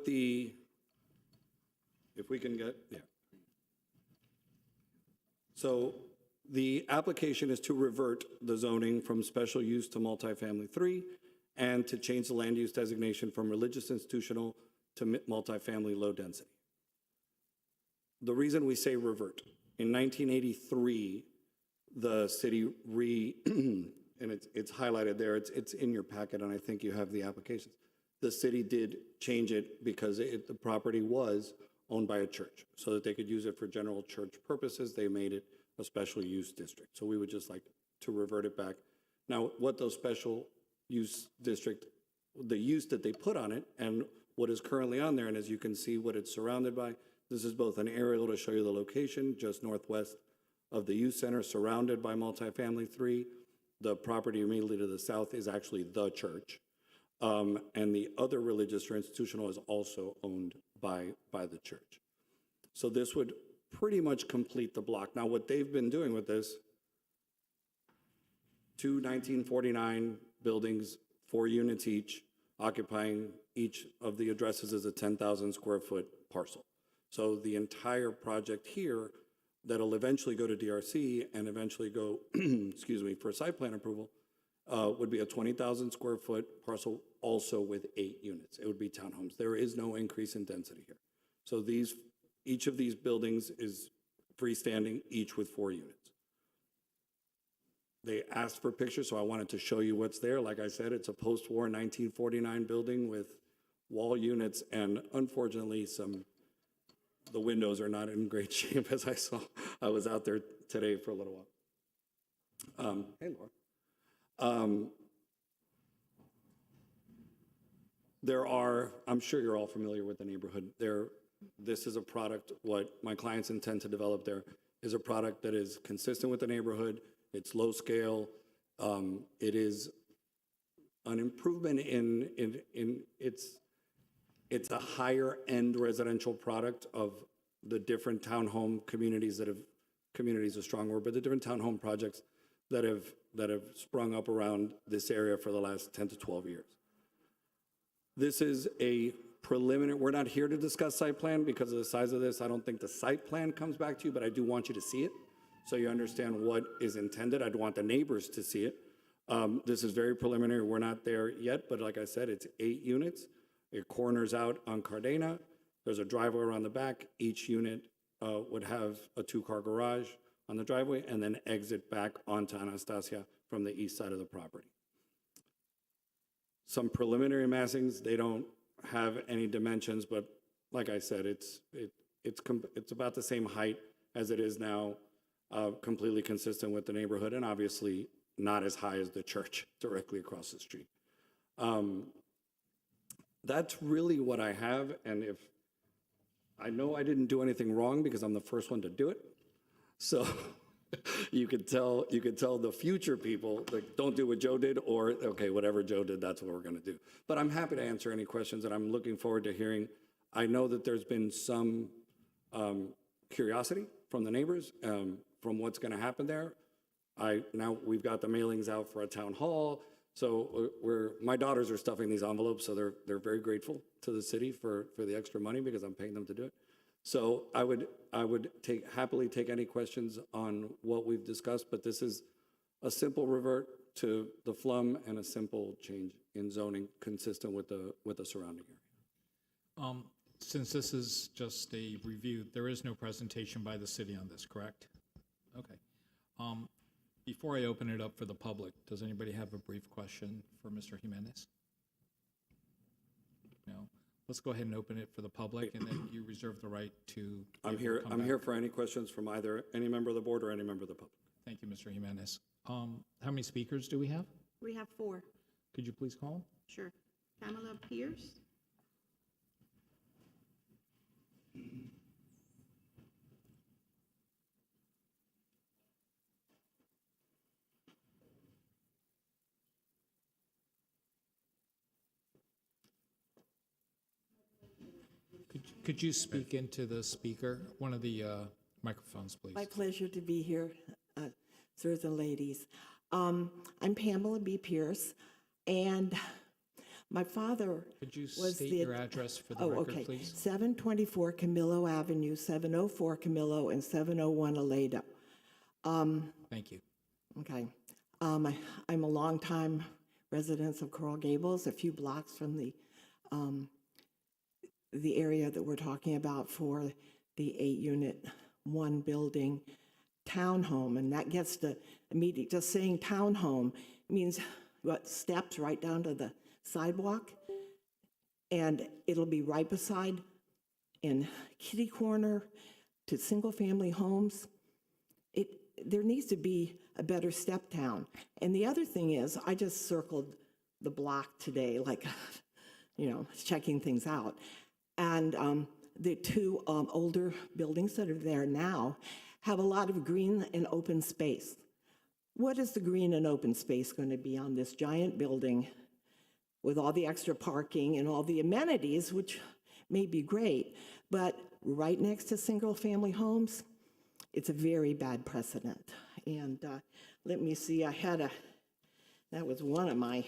the, if we can get, yeah. So the application is to revert the zoning from special use to multifamily 3 and to change the land use designation from religious institutional to multifamily low density. The reason we say revert, in 1983, the city and it's highlighted there, it's in your packet, and I think you have the applications. The city did change it because the property was owned by a church, so that they could use it for general church purposes. They made it a special use district. So we would just like to revert it back. Now, what those special use district, the use that they put on it and what is currently on there, and as you can see what it's surrounded by, this is both an aerial to show you the location, just northwest of the youth center, surrounded by multifamily 3. The property immediately to the south is actually the church. And the other religious or institutional is also owned by the church. So this would pretty much complete the block. Now, what they've been doing with this, 2 1949 buildings, 4 units each, occupying each of the addresses as a 10,000 square foot parcel. So the entire project here that'll eventually go to DRC and eventually go, excuse me, for site plan approval, would be a 20,000 square foot parcel, also with 8 units. It would be townhomes. There is no increase in density here. So each of these buildings is freestanding, each with 4 units. They asked for pictures, so I wanted to show you what's there. Like I said, it's a post-war 1949 building with wall units, and unfortunately, the windows are not in great shape, as I saw. I was out there today for a little while. Hey, Laura. There are, I'm sure you're all familiar with the neighborhood. This is a product, what my clients intend to develop there is a product that is consistent with the neighborhood. It's low scale. It is an improvement it's a higher end residential product of the different townhome communities communities is a strong word, but the different townhome projects that have sprung up around this area for the last 10 to 12 years. This is a preliminary, we're not here to discuss site plan because of the size of this. I don't think the site plan comes back to you, but I do want you to see it so you understand what is intended. I'd want the neighbors to see it. This is very preliminary. We're not there yet, but like I said, it's 8 units. It corners out on Cardena. There's a driveway around the back. Each unit would have a 2-car garage on the driveway and then exit back onto Anastasia from the east side of the property. Some preliminary massings, they don't have any dimensions, but like I said, it's about the same height as it is now, completely consistent with the neighborhood, and obviously not as high as the church directly across the street. That's really what I have, and if I know I didn't do anything wrong because I'm the first one to do it, so you could tell the future people, like, don't do what Joe did, or okay, whatever Joe did, that's what we're going to do. But I'm happy to answer any questions, and I'm looking forward to hearing. I know that there's been some curiosity from the neighbors from what's going to happen there. Now we've got the mailings out for a town hall. So my daughters are stuffing these envelopes, so they're very grateful to the city for the extra money because I'm paying them to do it. So I would happily take any questions on what we've discussed, but this is a simple revert to the FLUM and a simple change in zoning consistent with the surrounding area. Since this is just a review, there is no presentation by the city on this, correct? Okay. Before I open it up for the public, does anybody have a brief question for Mr. Jimenez? No. Let's go ahead and open it for the public, and then you reserve the right to. I'm here for any questions from either any member of the board or any member of the public. Thank you, Mr. Jimenez. How many speakers do we have? We have 4. Could you please call them? Sure. Pamela Pierce. Could you speak into the speaker, one of the microphones, please? My pleasure to be here, sirs and ladies. I'm Pamela B. Pierce, and My father Could you was state the... your address for the Oh, record, okay. please? 724 Camillo Avenue, 704 Camillo, and 701 Aledo. Thank you. Okay. I'm a longtime resident of Coral Gables, a few blocks from the area that we're talking about for the 8-unit, 1 building townhome, and that gets the immediate, just saying townhome means what, steps right down to the sidewalk, and it'll be right beside in kitty corner to single-family homes. There needs to be a better step down. And the other thing is, I just circled the block today, like, checking things out. And the 2 older buildings that are there now have a lot of green and open space. What is the green and open space going to be on this giant building with all the extra parking and all the amenities, which may be great, but right next to single-family homes? It's a very bad precedent. And let me see, that was one of my,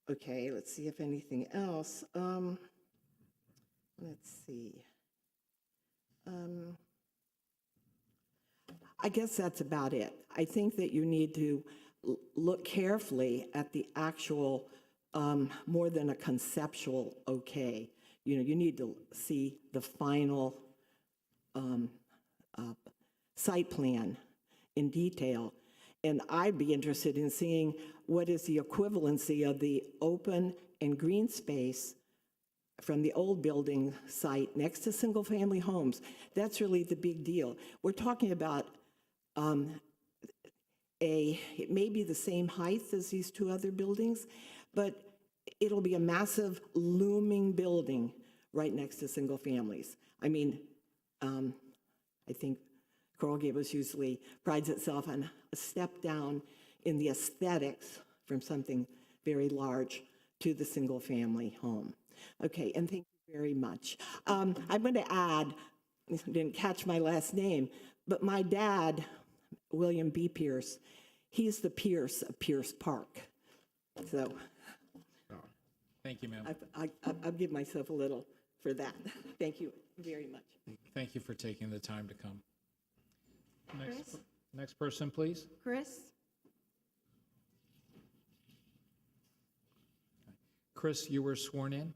okay, let's see if anything else. Let's see. I guess that's about it. I think that you need to look carefully at the actual, more than a conceptual okay. You need to see the final site plan in detail. And I'd be interested in seeing what is the equivalency of the open and green space from the old building site next to single-family homes. That's really the big deal. We're talking about it may be the same height as these 2 other buildings, but it'll be a massive looming building right next to single families. I mean, I think Coral Gables usually prides itself on a step down in the aesthetics from something very large to the single family home. Okay, and thank you very much. I'm going to add, I didn't catch my last name, but my dad, William B. Pierce, he's the Pierce of Pierce Park. So Thank you, ma'am. I'll give myself a little for that. Thank you very much. Thank you for taking the time to come. Chris? Next person, please. Chris? Chris, you were sworn in?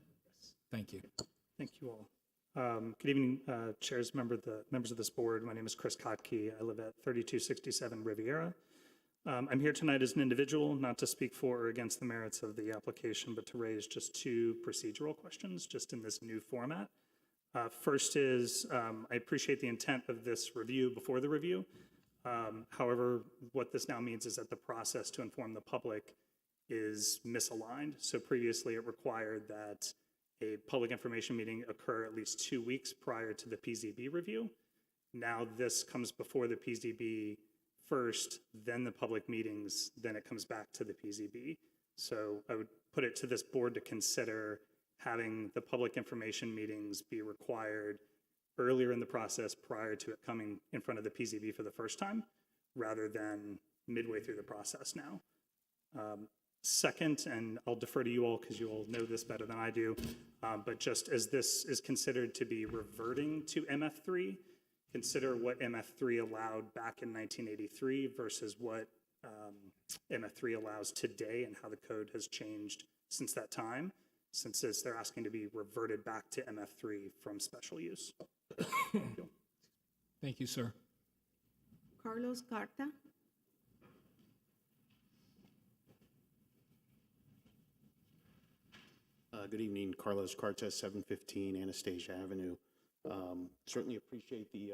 Thank you. Thank you all. Good evening, chairs, members of this board. My name is Chris Kotke. I live at 3267 Riviera. I'm here tonight as an individual, not to speak for or against the merits of the application, but to raise just 2 procedural questions just in this new format. First is, I appreciate the intent of this review before the review. However, what this now means is that the process to inform the public is misaligned. So previously it required that a public information meeting occur at least 2 weeks prior to the PZB review. Now this comes before the PZB first, then the public meetings, then it comes back to the PZB. So I would put it to this board to consider having the public information meetings be required earlier in the process prior to it coming in front of the PZB for the first time, rather than midway through the process now. Second, and I'll defer to you all because you all know this better than I do, but just as this is considered to be reverting to MF3, consider what MF3 allowed back in 1983 versus what MF3 allows today and how the code has changed since that time, since they're asking to be reverted back to MF3 from special use. Thank you, sir. Carlos Carta? Good evening, Carlos Cartes, 715 Anastasia Avenue. Certainly appreciate the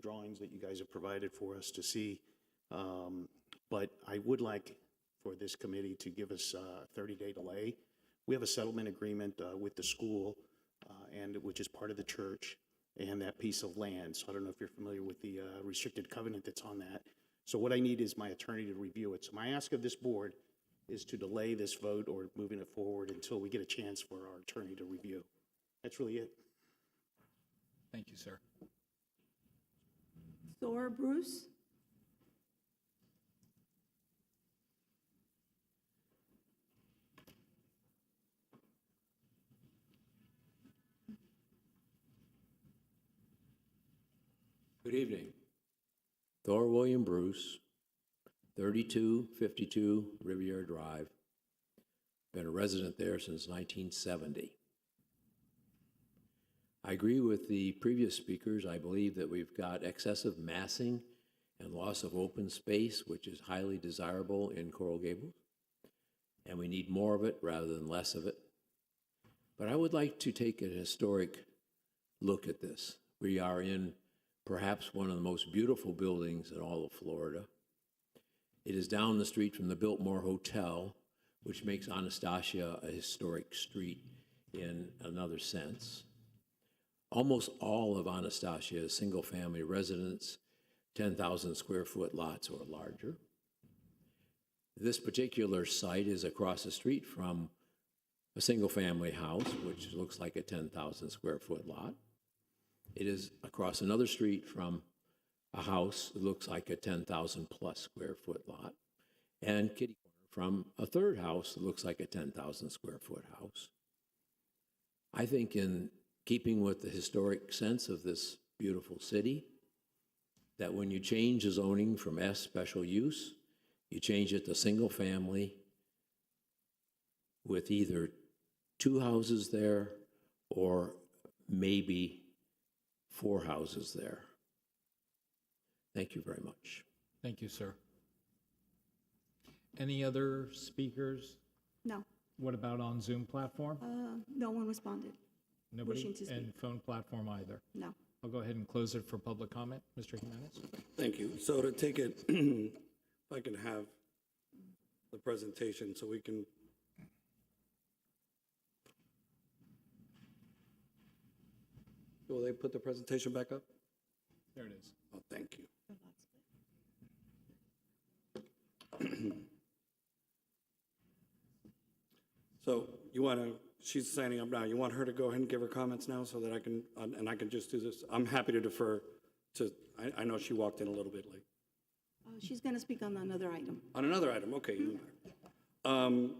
drawings that you guys have provided for us to see, but I would like for this committee to give us a 30-day delay. We have a settlement agreement with the school, and which is part of the church, and that piece of land. So I don't know if you're familiar with the restricted covenant that's on that. So what I need is my attorney to review it. So my ask of this board is to delay this vote or moving it forward until we get a chance for our attorney to review. That's really it. Thank you, sir. Thor Bruce? Good evening. Thor William Bruce, 3252 Riviera Drive. Been a resident there since 1970. I agree with the previous speakers. I believe that we've got excessive massing and loss of open space, which is highly desirable in Coral Gables. And we need more of it rather than less of it. But I would like to take a historic look at this. We are in perhaps one of the most beautiful buildings in all of Florida. It is down the street from the Biltmore Hotel, which makes Anastasia a historic street in another sense. Almost all of Anastasia is single-family residence, 10,000 square foot lots or larger. This particular site is across the street from a single-family house, which looks like a 10,000 square foot lot. It is across another street from a house that looks like a 10,000 plus square foot lot, and kitty corner from a third house that looks like a 10,000 square foot house. I think in keeping with the historic sense of this beautiful city, that when you change the zoning from S special use, you change it to single family with either 2 houses there or maybe 4 houses there. Thank you very much. Thank you, sir. Any other speakers? No, What about on Zoom platform? no one responded. Nobody? wishing to speak. And phone platform either? No. I'll go ahead and close it for public comment. Mr. Jimenez? Thank you. So to take it, if I can have the presentation so we can. Will they put the presentation back up? There it is. Oh, thank you. So you want to, she's signing up now. You want her to go ahead and give her comments now so that I can, and I can just do this? I'm happy to defer to, I know she walked in a little bit late. She's going to speak on another item. On another item, okay, even better.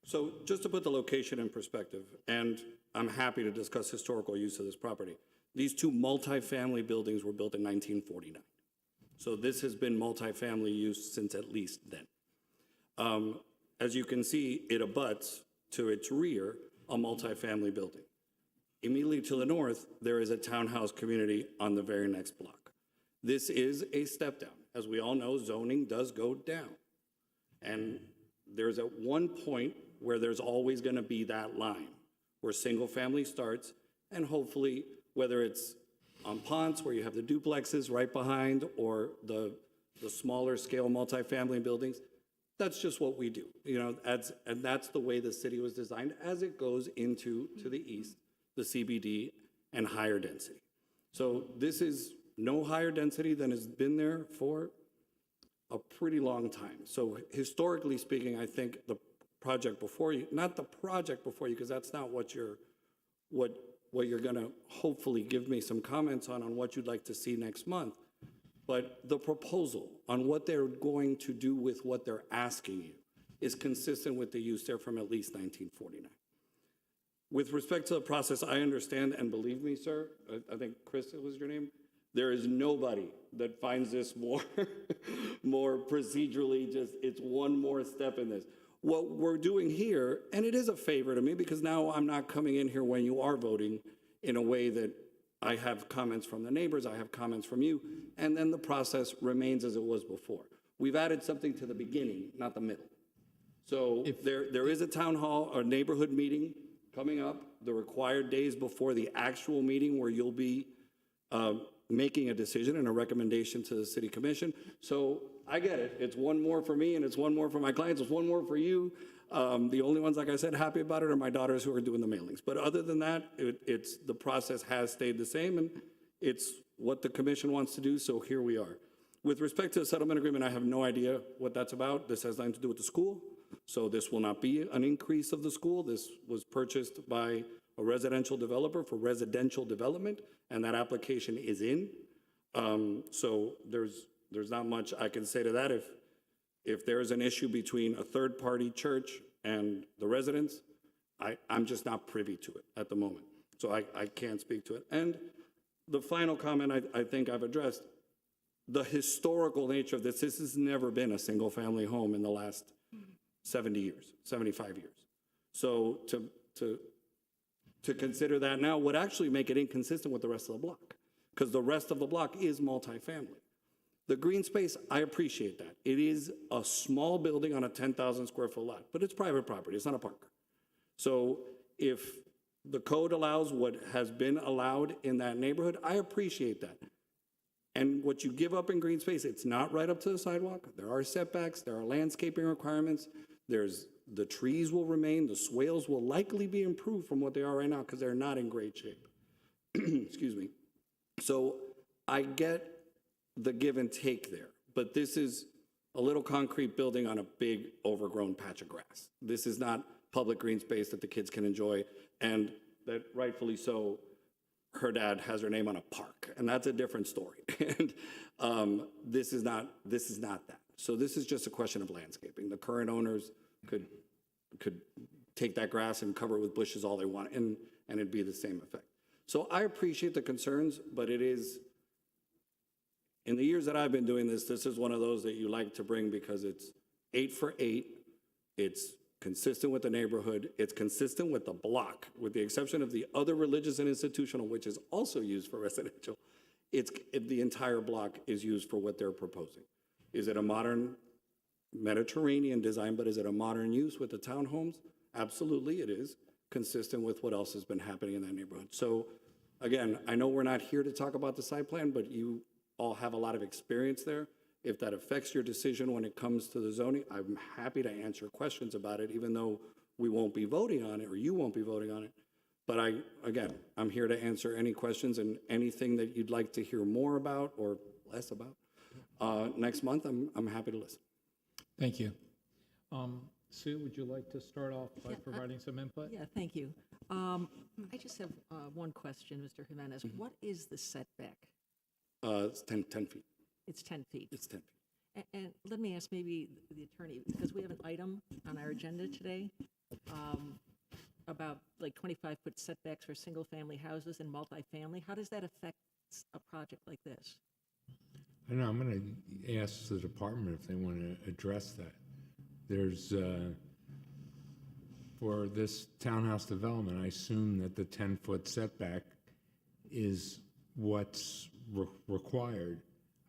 So just to put the location in perspective, and I'm happy to discuss historical use of this property. These 2 multifamily buildings were built in 1949. So this has been multifamily use since at least then. As you can see, it abuts to its rear a multifamily building. Immediately to the north, there is a townhouse community on the very next block. This is a step down. As we all know, zoning does go down. And there's at one point where there's always going to be that line where single family starts, and hopefully, whether it's on Ponce where you have the duplexes right behind or the smaller scale multifamily buildings, that's just what we do. You know, and that's the way the city was designed as it goes into to the east, the CBD, and higher density. So this is no higher density than has been there for a pretty long time. So historically speaking, I think the project before you, not the project before you, because that's not what you're gonna hopefully give me some comments on what you'd like to see next month, but the proposal on what they're going to do with what they're asking you is consistent with the use there from at least 1949. With respect to the process, I understand, and believe me, sir, I think Chris, it was your name, there is nobody that finds this more, more procedurally, just it's one more step in this. What we're doing here, and it is a favor to me because now I'm not coming in here when you are voting in a way that I have comments from the neighbors, I have comments from you, and then the process remains as it was before. We've added something to the beginning, not the middle. So there is a town hall or neighborhood meeting coming up, the required days before the actual meeting where you'll be making a decision and a recommendation to the city commission. So I get it. It's one more for me and it's one more for my clients. It's one more for you. The only ones, like I said, happy about it are my daughters who are doing the mailings. But other than that, it's the process has stayed the same and it's what the commission wants to do. So here we are. With respect to the settlement agreement, I have no idea what that's about. This has nothing to do with the school. So this will not be an increase of the school. This was purchased by a residential developer for residential development, and that application is in. So there's not much I can say to that. If there's an issue between a third-party church and the residents, I'm just not privy to it at the moment. So I can't speak to it. And the final comment I think I've addressed, the historical nature of this has never been a single-family home in the last 70 years, 75 years. So to consider that now would actually make it inconsistent with the rest of the block, because the rest of the block is multifamily. The green space, I appreciate that. It is a small building on a 10,000 square foot lot, but it's private property, it's not a park. So if the code allows what has been allowed in that neighborhood, I appreciate that. And what you give up in green space, it's not right up to the sidewalk. There are setbacks, there are landscaping requirements, the trees will remain, the swales will likely be improved from what they are right now because they're not in great shape. Excuse me. So I get the give and take there, but this is a little concrete building on a big overgrown patch of grass. This is not public green space that the kids can enjoy, and that rightfully so, her dad has her name on a park, and that's a different story. And this is not that. So this is just a question of landscaping. The current owners could take that grass and cover it with bushes all they want, and it'd be the same effect. So I appreciate the concerns, but it is, in the years that I've been doing this, this is one of those that you like to bring because it's 8 for 8. It's consistent with the neighborhood. It's consistent with the block, with the exception of the other religious and institutional, which is also used for residential. The entire block is used for what they're proposing. Is it a modern Mediterranean design, but is it a modern use with the townhomes? Absolutely, it is, consistent with what else has been happening in that neighborhood. So again, I know we're not here to talk about the site plan, but you all have a lot of experience there. If that affects your decision when it comes to the zoning, I'm happy to answer questions about it, even though we won't be voting on it, or you won't be voting on it. But I'm here to answer any questions and anything that you'd like to hear more about or less about. Next month, I'm happy to listen. Thank you. Sue, would you like to start off by providing some input? Yeah, thank you. I just have one question, Mr. Jimenez. What is the setback? It's 10 feet. It's 10 feet. It's 10 feet. And let me ask maybe the attorney, because we have an item on our agenda today about like 25-foot setbacks for single-family houses and multifamily. How does that affect a project like this? I know, I'm going to ask the department if they want to address that. There's, for this townhouse development, I assume that the 10-foot setback is what's required.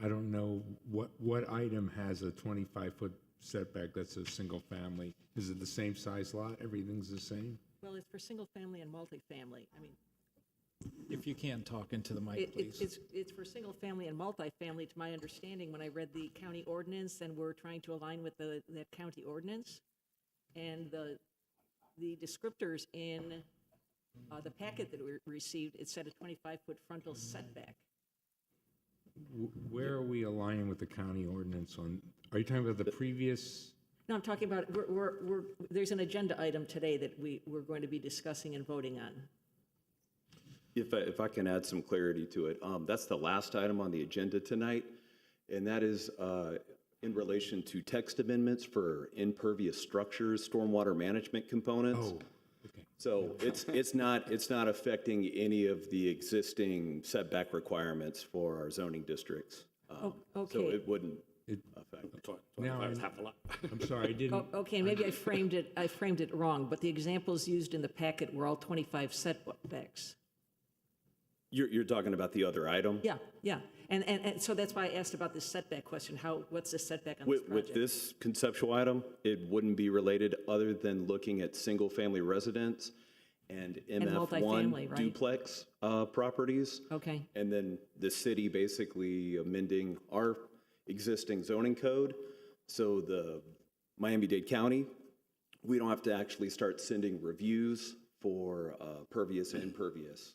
I don't know what item has a 25-foot setback that's a single family. Is it the same size lot? Everything's the same? Well, it's for single-family and multifamily. I mean, If you can, talk into the mic, please. it's for single-family and multifamily, to my understanding, when I read the county ordinance, and we're trying to align with that county ordinance. And the descriptors in the packet that we received, it said a 25-foot frontal setback. Where are we aligning with the county ordinance on, are you talking about the previous? No, I'm talking about, there's an agenda item today that we're going to be discussing and voting on. If I can add some clarity to it, that's the last item on the agenda tonight, and that is in relation to text amendments for impervious structures, stormwater management components. Oh, okay. So it's not affecting any of the existing setback requirements for our zoning districts. Okay. So it wouldn't affect. Now, Half a lot. I'm sorry, I didn't. Okay, maybe I framed it wrong, but the examples used in the packet were all 25 setbacks. You're talking about the other item? Yeah. And so that's why I asked about this setback question. What's the setback on this project? With this conceptual item, it wouldn't be related other than looking at single-family residence and MF1 multifamily, right? duplex properties. Okay. And then the city basically amending our existing zoning code. So the Miami-Dade County, we don't have to actually start sending reviews for pervious and impervious.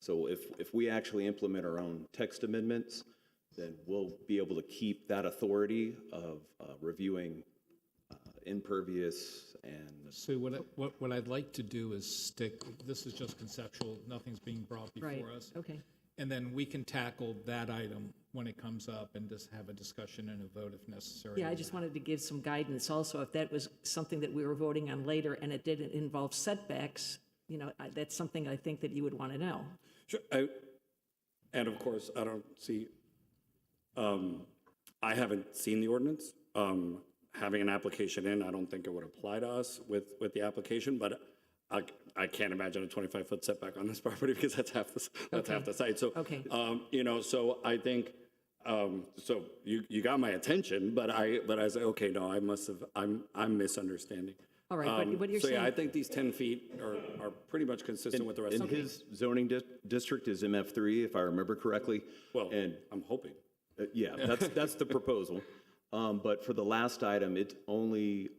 So if we actually implement our own text amendments, then we'll be able to keep that authority of reviewing impervious and. Sue, what I'd like to do is stick, this is just conceptual, nothing's being brought before Right, us. okay. And then we can tackle that item when it comes up and just have a discussion and a vote if necessary. Yeah, I just wanted to give some guidance also, if that was something that we were voting on later and it didn't involve setbacks, that's something I think that you would want to know. Sure. And of course, I don't see, I haven't seen the ordinance. Having an application in, I don't think it would apply to us with the application, but I can't imagine a 25-foot setback on this property because that's half the site. So, Okay. you know, so I think, so you got my attention, but I say, okay, no, I'm misunderstanding. All right, but what you're So yeah, I saying, think these 10 feet are pretty much consistent with the rest And of it. his zoning district is MF3, if I remember correctly. Well, And I'm hoping. yeah, that's the proposal. But for the last item, it's only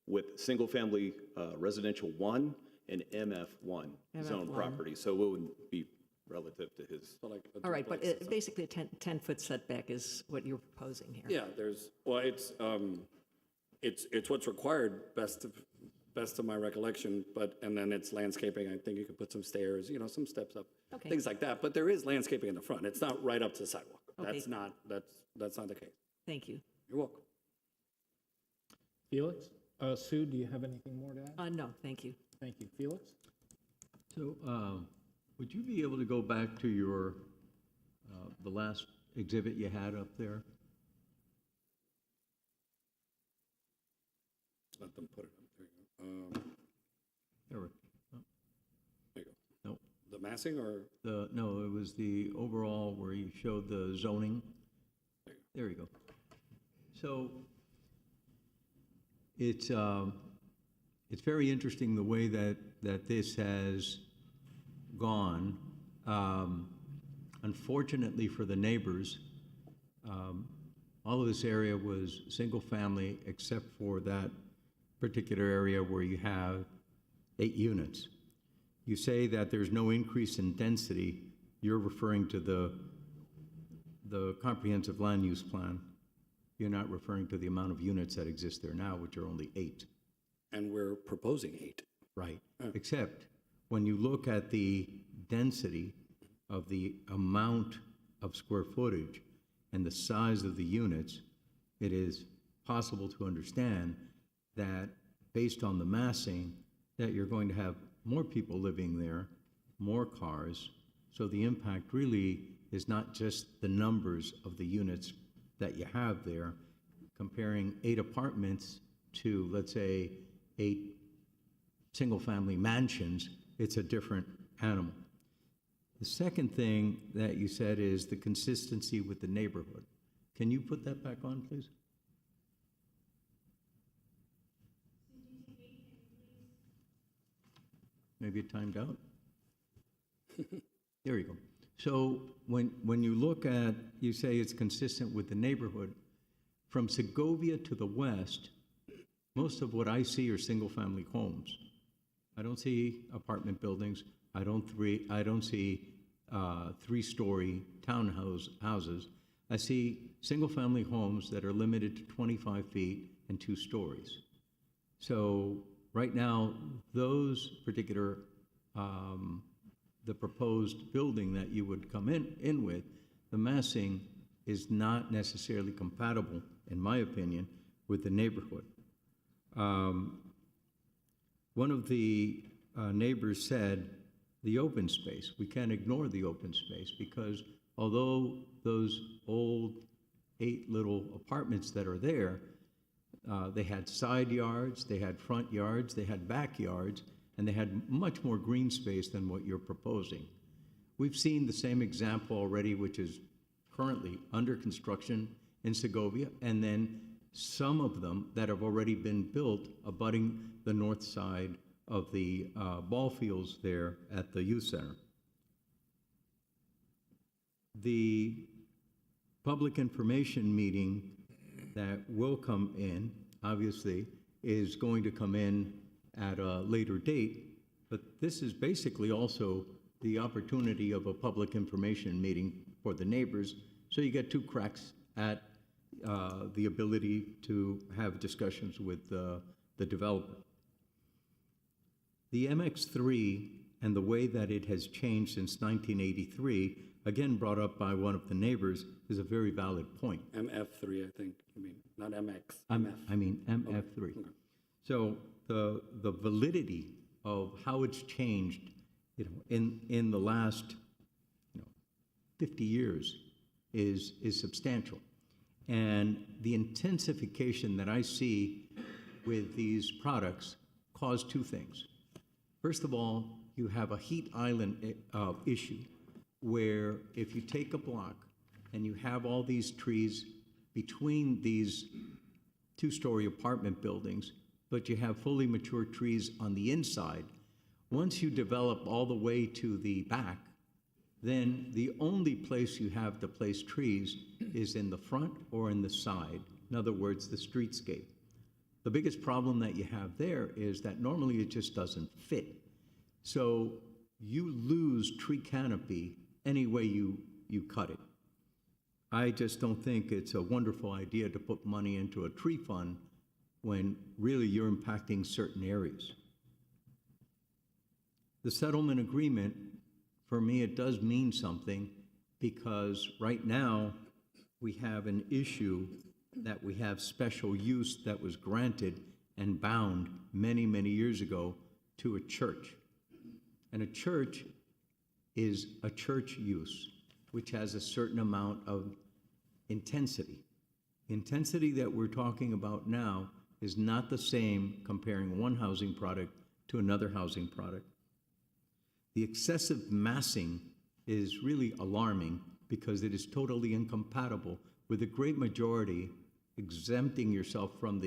with single-family residential 1 and MF1 zone MF1. property. So it wouldn't be relative to his. So like a all right, but duplex. basically a 10-foot setback is what you're proposing here. Yeah, it's what's required, best of my recollection, and then it's landscaping. I think you could put some stairs, you know, some steps up, Okay. things like that. But there is landscaping in the front. It's not right up to the sidewalk. Okay. That's not the case. Thank you. You're welcome. Felix? Sue, do you have anything more to add? No, thank you. Thank you. Felix? So, would you be able to go back to your, the last exhibit you had up there? Let them put it up. There you go. There, There you go. no, The massing or? no, it was the overall where you showed the zoning. There you go. So, it's very interesting the way that this has gone. Unfortunately for the neighbors, all of this area was single family except for that particular area where you have 8 units. You say that there's no increase in density. You're referring to the comprehensive land use plan. You're not referring to the amount of units that exist there now, which are only 8. And we're proposing 8. Right. Except when you look at the density of the amount of square footage and the size of the units, it is possible to understand that based on the massing, that you're going to have more people living there, more cars. So the impact really is not just the numbers of the units that you have there. Comparing 8 apartments to, let's say, 8 single-family mansions, it's a different animal. The second thing that you said is the consistency with the neighborhood. Can you put that back on, please? Maybe it timed out? There you go. So when you look at, you say it's consistent with the neighborhood, from Segovia to the west, most of what I see are single-family homes. I don't see apartment buildings. I don't see 3-story houses. I see single-family homes that are limited to 25 feet and 2 stories. So right now, those particular, the proposed building that you would come in with, the massing is not necessarily compatible, in my opinion, with the neighborhood. One of the neighbors said, the open space, we can't ignore the open space because although those old 8 little apartments that are there, they had side yards, they had front yards, they had backyards, and they had much more green space than what you're proposing. We've seen the same example already, which is currently under construction in Segovia, and then some of them that have already been built abutting the north side of the ball fields there at the youth center. The public information meeting that will come in, obviously, is going to come in at a later date, but this is basically also the opportunity of a public information meeting for the neighbors, so you get 2 cracks at the ability to have discussions with the developer. The MX3 and the way that it has changed since 1983, again brought up by one of the neighbors, is a very valid point. MF3, I think. I mean, not MX. I mean MF3. Okay. So the validity of how it's changed, in the last 50 years is substantial. And the intensification that I see with these products cause two things. First of all, you have a heat island issue where if you take a block and you have all these trees between these two-story apartment buildings, but you have fully mature trees on the inside, once you develop all the way to the back, then the only place you have to place trees is in the front or in the side. In other words, the streetscape. The biggest problem that you have there is that normally it just doesn't fit. So you lose tree canopy any way you cut it. I just don't think it's a wonderful idea to put money into a tree fund when really you're impacting certain areas. The settlement agreement, for me, it does mean something because right now we have an issue that we have special use that was granted and bound many, many years ago to a church. And a church is a church use, which has a certain amount of intensity. The intensity that we're talking about now is not the same comparing one housing product to another housing product. The excessive massing is really alarming because it is totally incompatible with the great majority exempting yourself from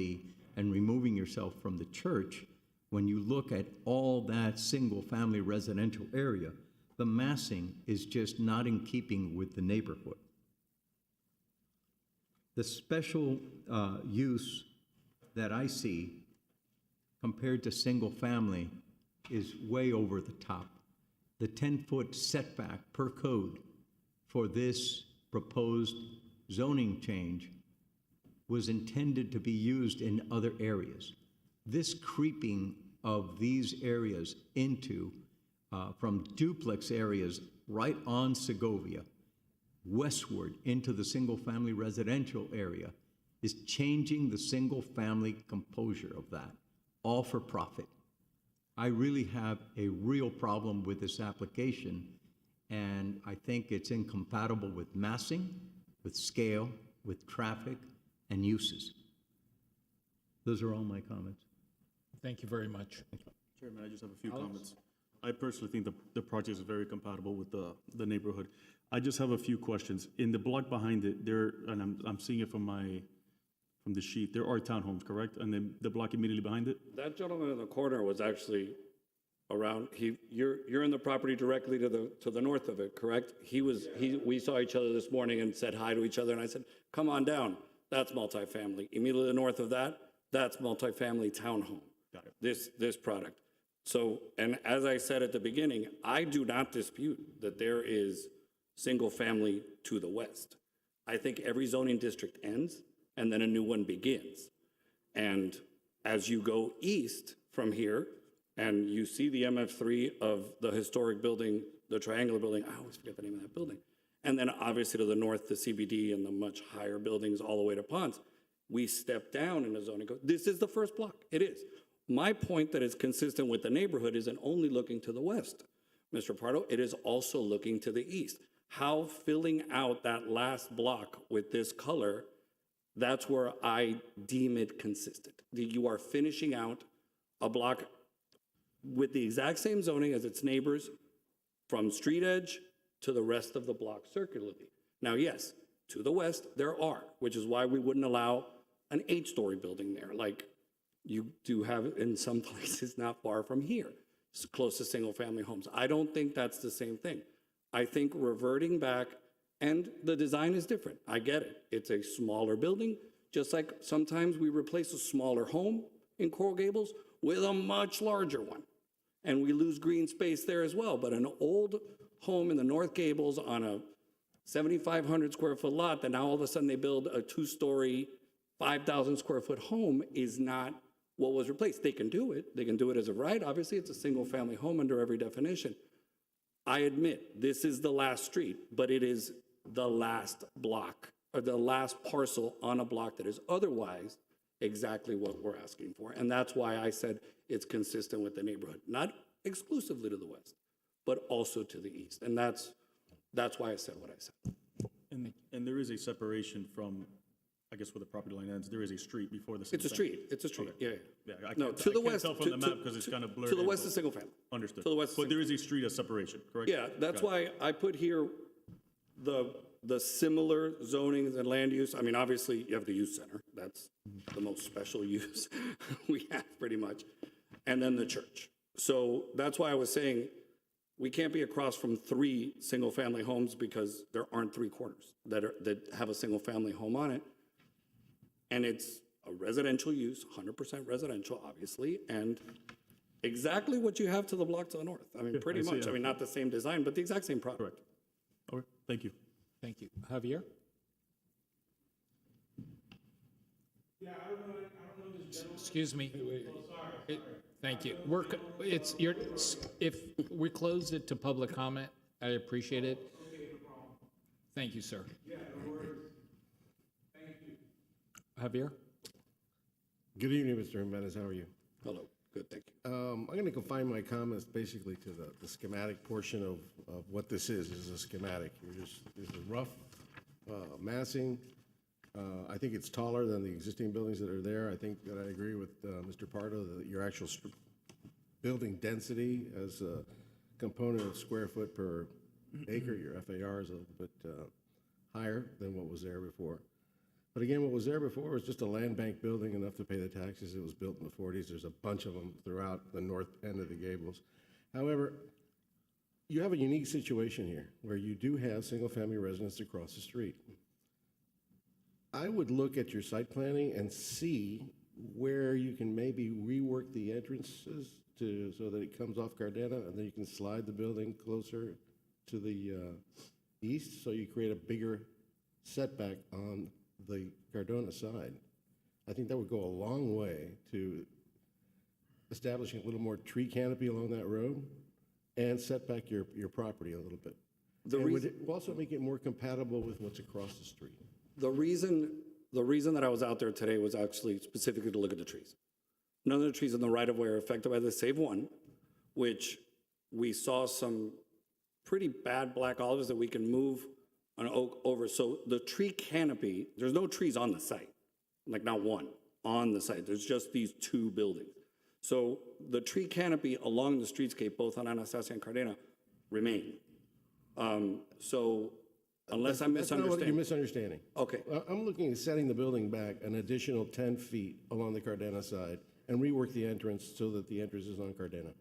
and removing yourself from the church. When you look at all that single-family residential area, the massing is just not in keeping with the neighborhood. The special use that I see compared to single-family is way over the top. The 10-foot setback per code for this proposed zoning change was intended to be used in other areas. This creeping of these areas into, from duplex areas right on Segovia, westward into the single-family residential area, is changing the single-family composure of that, all for profit. I really have a real problem with this application, and I think it's incompatible with massing, with scale, with traffic, and uses. Those are all my comments. Thank you very much. Chairman, I just have a few comments. I personally think the project is very compatible with the neighborhood. I just have a few questions. In the block behind it, and I'm seeing it from the sheet, there are townhomes, correct? And then the block immediately behind it? That gentleman in the corner was actually around, you're in the property directly to the north of it, correct? We saw each other this morning and said hi to each other, and I said, come on down, that's multifamily. Immediately north of that, that's multifamily townhome. Got it. This product. So, and as I said at the beginning, I do not dispute that there is single family to the west. I think every zoning district ends and then a new one begins. And as you go east from here and you see the MF3 of the historic building, the triangular building, I always forget the name of that building. And then obviously to the north, the CBD and the much higher buildings all the way to Ponce, we step down in the zoning code. This is the first block, it is. My point that is consistent with the neighborhood isn't only looking to the west, Mr. Pardo, it is also looking to the east. How filling out that last block with this color, that's where I deem it consistent. You are finishing out a block with the exact same zoning as its neighbors from street edge to the rest of the block circularly. Now, yes, to the west there are, which is why we wouldn't allow an 8-story building there, like you do have in some places not far from here, close to single-family homes. I don't think that's the same thing. I think reverting back, and the design is different. I get it. It's a smaller building, just like sometimes we replace a smaller home in Coral Gables with a much larger one. And we lose green space there as well. But an old home in the North Gables on a 7,500 square foot lot that now all of a sudden they build a 2-story, 5,000 square foot home is not what was replaced. They can do it. They can do it as a right. Obviously, it's a single family home under every definition. I admit this is the last street, but it is the last block or the last parcel on a block that is otherwise exactly what we're asking for. And that's why I said it's consistent with the neighborhood, not exclusively to the west, but also to the east. And that's That's why I said what I said. And there is a separation from, I guess where the property line ends, there is a street before the. It's a single-family. street, it's a street, yeah, yeah. Yeah, I No, can't, to the I can't west. tell from the map because it's kind of blurred To the in, west but- is single family. Understood. To the west is But there is a street of separation, correct? Yeah, that's Got it. why I put here the similar zonings and land use. I mean, obviously, you have the youth center. That's the most special use we have, pretty much. And then the church. So that's why I was saying, we can't be across from 3 single-family homes because there aren't 3 corners that have a single-family home on it. And it's a residential use, 100% residential, obviously, and exactly what you have to the block to the north. I mean, pretty I see, much. yeah. I mean, not the same design, but the exact same product. Correct. Okay, thank you. Thank you. Javier? Excuse me. Thank you. If we close it to public comment, I appreciate it. Thank you, sir. Javier? Good evening, Mr. Jimenez. How are you? Hello, good, thank you. I'm going to confine my comments basically to the schematic portion of what this is. This is a schematic. There's a rough massing. I think it's taller than the existing buildings that are there. I think that I agree with Mr. Pardo that your actual building density as a component of square foot per acre, your FAR is a little bit higher than what was there before. But again, what was there before was just a land bank building enough to pay the taxes. It was built in the 40s. There's a bunch of them throughout the north end of the Gables. However, you have a unique situation here where you do have single-family residents across the street. I would look at your site planning and see where you can maybe rework the entrances so that it comes off Gardena, and then you can slide the building closer to the east, so you create a bigger setback on the Cardona side. I think that would go a long way to establishing a little more tree canopy along that road and set back your property a little bit. And would it also make it more compatible with what's across the street? The reason that I was out there today was actually specifically to look at the trees. None of the trees in the right-of-way are affected by this, save one, which we saw some pretty bad black olives that we can move an oak over. So the tree canopy, there's no trees on the site, like not one on the site. There's just these 2 buildings. So the tree canopy along the streetscape, both on Anastasia and Cardena, remain. So unless I'm That's not what misunderstanding. you're misunderstanding. Okay. I'm looking at setting the building back an additional 10 feet along the Cardena side and rework the entrance so that the entrance is on Cardena.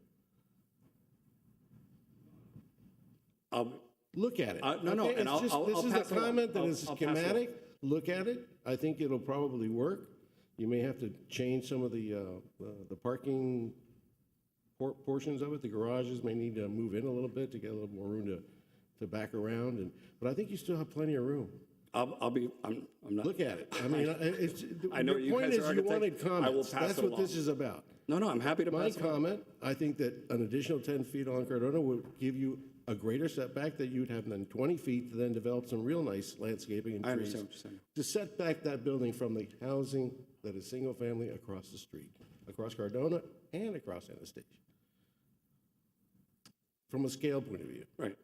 Look at it. No, okay? and It's just- I'll This is pass a it along. comment that I'll is pass it along. schematic. Look at it. I think it'll probably work. You may have to change some of the parking portions of it. The garages may need to move in a little bit to get a little more room to back around. But I think you still have plenty of room. I'm not. Look at it. I mean, it's, I know your you point guys is are you architects. wanted I will comments. pass That's it what this along. is about. No, I'm happy to My pass it along. comment, I think that an additional 10 feet along Cardona would give you a greater setback that you'd have than 20 feet to then develop some real nice landscaping and I trees. understand what you're saying. To set back that building from the housing that is single family across the street, across Cardona and across Anastasia. From a scale point of view. Right.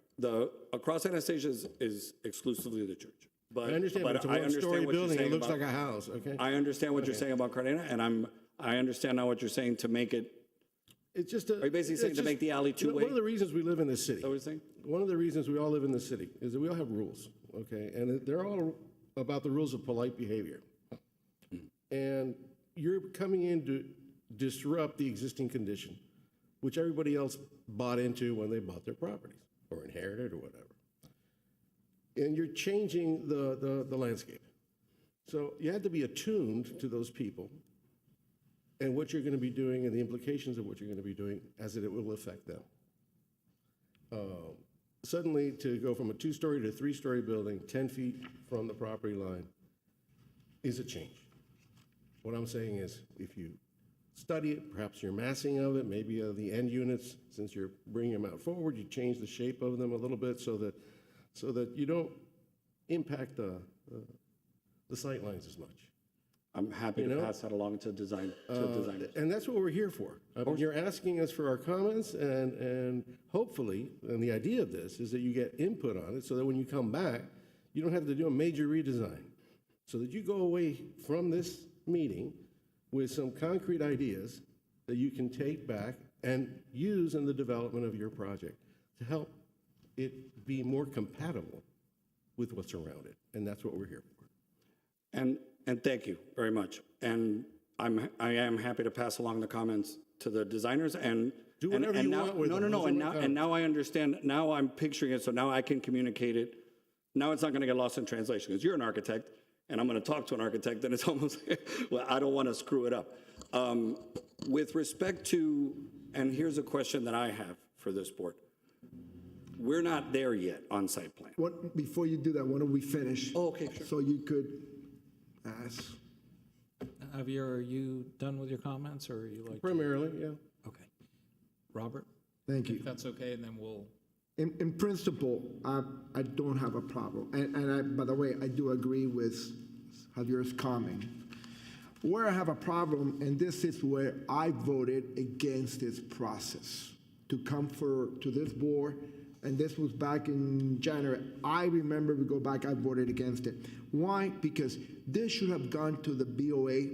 Across Anastasia is exclusively the church. But I understand, but it's a I understand one-story what you're building. It saying looks about- like a house, okay? I understand what you're saying about Cardena, and I understand now what you're saying to make it. It's just Are you basically saying to make the alley two-way? One of the reasons we live in this city. Is that what you're saying? One of the reasons we all live in this city is that we all have rules, okay? And they're all about the rules of polite behavior. And you're coming in to disrupt the existing condition, which everybody else bought into when they bought their properties or inherited or whatever. And you're changing the landscape. So you have to be attuned to those people and what you're going to be doing and the implications of what you're going to be doing as it will affect them. Suddenly, to go from a 2-story to a 3-story building 10 feet from the property line is a change. What I'm saying is, if you study it, perhaps your massing of it, maybe the end units, since you're bringing them out forward, you change the shape of them a little bit so that you don't impact the sight lines as much. I'm happy to pass that along to designers. And that's what we're here for. You're asking us for our comments, and hopefully, and the idea of this is that you get input on it so that when you come back, you don't have to do a major redesign. So that you go away from this meeting with some concrete ideas that you can take back and use in the development of your project to help it be more compatible with what's around it. And that's what we're here for. And thank you very much. And I am happy to pass along the comments to the designers and Do whatever and you now, want with them. no, Those are my and now I understand. Now I'm picturing it, so now I can communicate it. Now it's not going to get lost in translation because you're an architect, and I'm going to talk to an architect, and it's almost well, I don't want to screw it up. With respect to, and here's a question that I have for this board. We're not there yet on site plan. Before you do that, why don't we finish? Oh, okay, sure. So you could ask. Javier, are you done with your comments, or are you like? Primarily, yeah. Okay. Robert? Thank you. If that's okay, and then we'll. In principle, I don't have a problem. And by the way, I do agree with Javier's comment. Where I have a problem, and this is where I voted against this process, to come to this board, and this was back in January. I remember we go back, I voted against it. Why? Because this should have gone to the BOA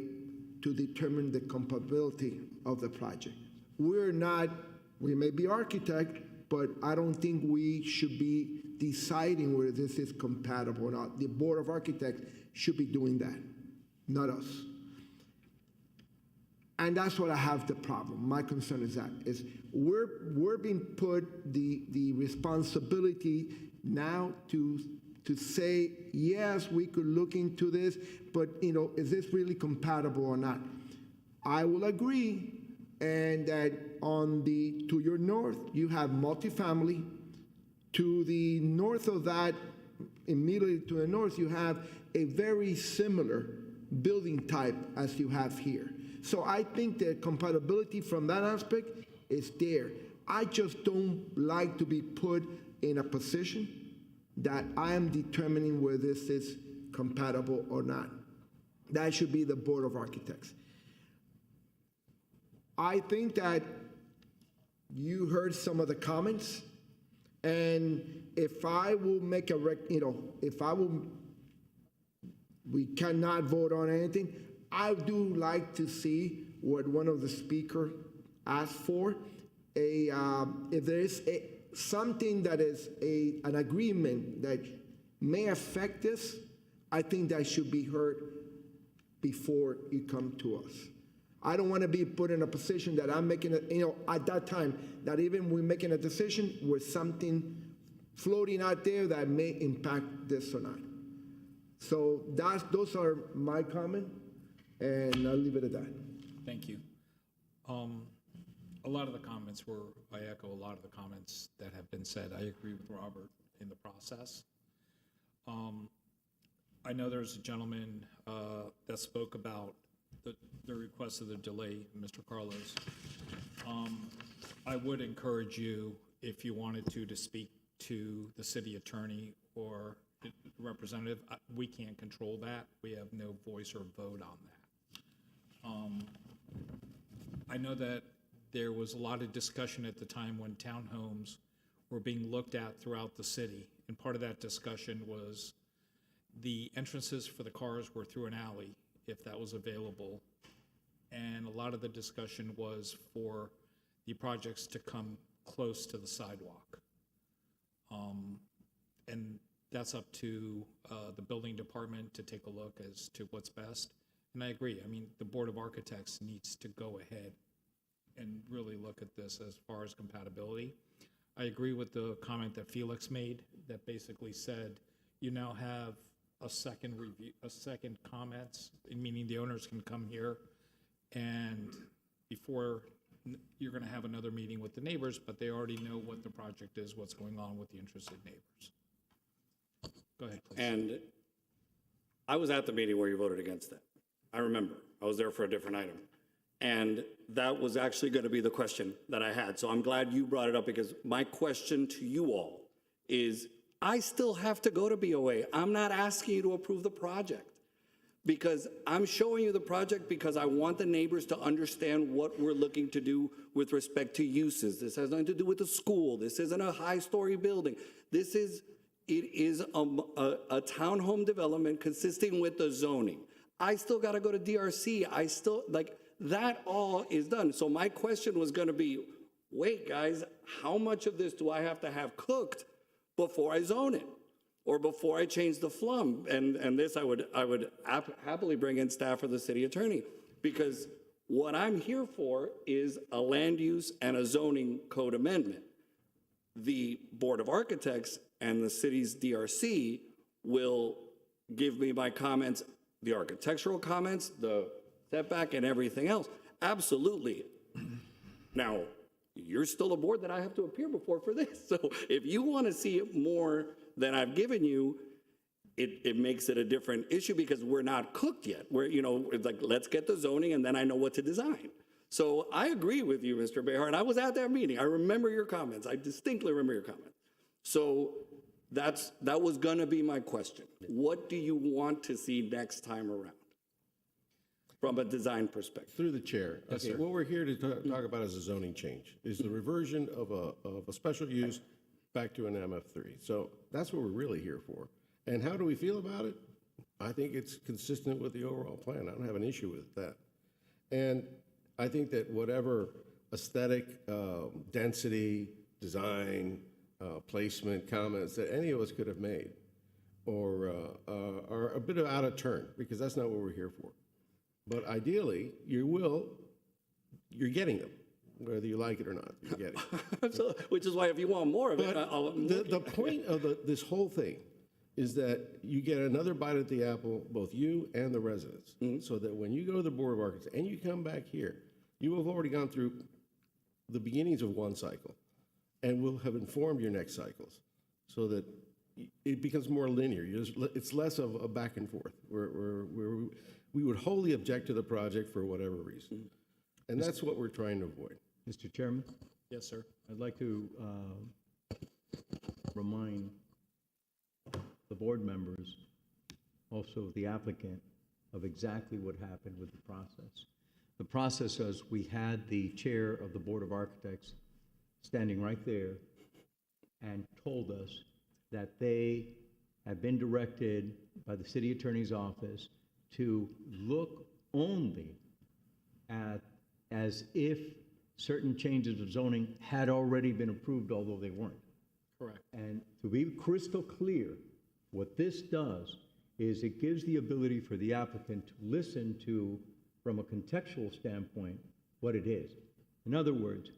to determine the compatibility of the project. We may be architect, but I don't think we should be deciding whether this is compatible or not. The Board of Architects should be doing that, not us. And that's what I have the problem. My concern is that we're being put the responsibility now to say, yes, we could look into this, but is this really compatible or not? I will agree, and that to your north, you have multifamily. To the north of that, immediately to the north, you have a very similar building type as you have here. So I think the compatibility from that aspect is there. I just don't like to be put in a position that I am determining whether this is compatible or not. That should be the Board of Architects. I think that you heard some of the comments, and if I will make we cannot vote on anything. I do like to see what one of the speakers asked for. If there is something that is an agreement that may affect this, I think that should be heard before you come to us. I don't want to be put in a position that I'm making at that time, that even we're making a decision with something floating out there that may impact this or not. So those are my comments, and I'll leave it at that. Thank you. A lot of the comments I echo a lot of the comments that have been said. I agree with Robert in the process. I know there's a gentleman that spoke about the request of the delay, Mr. Carlos. I would encourage you, if you wanted to speak to the city attorney or the representative. We can't control that. We have no voice or vote on that. I know that there was a lot of discussion at the time when townhomes were being looked at throughout the city, and part of that discussion was the entrances for the cars were through an alley, if that was available, and a lot of the discussion was for the projects to come close to the sidewalk. And that's up to the building department to take a look as to what's best. And I agree. I mean, the Board of Architects needs to go ahead and really look at this as far as compatibility. I agree with the comment that Felix made that basically said you now have a second review, a second comments, meaning the owners can come here and before you're going to have another meeting with the neighbors, but they already know what the project is, what's going on with the interested neighbors. Go ahead, please. And I was at the meeting where you voted against that. I remember. I was there for a different item. And that was actually going to be the question that I had. So I'm glad you brought it up, because my question to you all is, I still have to go to BOA. I'm not asking you to approve the project. because I'm showing you the project because I want the neighbors to understand what we're looking to do with respect to uses. This has nothing to do with the school. This isn't a high-story building. It is a townhome development consisting with the zoning. I still got to go to DRC. That all is done. So my question was going to be, wait, guys, how much of this do I have to have cooked before I zone it? Or before I change the flum? And this I would happily bring in staff or the city attorney, because what I'm here for is a land use and a zoning code amendment. The Board of Architects and the city's DRC will give me my comments, the architectural comments, the setback and everything else. Absolutely. Now, you're still a board that I have to appear before for this. So if you want to see it more than I've given you, it makes it a different issue because we're not cooked yet. It's like, let's get the zoning and then I know what to design. So I agree with you, Mr. Behar, and I was at that meeting. I remember your comments. I distinctly remember your comments. So that was going to be my question. What do you want to see next time around from a design perspective? Through the chair. Yes, Okay, sir. what we're here to talk about is a zoning change, is the reversion of a special use back to an MF3. So that's what we're really here for. And how do we feel about it? I think it's consistent with the overall plan. I don't have an issue with that. And I think that whatever aesthetic, density, design, placement, comments that any of us could have made or are a bit out of turn, because that's not what we're here for. But ideally, you're getting them. Whether you like it or not, you're getting it. So, which is why if you want more of it, But the point of this whole thing is that you get another bite at the apple, both you and the residents, so that when you go to the Board of Architects and you come back here, you have already gone through the beginnings of one cycle and will have informed your next cycles so that it becomes more linear. It's less of a back and forth where we would wholly object to the project for whatever reason. And that's what we're trying to avoid. Mr. Chairman, Yes, sir. I'd like to remind the board members, also the applicant, of exactly what happened with the process. The process was we had the chair of the Board of Architects standing right there and told us that they had been directed by the city attorney's office to look only at as if certain changes of zoning had already been approved, although they weren't. Correct. And to be crystal clear, what this does is it gives the ability for the applicant to listen to, from a contextual standpoint, what it is. In other words,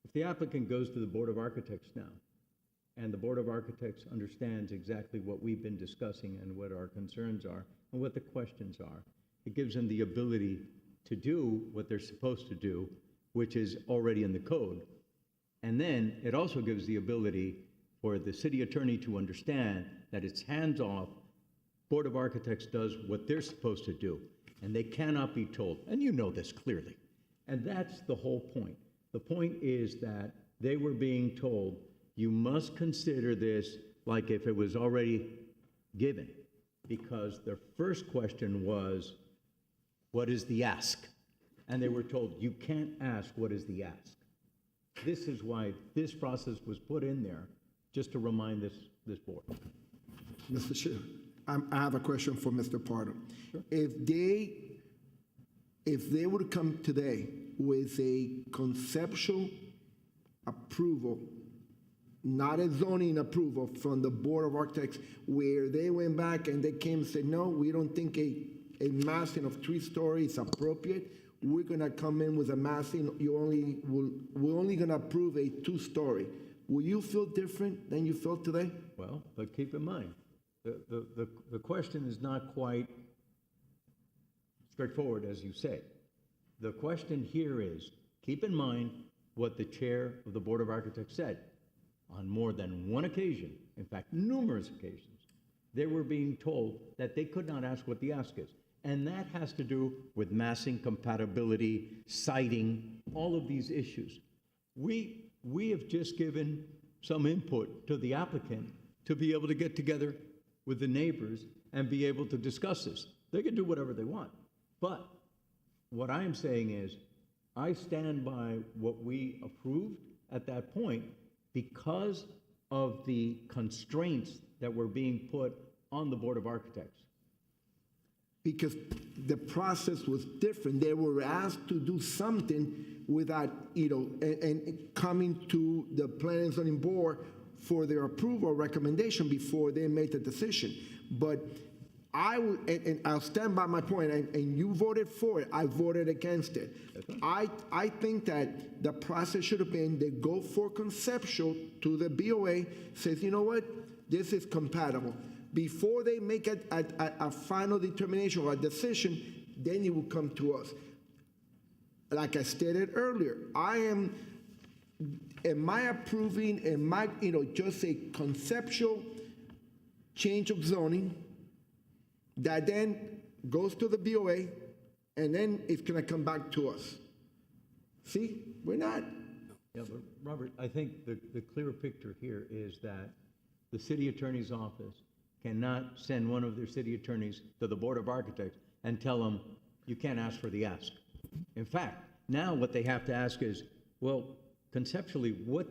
if the applicant goes to the Board of Architects now, and the Board of Architects understands exactly what we've been discussing and what our concerns are and what the questions are, it gives them the ability to do what they're supposed to do, which is already in the code. And then it also gives the ability for the city attorney to understand that it's hands-off. Board of Architects does what they're supposed to do, and they cannot be told. And you know this clearly. And that's the whole point. The point is that they were being told, you must consider this like if it was already given, because their first question was, what is the ask? And they were told, you can't ask what is the ask. This is why this process was put in there, just to remind this board. Mr. Chair, I have a question for Mr. Pardo. Sure. If they would come today with a conceptual approval, not a zoning approval from the Board of Architects, where they went back and they came and said, no, we don't think a massing of 3 stories is appropriate. We're gonna come in with a massing, we're only gonna approve a 2-story. Will you feel different than you felt today? Well, but keep in mind, the question is not quite straightforward, as you say. The question here is, keep in mind what the chair of the Board of Architects said. On more than one occasion, in fact, numerous occasions, they were being told that they could not ask what the ask is. And that has to do with massing, compatibility, siting, all of these issues. We have just given some input to the applicant to be able to get together with the neighbors and be able to discuss this. They can do whatever they want. But what I am saying is, I stand by what we approved at that point because of the constraints that were being put on the Board of Architects. Because the process was different. They were asked to do something without, and coming to the Planning and Zoning Board for their approval or recommendation before they made the decision. But and I'll stand by my point, and you voted for it, I voted against it. I think that the process should have been they go for conceptual to the BOA, says, you know what, this is compatible. Before they make a final determination or a decision, then it will come to us. Like I stated earlier, am I approving, just a conceptual change of zoning that then goes to the BOA, and then it's going to come back to us? See, we're not. Yeah, but Robert, I think the clear picture here is that the city attorney's office cannot send one of their city attorneys to the Board of Architects and tell them, you can't ask for the ask. In fact, now what they have to ask is, well, conceptually, what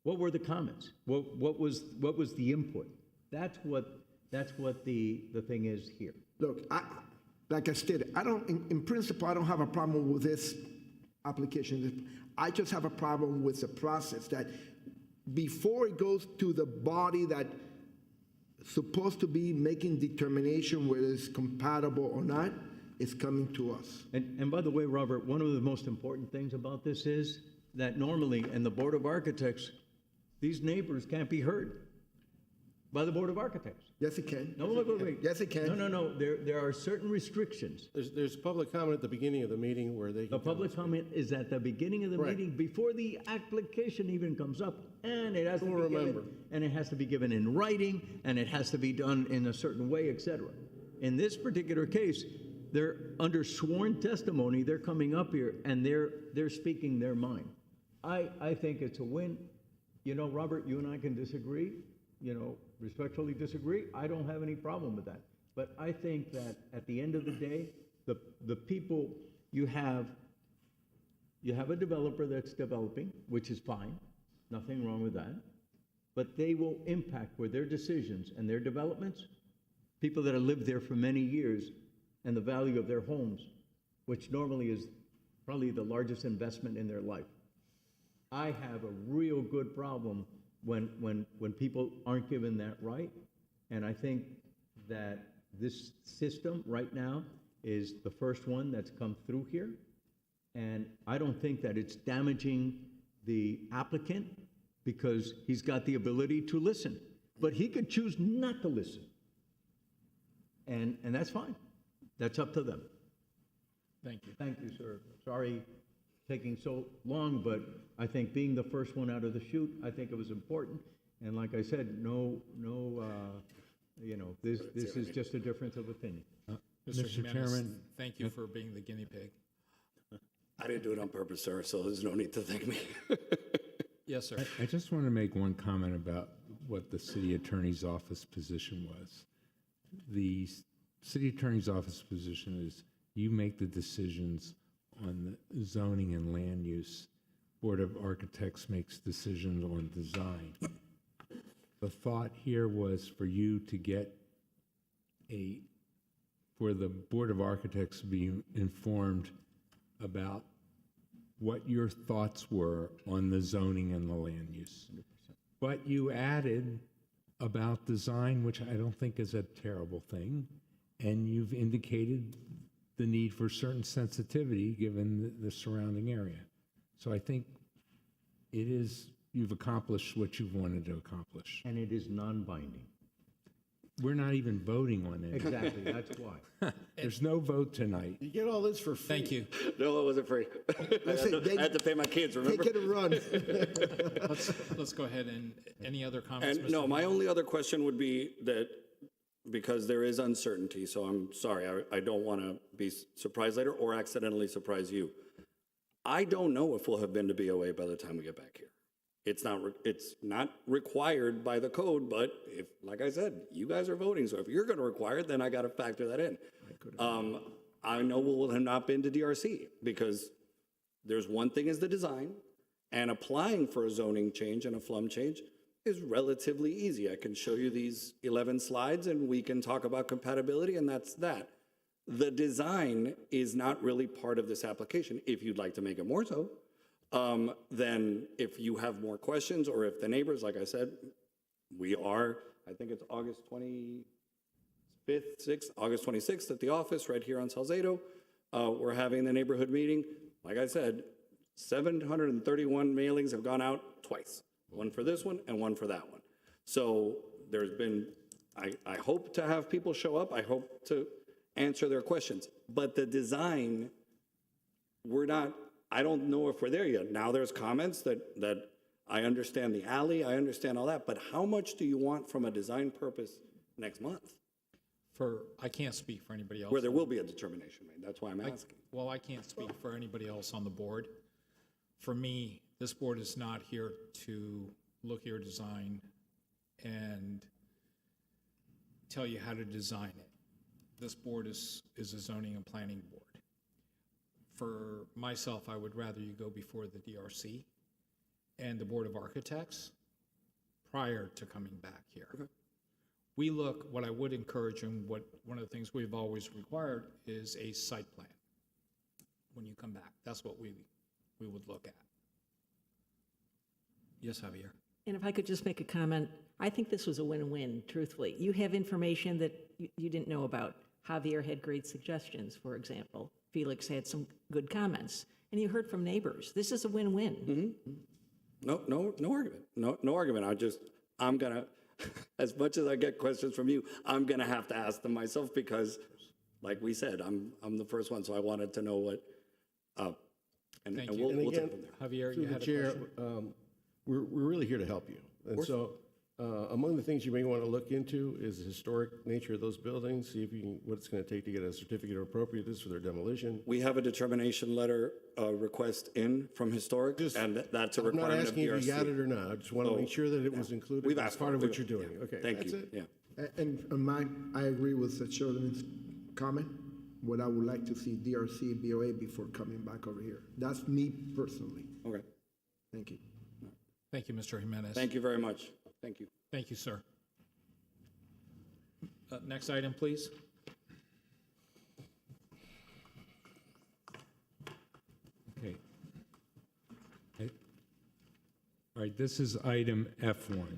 were the comments? What was the input? That's what the thing is here. Look, like I stated, in principle, I don't have a problem with this application. I just have a problem with the process that before it goes to the body that supposed to be making determination whether it's compatible or not, it's coming to us. And by the way, Robert, one of the most important things about this is that normally in the Board of Architects, these neighbors can't be heard by the Board of Architects. Yes, it can. No, wait. Yes, it can. No. There are certain restrictions. There's public comment at the beginning of the meeting where they can The public comment is at the beginning of the Right. meeting, before the application even comes up, and it has to be remember. given, and it has to be given in writing, and it has to be done in a certain way, etc. In this particular case, they're under sworn testimony. They're coming up here and they're speaking their mind. I think it's a win. Robert, you and I can disagree. Respectfully disagree. I don't have any problem with that. But I think that at the end of the day, the people you have a developer that's developing, which is fine, nothing wrong with that. But they will impact with their decisions and their developments, people that have lived there for many years and the value of their homes, which normally is probably the largest investment in their life. I have a real good problem when people aren't given that right. And I think that this system right now is the first one that's come through here. And I don't think that it's damaging the applicant because he's got the ability to listen. But he could choose not to listen. And that's fine. That's up to them. Thank you. Thank you, sir. Sorry taking so long, but I think being the first one out of the chute, I think it was important. And like I said, this is just a difference of opinion. Mr. Mr. Jimenez, Chairman. thank you for being the guinea pig. I didn't do it on purpose, sir, so there's no need to thank me. Yes, sir. I just want to make one comment about what the city attorney's office position was. The city attorney's office position is you make the decisions on the zoning and land use. Board of Architects makes decisions on design. The thought here was for you to get for the Board of Architects to be informed about what your thoughts were on the zoning and the land use. But you added about design, which I don't think is a terrible thing, and you've indicated the need for certain sensitivity given the surrounding area. So I think you've accomplished what you've wanted to accomplish. And it is non-binding. We're not even voting on it. Exactly, that's why. There's no vote tonight. You get all this for free. Thank you. No, it wasn't free. I had to pay my kids, remember? Take it and run. Let's go ahead and any other comments? And Mr. no, my only other question would be that, because there is uncertainty, so I'm sorry, I don't want to be surprised later or accidentally surprise you. I don't know if we'll have been to BOA by the time we get back here. It's not required by the code, but if, like I said, you guys are voting, so if you're going to require it, then I got to factor that in. I know we will have not been to DRC because there's one thing is the design, and applying for a zoning change and a FLUM change is relatively easy. I can show you these 11 slides and we can talk about compatibility, and that's that. The design is not really part of this application. If you'd like to make it more so, then if you have more questions or if the neighbors, like I said, I think it's August 26th at the office right here on Salcedo. We're having the neighborhood meeting. Like I said, 731 mailings have gone out twice, one for this one and one for that one. So there's been, I hope to have people show up. I hope to answer their questions. But the design, I don't know if we're there yet. Now there's comments that I understand the alley, I understand all that, but how much do you want from a design purpose next month? I can't speak for anybody else. Where there will be a determination made, that's why I'm asking. Well, I can't speak for anybody else on the board. For me, this board is not here to look at your design and tell you how to design it. This board is a zoning and planning board. For myself, I would rather you go before the DRC and the Board of Architects prior to coming back here. Okay. What I would encourage and one of the things we've always required is a site plan when you come back. That's what we would look at. Yes, Javier. And if I could just make a comment, I think this was a win-win, truthfully. You have information that you didn't know about. Javier had great suggestions, for example. Felix had some good comments. And you heard from neighbors. This is a win-win. Mm-hmm. No argument. No argument. I'm going to, as much as I get questions from you, I'm going to have to ask them myself because, like we said, I'm the first one, so I wanted to know what, and Thank we'll you. take it from there. Javier, you had a Chair, question? we're really here to help you. And so among the things you may want to look into is the historic nature of those buildings, see if you can, what it's going to take to get a certificate of appropriateness for their demolition. We have a determination letter request in from Historic, and that's a I'm not requirement of asking if you DRC. got it or not. I just want to make sure that it was included We've as asked part for of it. what you're doing. Okay, Thank that's you. it. Yeah. And I agree with the Chairman's comment. What I would like to see DRC, BOA before coming back over here. That's me personally. Okay. Thank you. Thank you, Mr. Jimenez. Thank you very much. Thank you. Thank you, sir. Next item, please. Okay. All right, this is item F1.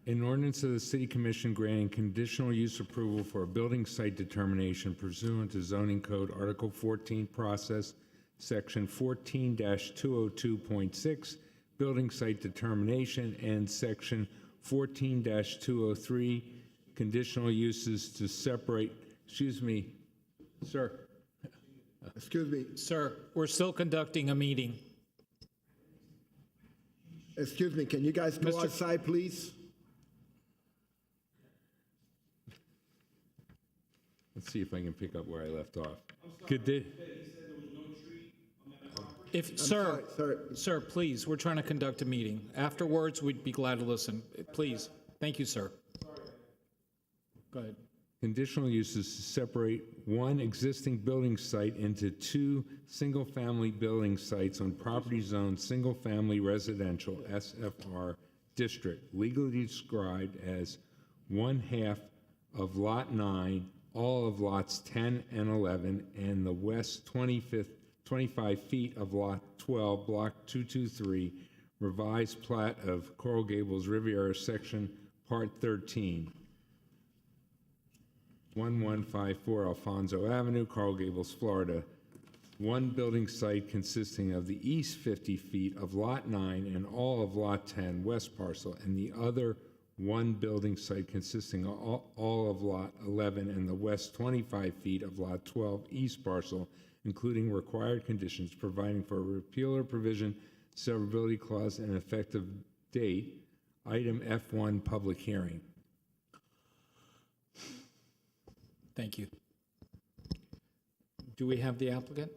An ordinance of the City Commission granting conditional use approval for a building site determination pursuant to Zoning Code Article 14 Process, Section 14-202.6, Building Site Determination, and Section 14-203, Conditional Uses to separate, excuse me, sir. Excuse me. Sir, we're still conducting a meeting. Excuse me. Can you guys go outside, please? Let's see if I can pick up where I left off. Good day. Sir, please, we're trying to conduct a meeting. Afterwards, we'd be glad to listen. Please. Thank you, sir. Go ahead. Conditional uses to separate one existing building site into two single-family building sites on property zone single-family residential SFR district, legally described as 1/2 of Lot 9, all of lots 10 and 11, and the west 25 feet of Lot 12, Block 223, revised plat of Coral Gables Riviera Section Part 13. 1154 Alfonso Avenue, Coral Gables, Florida. One building site consisting of the east 50 feet of Lot 9 and all of Lot 10 west parcel, and the other one building site consisting of all of Lot 11 and the west 25 feet of Lot 12 east parcel, including required conditions providing for a repeal or provision, severability clause, and effective date. Item F1, public hearing. Thank you. Do we have the applicant?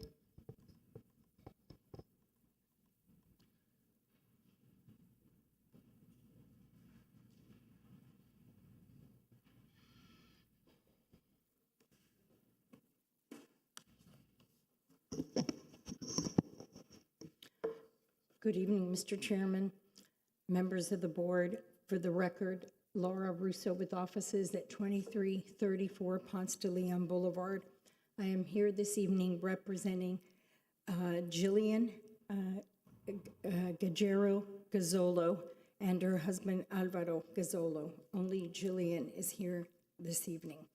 Good evening, Mr. Chairman, members of the board. For the record, Laura Russo with offices at 2334 Ponce de Leon Boulevard. I am here this evening representing Jillian Gajero Gazzolo and her husband Alvaro Gazzolo. Only Jillian is here this evening.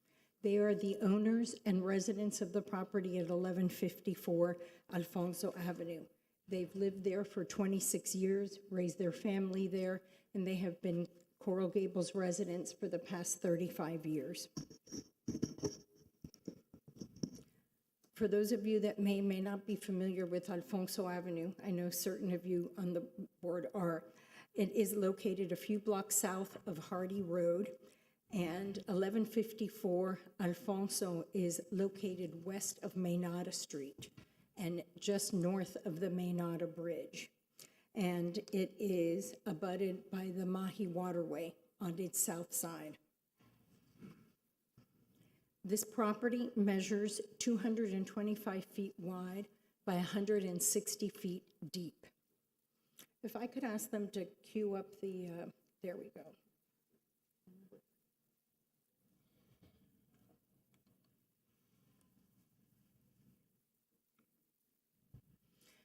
They are the owners and residents of the property at 1154 Alfonso Avenue. They've lived there for 26 years, raised their family there, and they have been Coral Gables residents for the past 35 years. For those of you that may not be familiar with Alfonso Avenue, I know certain of you on the board are. It is located a few blocks south of Hardy Road, and 1154 Alfonso is located west of Maynada Street and just north of the Maynada Bridge. And it is abutted by the Mahi Waterway on its south side. This property measures 225 feet wide by 160 feet deep. If I could ask them to cue up the, there we go.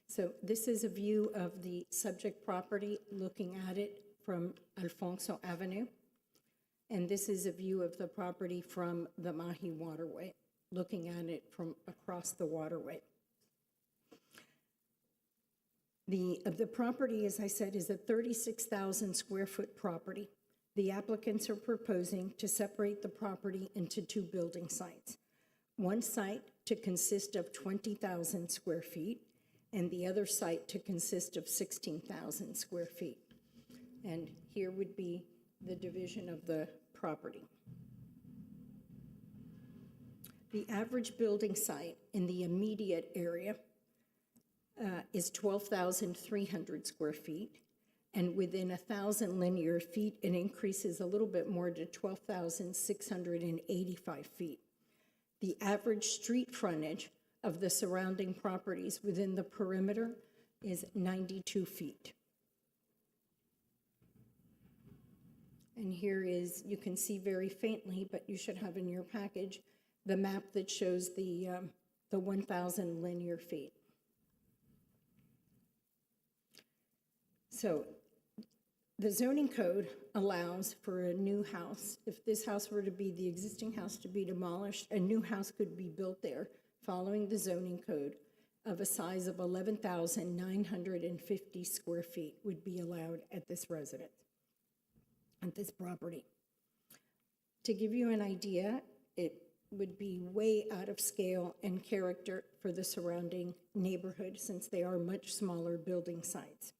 So this is a view of the subject property looking at it from Alfonso Avenue. And this is a view of the property from the Mahi Waterway, looking at it from across the waterway. The property, as I said, is a 36,000 square foot property. The applicants are proposing to separate the property into two building sites. One site to consist of 20,000 square feet, and the other site to consist of 16,000 square feet. And here would be the division of the property. The average building site in the immediate area is 12,300 square feet, and within 1,000 linear feet, it increases a little bit more to 12,685 feet. The average street frontage of the surrounding properties within the perimeter is 92 feet. And here is, you can see very faintly, but you should have in your package, the map that shows the 1,000 linear feet. So the zoning code allows for a new house. If this house were to be the existing house to be demolished, a new house could be built there following the zoning code of a size of 11,950 square feet would be allowed at this residence, at this property. To give you an idea, it would be way out of scale and character for the surrounding neighborhood since they are much smaller building sites.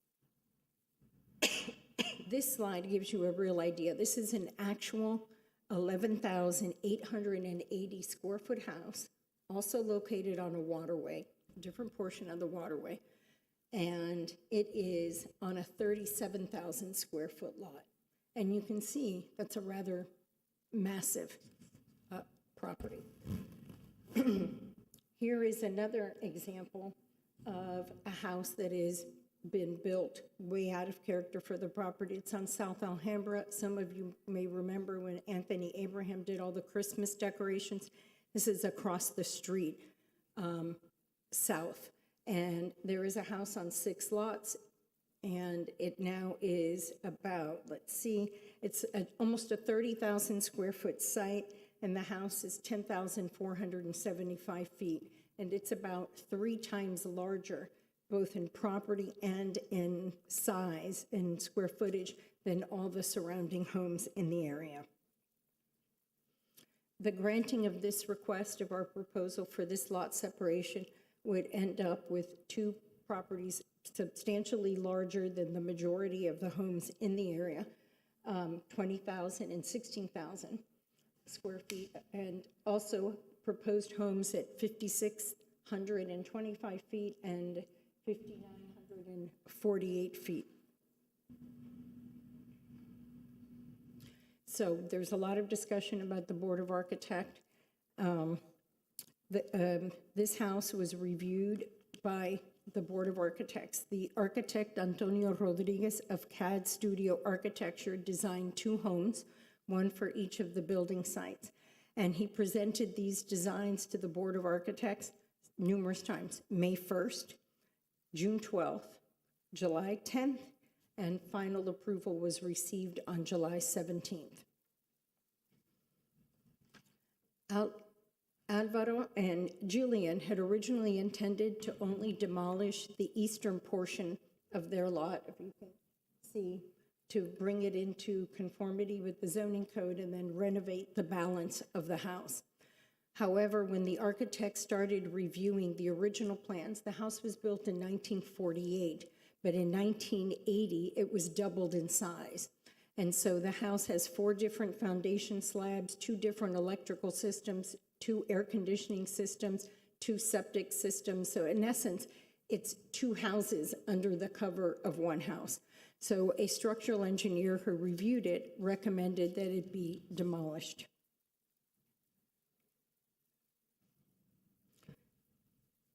This slide gives you a real idea. This is an actual 11,880 square foot house, also located on a waterway, a different portion of the waterway, and it is on a 37,000 square foot lot. And you can see that's a rather massive property. Here is another example of a house that has been built way out of character for the property. It's on South Alhambra. Some of you may remember when Anthony Abraham did all the Christmas decorations. This is across the street south. And there is a house on 6 lots, and it now is about, let's see, it's almost a 30,000 square foot site, and the house is 10,475 feet, and it's about 3 times larger, both in property and in size and square footage, than all the surrounding homes in the area. The granting of this request of our proposal for this lot separation would end up with 2 properties substantially larger than the majority of the homes in the area, 20,000 and 16,000 square feet, and also proposed homes at 5,625 feet and 5,948 feet. So there's a lot of discussion about the Board of Architects. This house was reviewed by the Board of Architects. The architect Antonio Rodriguez of CAD Studio Architecture designed 2 homes, one for each of the building sites. And he presented these designs to the Board of Architects numerous times, May 1st, June 12th, July 10th, and final approval was received on July 17th. Alvaro and Jillian had originally intended to only demolish the eastern portion of their lot, if you can see, to bring it into conformity with the zoning code and then renovate the balance of the house. However, when the architect started reviewing the original plans, the house was built in 1948, but in 1980, it was doubled in size. And so the house has 4 different foundation slabs, 2 different electrical systems, 2 air conditioning systems, 2 septic systems. So in essence, it's 2 houses under the cover of 1 house. So a structural engineer who reviewed it recommended that it be demolished.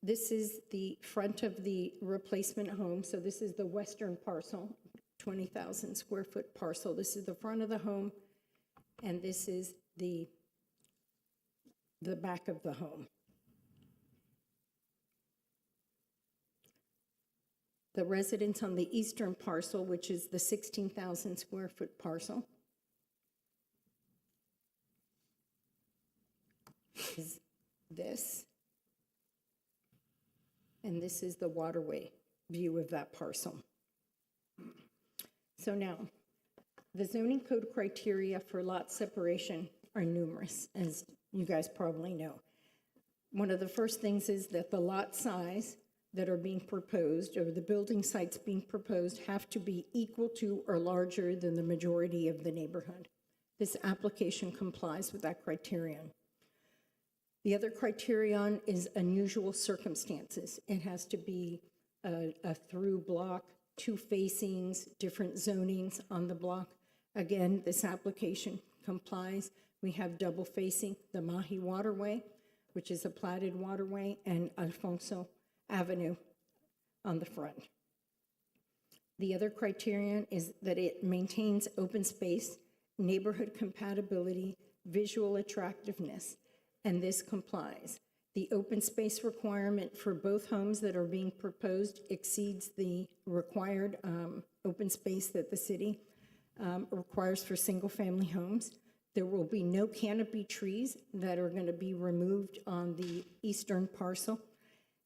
This is the front of the replacement home. So this is the western parcel, 20,000 square foot parcel. This is the front of the home, and this is the back of the home. The residence on the eastern parcel, which is the 16,000 square foot parcel, is this. And this is the waterway view of that parcel. So now, the zoning code criteria for lot separation are numerous, as you guys probably know. One of the first things is that the lot size that are being proposed, or the building sites being proposed, have to be equal to or larger than the majority of the neighborhood. This application complies with that criterion. The other criterion is unusual circumstances. It has to be a through block, 2 facings, different zonings on the block. Again, this application complies. We have double facing the Mahi Waterway, which is a platted waterway, and Alfonso Avenue on the front. The other criterion is that it maintains open space, neighborhood compatibility, visual attractiveness, and this complies. The open space requirement for both homes that are being proposed exceeds the required open space that the city requires for single-family homes. There will be no canopy trees that are going to be removed on the eastern parcel.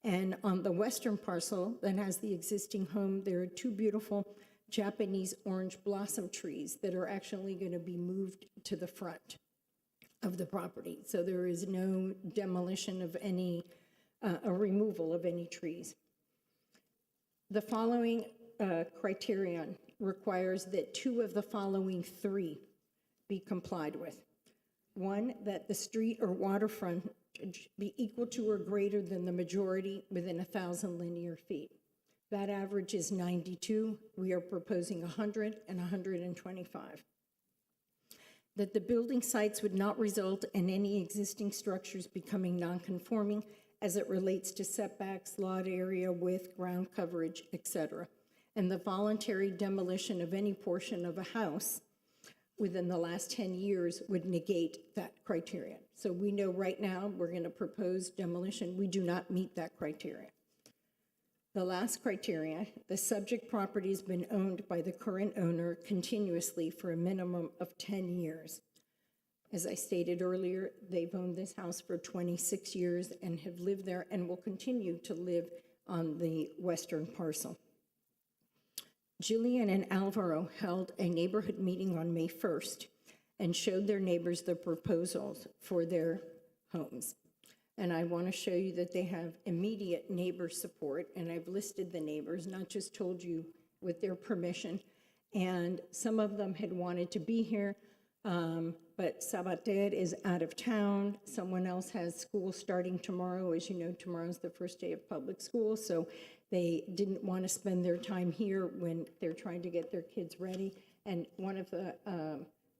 And on the western parcel that has the existing home, there are 2 beautiful Japanese orange blossom trees that are actually going to be moved to the front of the property. So there is no demolition of any, a removal of any trees. The following criterion requires that 2 of the following 3 be complied with. 1, that the street or waterfront be equal to or greater than the majority within 1,000 linear feet. That average is 92. We are proposing 100 and 125. That the building sites would not result in any existing structures becoming nonconforming as it relates to setbacks, lot area, width, ground coverage, etc. And the voluntary demolition of any portion of a house within the last 10 years would negate that criterion. So we know right now we're going to propose demolition. We do not meet that criteria. The last criteria, the subject property has been owned by the current owner continuously for a minimum of 10 years. As I stated earlier, they've owned this house for 26 years and have lived there and will continue to live on the western parcel. Jillian and Alvaro held a neighborhood meeting on May 1st and showed their neighbors the proposals for their homes. And I want to show you that they have immediate neighbor support, and I've listed the neighbors, not just told you with their permission. And some of them had wanted to be here, but Sabater is out of town. Someone else has school starting tomorrow. As you know, tomorrow's the first day of public school, so they didn't want to spend their time here when they're trying to get their kids ready. And one of the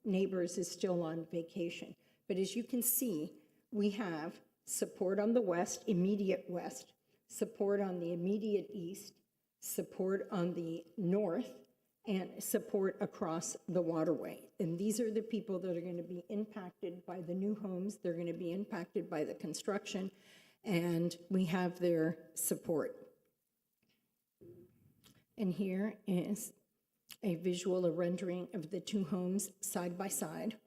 neighbors is still on vacation. But as you can see, we have support on the west, immediate west. support on the immediate east, support on the north, and support across the waterway. And these are the people that are going to be impacted by the new homes. They're going to be impacted by the construction, and we have their support. And here is a visual, a rendering of the two homes side by side.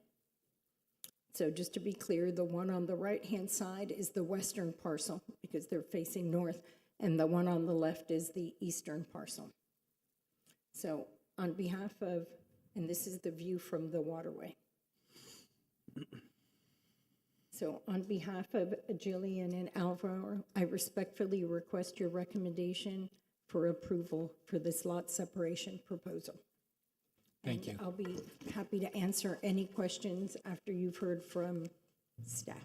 So just to be clear, the one on the right-hand side is the western parcel because they're facing north, and the one on the left is the eastern parcel. So on behalf of, and this is the view from the waterway. So on behalf of Jillian and Alvaro, I respectfully request your recommendation for approval for this lot separation proposal. Thank you. And I'll be happy to answer any questions after you've heard from staff.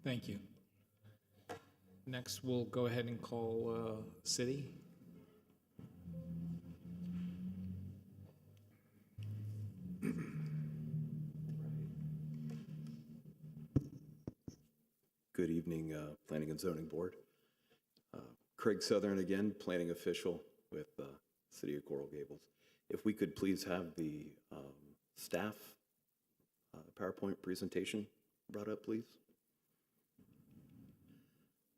Thank you. Next, we'll go ahead and call City. Good evening, Planning and Zoning Board. Craig Southern again, planning official with City of Coral Gables. If we could please have the staff PowerPoint presentation brought up, please.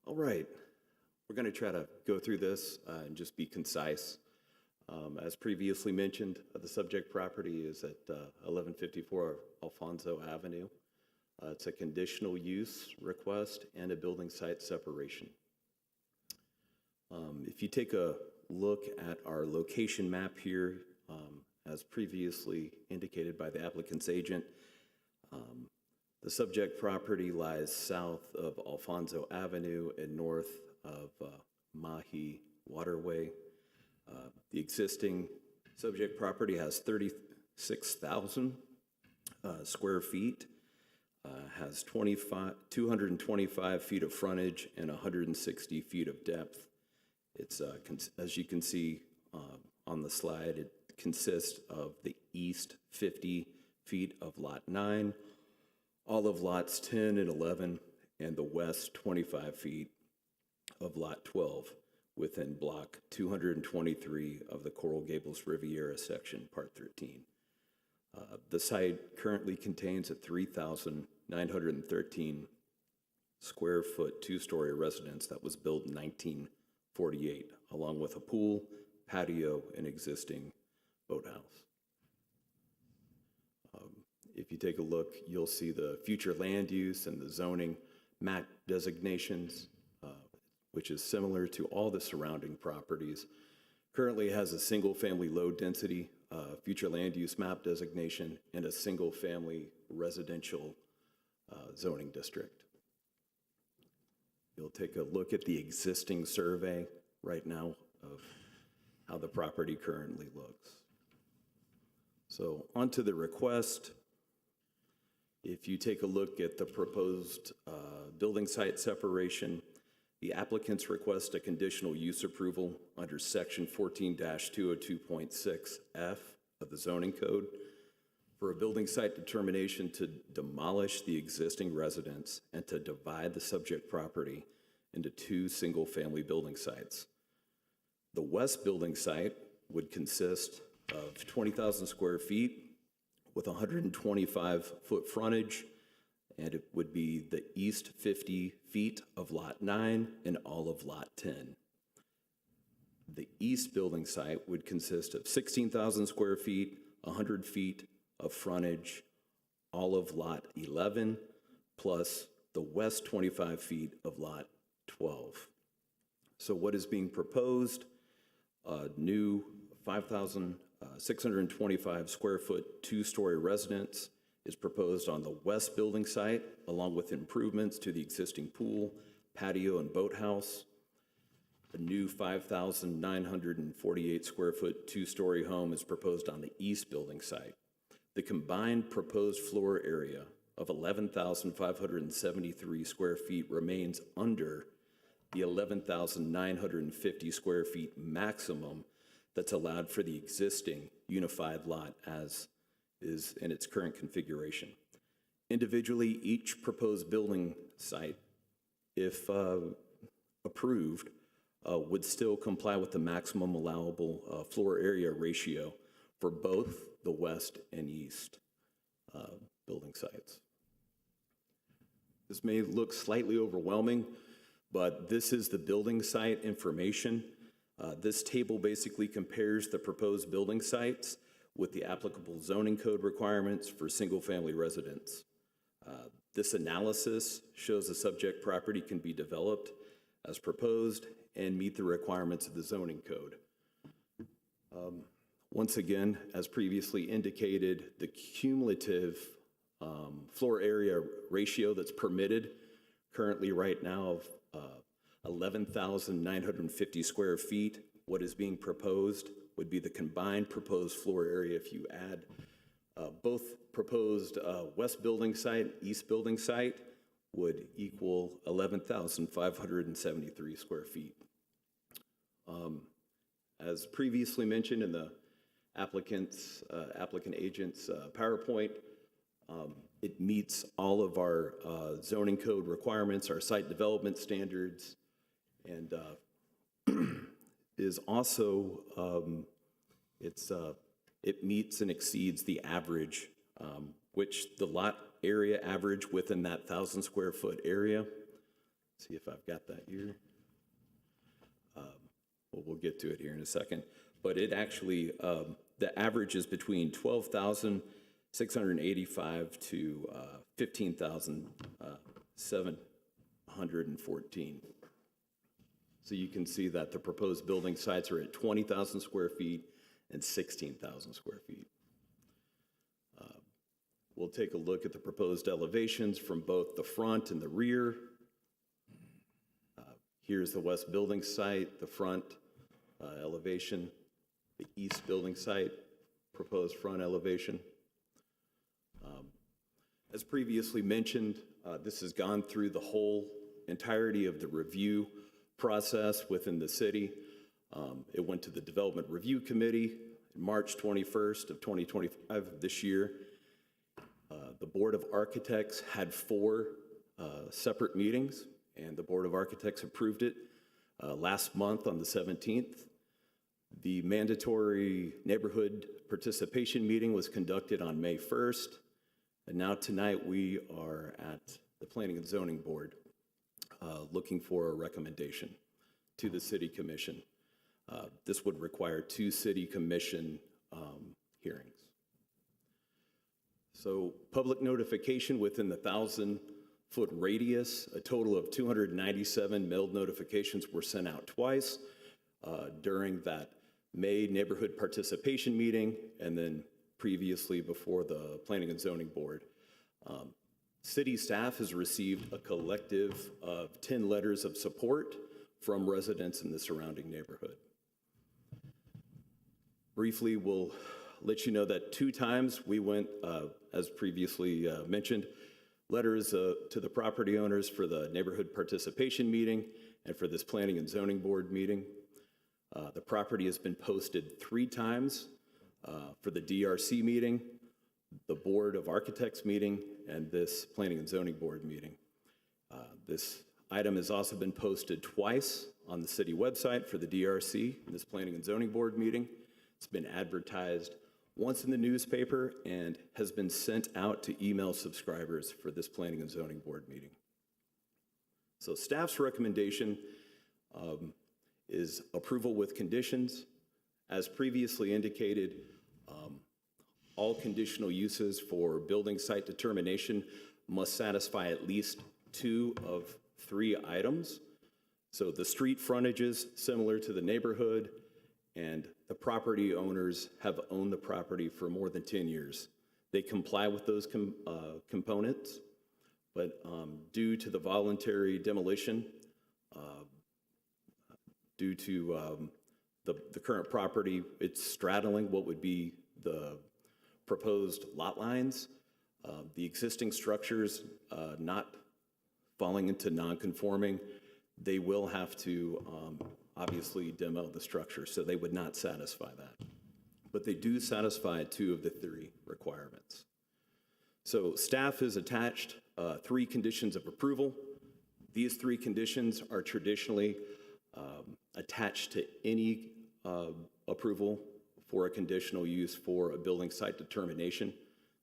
All right, we're going to try to go through this and just be concise. As previously mentioned, the subject property is at 1154 Alfonso Avenue. It's a conditional use request and a building site separation. If you take a look at our location map here, as previously indicated by the applicant's agent, the subject property lies south of Alfonso Avenue and north of Mahi Waterway. The existing subject property has 36,000 square feet, has 225 feet of frontage and 160 feet of depth. It's, as you can see on the slide, it consists of the east 50 feet of Lot 9, all of Lots 10 and 11, and the west 25 feet of Lot 12 within Block 223 of the Coral Gables Riviera section, Part 13. The site currently contains a 3,913 square foot two-story residence that was built in 1948, along with a pool, patio, and existing boathouse. If you take a look, you'll see the future land use and the zoning map designations, which is similar to all the surrounding properties. Currently has a single-family low density future land use map designation and a single-family residential zoning district. You'll take a look at the existing survey right now of how the property currently looks. So onto the request. If you take a look at the proposed building site separation, the applicants request a conditional use approval under section 14-202.6F of the zoning code for a building site determination to demolish the existing residence and to divide the subject property into two single-family building sites. The west building site would consist of 20,000 square feet with 125-foot frontage, and it would be the east 50 feet of Lot 9 and all of Lot 10. The east building site would consist of 16,000 square feet, 100 feet of frontage, all of Lot 11, plus the west 25 feet of Lot 12. So what is being proposed? A new 5,625 square foot two-story residence is proposed on the west building site, along with improvements to the existing pool, patio, and boathouse. A new 5,948 square foot two-story home is proposed on the east building site. The combined proposed floor area of 11,573 square feet remains under the 11,950 square feet maximum that's allowed for the existing unified lot as is in its current configuration. Individually, each proposed building site, if approved, would still comply with the maximum allowable floor area ratio for both the west and east building sites. This may look slightly overwhelming, but this is the building site information. This table basically compares the proposed building sites with the applicable zoning code requirements for single-family residence. This analysis shows the subject property can be developed as proposed and meet the requirements of the zoning code. Once again, as previously indicated, the cumulative floor area ratio that's permitted currently right now of 11,950 square feet. What is being proposed would be the combined proposed floor area if you add both proposed west building site, east building site would equal 11,573 square feet. As previously mentioned in the applicant agent's PowerPoint, it meets all of our zoning code requirements, our site development standards, and is also, it meets and exceeds the average, which the lot area average within that 1,000 square foot area. See if I've got that here. Well, we'll get to it here in a second. But it actually, the average is between 12,685 to 15,714. So you can see that the proposed building sites are at 20,000 square feet and 16,000 square feet. We'll take a look at the proposed elevations from both the front and the rear. Here's the west building site, the front elevation, the east building site, proposed front elevation. As previously mentioned, this has gone through the whole entirety of the review process within the city. It went to the Development Review Committee on March 21st of 2025 of this year. The Board of Architects had 4 separate meetings, and the Board of Architects approved it last month on the 17th. The mandatory neighborhood participation meeting was conducted on May 1st, and now tonight we are at the Planning and Zoning Board looking for a recommendation to the City Commission. This would require 2 City Commission hearings. So public notification within the 1,000-foot radius, a total of 297 mailed notifications were sent out twice during that May neighborhood participation meeting and then previously before the Planning and Zoning Board. City staff has received a collective of 10 letters of support from residents in the surrounding neighborhood. Briefly, we'll let you know that 2 times we went, as previously mentioned, letters to the property owners for the neighborhood participation meeting and for this Planning and Zoning Board meeting. The property has been posted 3 times for the DRC meeting, the Board of Architects meeting, and this Planning and Zoning Board meeting. This item has also been posted twice on the city website for the DRC and this Planning and Zoning Board meeting. It's been advertised once in the newspaper and has been sent out to email subscribers for this Planning and Zoning Board meeting. So staff's recommendation is approval with conditions. As previously indicated, all conditional uses for building site determination must satisfy at least 2 of 3 items. So the street frontages similar to the neighborhood, and the property owners have owned the property for more than 10 years. They comply with those components, but due to the voluntary demolition, due to the current property, it's straddling what would be the proposed lot lines. The existing structures not falling into non-conforming, they will have to obviously demo the structure, so they would not satisfy that. But they do satisfy 2 of the 3 requirements. So staff has attached 3 conditions of approval. These 3 conditions are traditionally attached to any approval for a conditional use for a building site determination.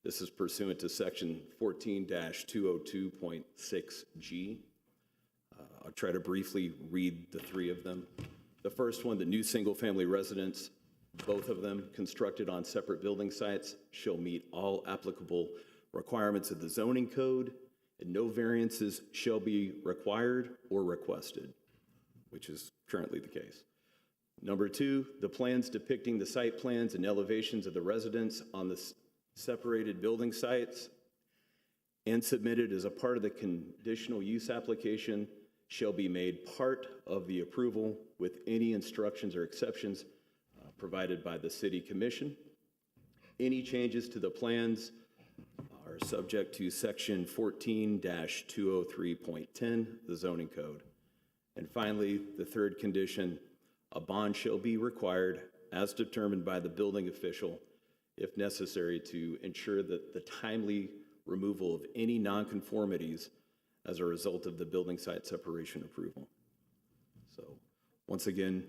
This is pursuant to section 14-202.6G. I'll try to briefly read the three of them. The first one, the new single-family residence, both of them constructed on separate building sites, shall meet all applicable requirements of the zoning code, and no variances shall be required or requested, which is currently the case. Number two, the plans depicting the site plans and elevations of the residence on the separated building sites and submitted as a part of the conditional use application shall be made part of the approval with any instructions or exceptions provided by the City Commission. Any changes to the plans are subject to section 14-203.10, the zoning code. And finally, the third condition, a bond shall be required as determined by the building official if necessary to ensure that the timely removal of any nonconformities as a result of the building site separation approval. So once again,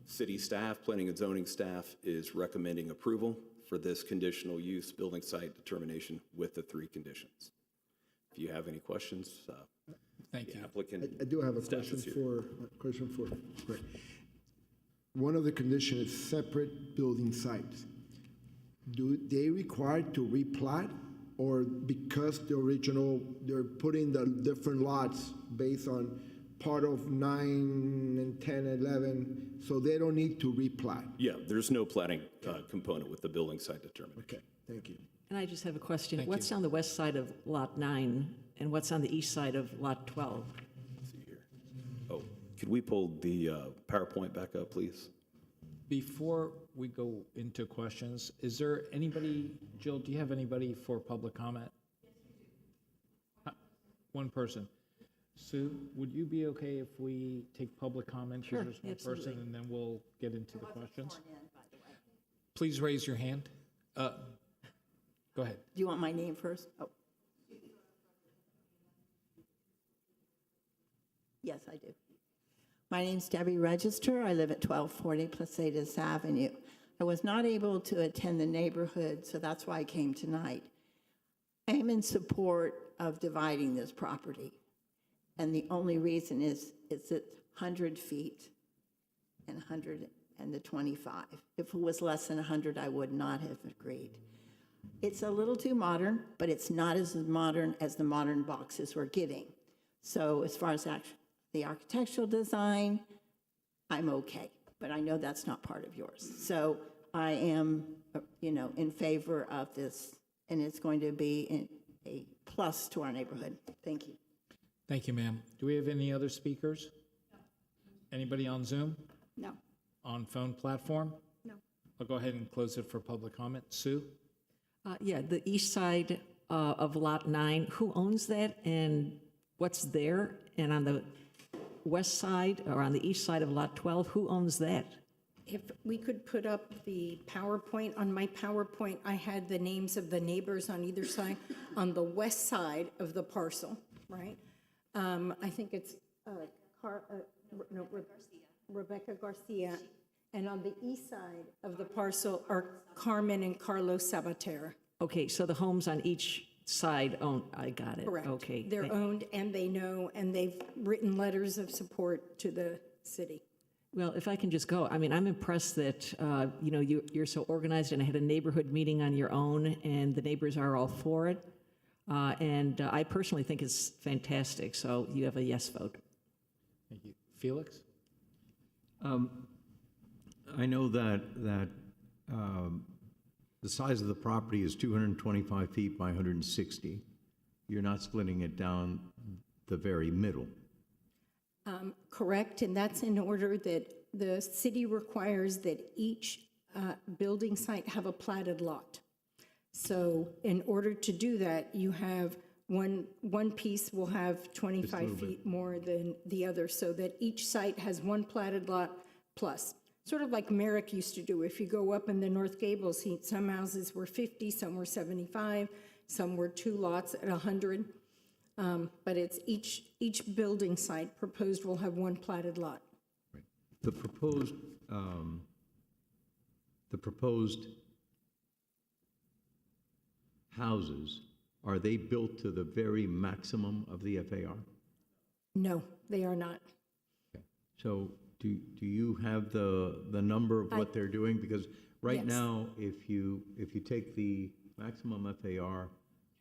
city staff, planning and zoning staff is recommending approval for this conditional use building site determination with the three conditions. If you have any questions, Thank you. applicant. I do have a staff question is here. Right. One of the conditions is separate building sites. Do they require to replat, or because the original, they're putting the different lots based on part of 9 and 10, 11, so they don't need to replat? Yeah, there's no platting component with the building site determination. Okay, thank you. And I just have a question. What's on the west side of Lot 9, and what's on the east side of Lot 12? Let's see here. Oh, could we pull the PowerPoint back up, please? Before we go into questions, is there anybody, Jill, do you have anybody for public comment? One person. Sue, would you be okay if we take public comment? Sure, There's one person, absolutely. and then we'll get into the questions. Please raise your hand. Go ahead. Do you want my name first? Oh. Yes, I do. My name's Debbie Register. I live at 1240 Placitas Avenue. I was not able to attend the neighborhood, so that's why I came tonight. I am in support of dividing this property, and the only reason is it's at 100 feet and 100 and the 25. If it was less than 100, I would not have agreed. It's a little too modern, but it's not as modern as the modern boxes we're getting. So as far as the architectural design, I'm okay, but I know that's not part of yours. So I am, in favor of this, and it's going to be a plus to our neighborhood. Thank you. Thank you, ma'am. Do we have any other speakers? No. Anybody on Zoom? No. On phone platform? No. I'll go ahead and close it for public comment. Sue? Yeah, the east side of Lot 9, who owns that and what's there? And on the west side or on the east side of Lot 12, who owns that? If we could put up the PowerPoint, on my PowerPoint, I had the names of the neighbors on either side. On the west side of the parcel, right? I think it's Rebecca Garcia. And on the east side of the parcel are Carmen and Carlos Sabatera. Okay, so the homes on each side own, I got it. Correct. Okay. They're owned and they know, and they've written letters of support to the city. Well, if I can just go, I mean, I'm impressed that, you're so organized and had a neighborhood meeting on your own and the neighbors are all for it. And I personally think it's fantastic, so you have a yes vote. Thank you. Felix? I know that the size of the property is 225 feet by 160. You're not splitting it down the very middle. Correct, and that's in order that the city requires that each building site have a platted lot. So in order to do that, you have one piece will have 25 feet more than the other, so that each site has one platted lot plus. Sort of like Merrick used to do. If you go up in the North Gables, some houses were 50, some were 75, some were 2 lots at 100. But it's each building site proposed will have one platted lot. The proposed houses, are they built to the very maximum of the FAR? No, they are not. So do you have the number of what they're doing? Because right Yes. now, if you take the maximum FAR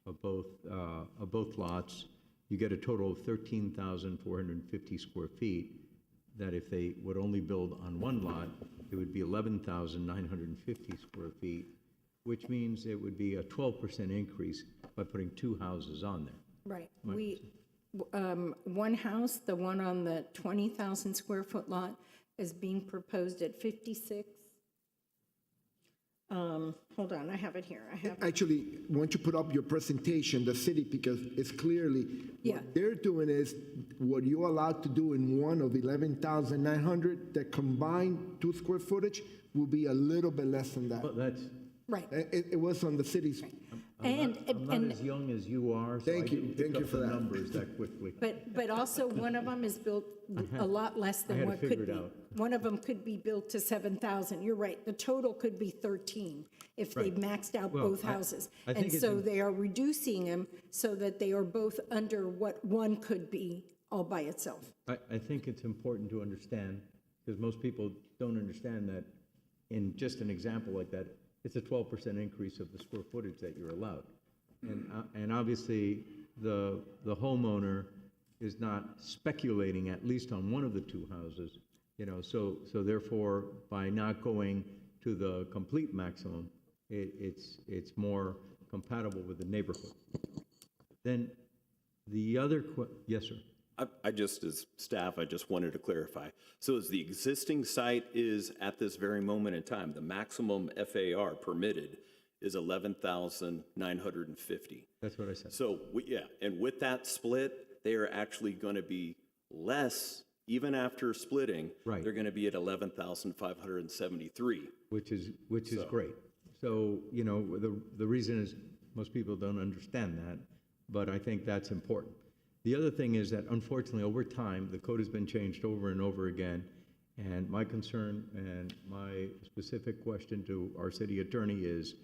of both lots, you get a total of 13,450 square feet, that if they would only build on one lot, it would be 11,950 square feet, which means it would be a 12% increase by putting two houses on there. Right. One house, the one on the 20,000 square foot lot, is being proposed at 56. Hold on, I have it here. Actually, once you put up your presentation, the city, because it's clearly, what they're doing is what you're allowed to do in one of 11,900, the combined two square footage will be a little bit less than that. Well, that's, Right. It was on the city's. I'm not as young as you are, so I didn't pick up the numbers that quickly. But also, one of them is built a lot less than what could be. One of them could be built to 7,000. You're right. The total could be 13 if they maxed out both houses. And so they are reducing them so that they are both under what one could be all by itself. I think it's important to understand, because most people don't understand that in just an example like that, it's a 12% increase of the square footage that you're allowed. And obviously, the homeowner is not speculating, at least on one of the two houses, so therefore, by not going to the complete maximum, it's more compatible with the neighborhood. Then the other, yes, sir? I just, as staff, I just wanted to clarify. So as the existing site is at this very moment in time, the maximum FAR permitted is 11,950. That's what I said. So, and with that split, they are actually going to be less, even after splitting. Right. They're going to be at 11,573. Which is great. So, the reason is most people don't understand that, but I think that's important. The other thing is that unfortunately, over time, the code has been changed over and over again. And my concern and my specific question to our city attorney is,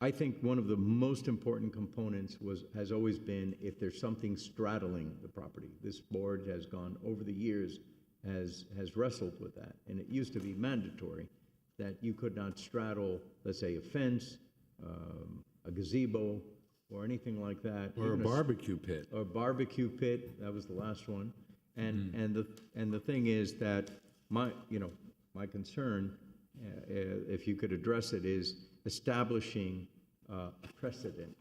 I think one of the most important components has always been if there's something straddling the property. This board has gone over the years, has wrestled with that. And it used to be mandatory that you could not straddle, let's say, a fence, a gazebo, or anything like that. Or a barbecue pit. Or a barbecue pit, that was the last one. And the thing is that my concern, if you could address it, is establishing a precedent.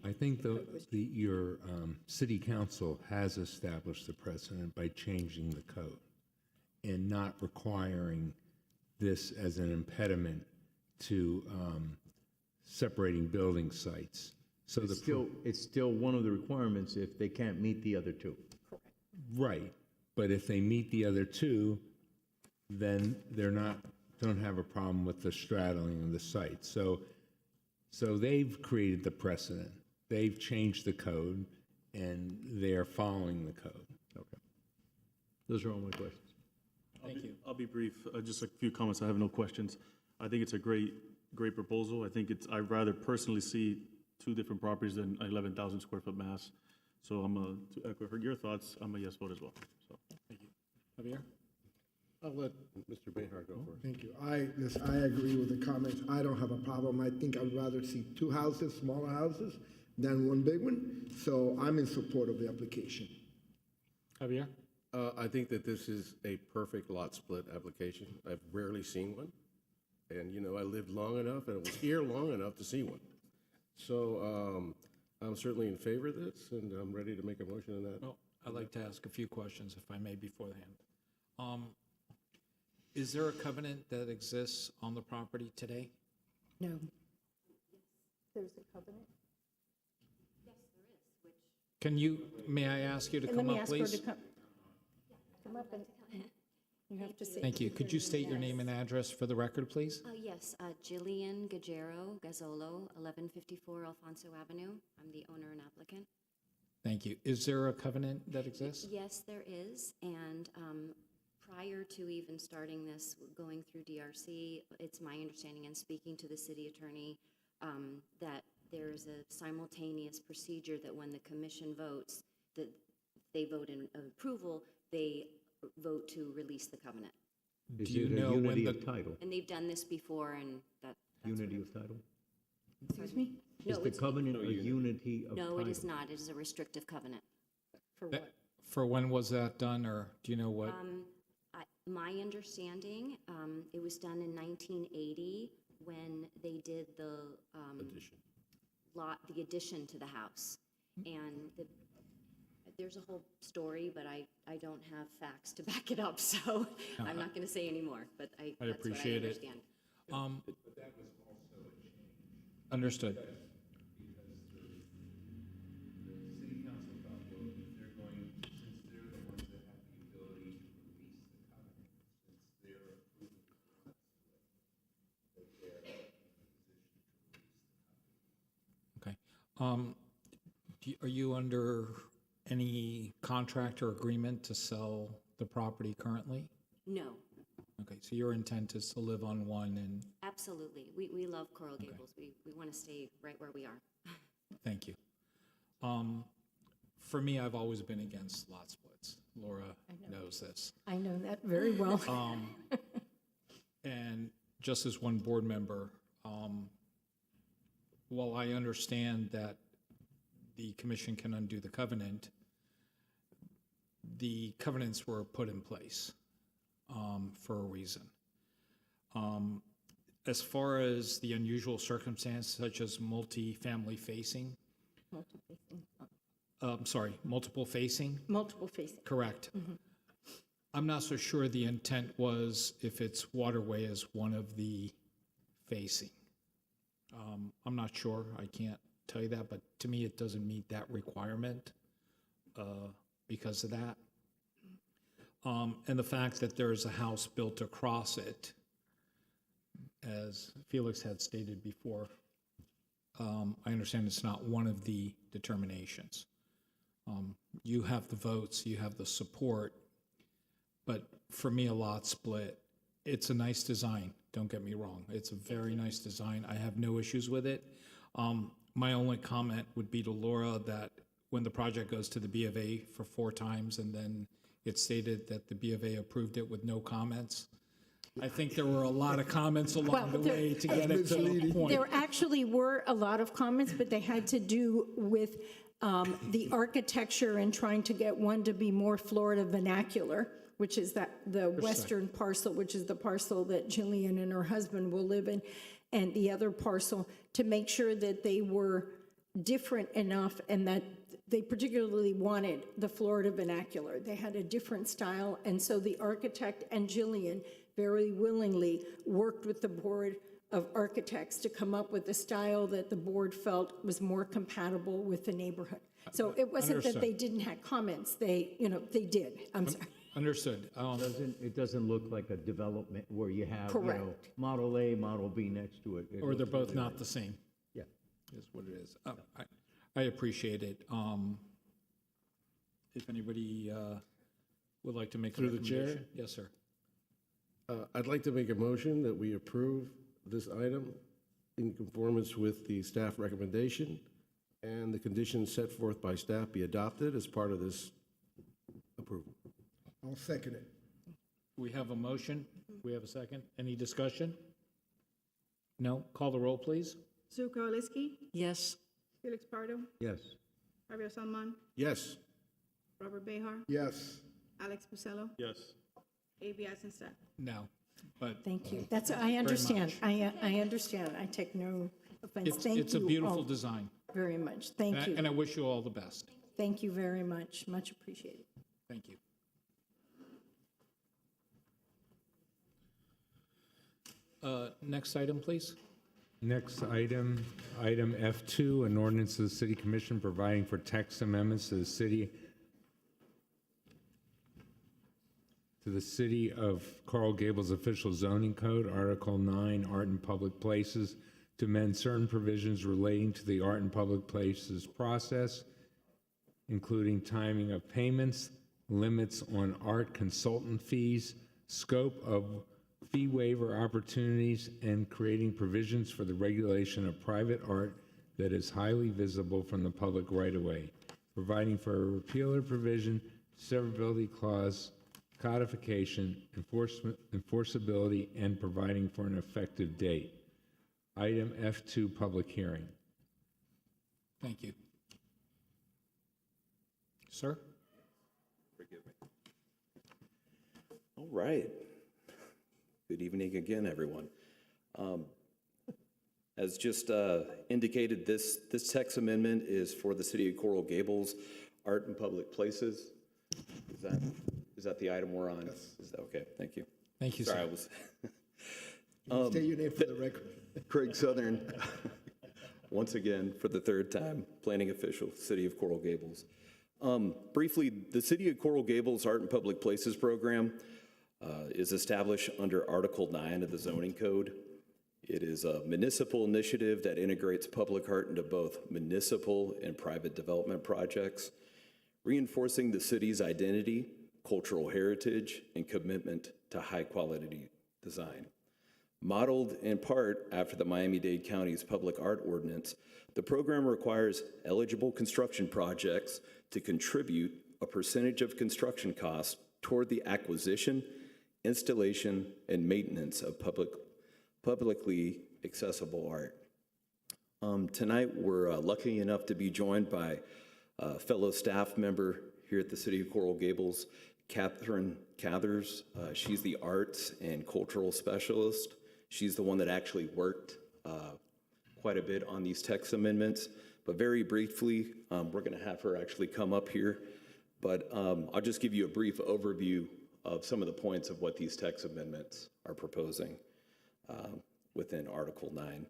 I think your city council has established the precedent by changing the code and not requiring this as an impediment to separating building sites. So it's still one of the requirements if they can't meet the other two. Right, but if they meet the other two, then don't have a problem with the straddling of the site. So they've created the precedent. They've changed the code, and they are following the code. Okay. Those are all my questions. Thank you. I'll be brief. Just a few comments. I have no questions. I think it's a great proposal. I'd rather personally see two different properties than 11,000 square foot mass. So to echo your thoughts, I'm a yes vote as well. So. Thank you. Javier? I'll let Mr. Behar go first. Thank you. I agree with the comments. I don't have a problem. I think I'd rather see two houses, smaller houses, than one big one. So I'm in support of the application. Javier? I think that this is a perfect lot split application. I've rarely seen one. And, I lived long enough and was here long enough to see one. So I'm certainly in favor of this, and I'm ready to make a motion on that. Well, I'd like to ask a few questions, if I may, beforehand. Is there a covenant that exists on the property today? No. There's a covenant. May I ask you to come up, please? Let me ask her to come up and you have to say. Thank you. Could you state your name and address for the record, please? Yes, Jillian Gazzolo, 1154 Alfonso Avenue. I'm the owner and applicant. Thank you. Is there a covenant that exists? Yes, there is, and prior to even starting this, going through DRC, it's my understanding and speaking to the city attorney that there's a simultaneous procedure that when the commission votes, that they vote in approval, they vote to release the covenant. Is Do you it know a when unity the- of title? And they've done this before, and that's Unity of title? Excuse me? No, Is the it's- covenant a unity of title? No, it is not. It is a restrictive covenant. For That- what? For when was that done, or do you know what? My understanding, it was done in 1980 when they did the the addition to the house. And there's a whole story, but I don't have facts to back it up, so I'm not going to say anymore, but that's appreciate what I it. understand. Understood. Okay. Are you under any contract or agreement to sell the property currently? No, Okay, so your intent is to live on one, and absolutely. We love Coral Gables. We want to stay right where we are. thank you. For me, I've always been against lot splits. Laura knows this. I know that very well. And just as one board member, while I understand that the commission can undo the covenants were put in place for a reason. As far as the unusual circumstance, such as multifamily facing, multiple facing, Multiple facing. correct. I'm not so sure the intent was if it's waterway as one of the facing. I'm not sure, I can't tell you that, but to me, it doesn't meet that requirement because of that. And the fact that there's a house built across it, as Felix had stated before, I understand it's not one of the determinations. You have the votes, you have the support, but for me, a lot split, it's a nice design, don't get me wrong. It's a very nice design. I have no issues with it. My only comment would be to Laura that when the project goes to the B of A for 4 times and then it stated that the B of A approved it with no comments, I think there were a lot of comments along the way to get it to the point. There actually were a lot of comments, but they had to do with the architecture and trying to get one to be more Florida vernacular, which is the western parcel, which is the parcel that Jillian and her husband will live in, and the other parcel, to make sure that they were different enough and that they particularly wanted the Florida vernacular. They had a different style, and so the architect and Jillian very willingly worked with the Board of Architects to come up with a style that the board felt was more compatible with the neighborhood. So it wasn't that they didn't have comments, they did. I'm sorry. Understood. It doesn't look like a development where you have, Correct. Model A, Model B next to it. It Or they're looks both really not nice. the same, Yeah. is what it is. I appreciate it. If anybody would like to make a Through the chair? recommendation. Yes, sir. I'd like to make a motion that we approve this item in conformance with the staff recommendation and the conditions set forth by staff be adopted as part of this approval. I'll second it. We have a motion. We have a second. Any discussion? No? Call the roll, please. Sue Karliski, Yes. Felix Pardo, Yes. Javier Salman, Yes. Robert Behar, Yes. Alex Pucello, Yes. A.B. Eisenstadt. No. But Thank you. I understand. I understand. I take no offense. Thank you it's a beautiful all design. very much. Thank you. And I wish you all the best. Thank you very much. Much appreciated. Thank you. Next item, please. Next item, item F2, an ordinance of the City Commission providing for text amendments to the City of Coral Gables Official Zoning Code, Article 9, Art in Public Places, to amend certain provisions relating to the art in public places process including timing of payments, limits on art consultant fees, scope of fee waiver opportunities, and creating provisions for the regulation of private art that is highly visible from the public right-of-way, providing for a repealer provision, severability clause, codification, enforceability, and providing for an effective date. Item F2, public hearing. Thank you. Sir? Forgive me. All right. Good evening again, everyone. As just indicated, this text amendment is for the City of Coral Gables Art in Public Places. Is that the item we're on? Yes. Is that okay? Thank you. Thank you, Sorry, sir. I was. State your name for the record. Craig Southern, once again, for the third time, planning official, City of Coral Gables. Briefly, the City of Coral Gables Art in Public Places program is established under Article 9 of the Zoning Code. It is a municipal initiative that integrates public art into both municipal and private development projects, reinforcing the city's identity, cultural heritage, and commitment to high-quality design. Modeled in part after the Miami-Dade County's public art ordinance, the program requires eligible construction projects to contribute a percentage of construction costs toward the acquisition, installation, and maintenance of publicly accessible art. Tonight, we're lucky enough to be joined by a fellow staff member here at the City of Coral Gables, Catherine Cathers. She's the arts and cultural specialist. She's the one that actually worked quite a bit on these text amendments. But very briefly, we're going to have her actually come up here. But I'll just give you a brief overview of some of the points of what these text amendments are proposing within Article 9.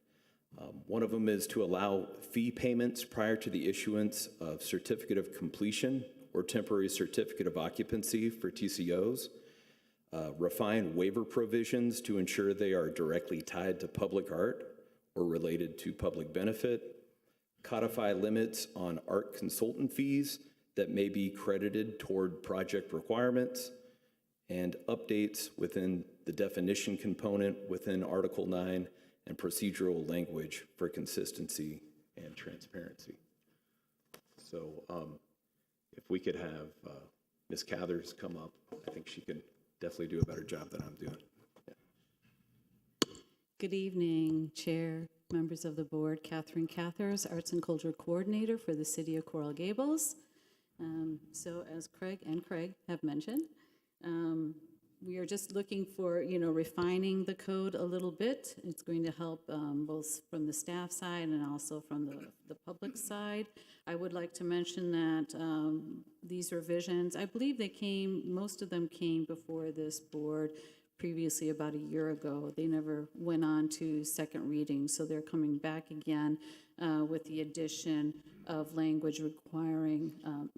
One of them is to allow fee payments prior to the issuance of certificate of completion or temporary certificate of occupancy for TCOs, refine waiver provisions to ensure they are directly tied to public art or related to public benefit, codify limits on art consultant fees that may be credited toward project requirements, and updates within the definition component within Article 9 and procedural language for consistency and transparency. So if we could have Ms. Cathers come up, I think she could definitely do a better job than I'm doing. Yeah. Good evening, Chair, members of the board. Catherine Cathers, Arts and Culture Coordinator for the City of Coral Gables. So as Craig have mentioned, we are just looking for, refining the code a little bit. It's going to help both from the staff side and also from the public side. I would like to mention that these revisions, I believe most of them came before this board previously about a year ago. They never went on to second reading, so they're coming back again with the addition of language requiring,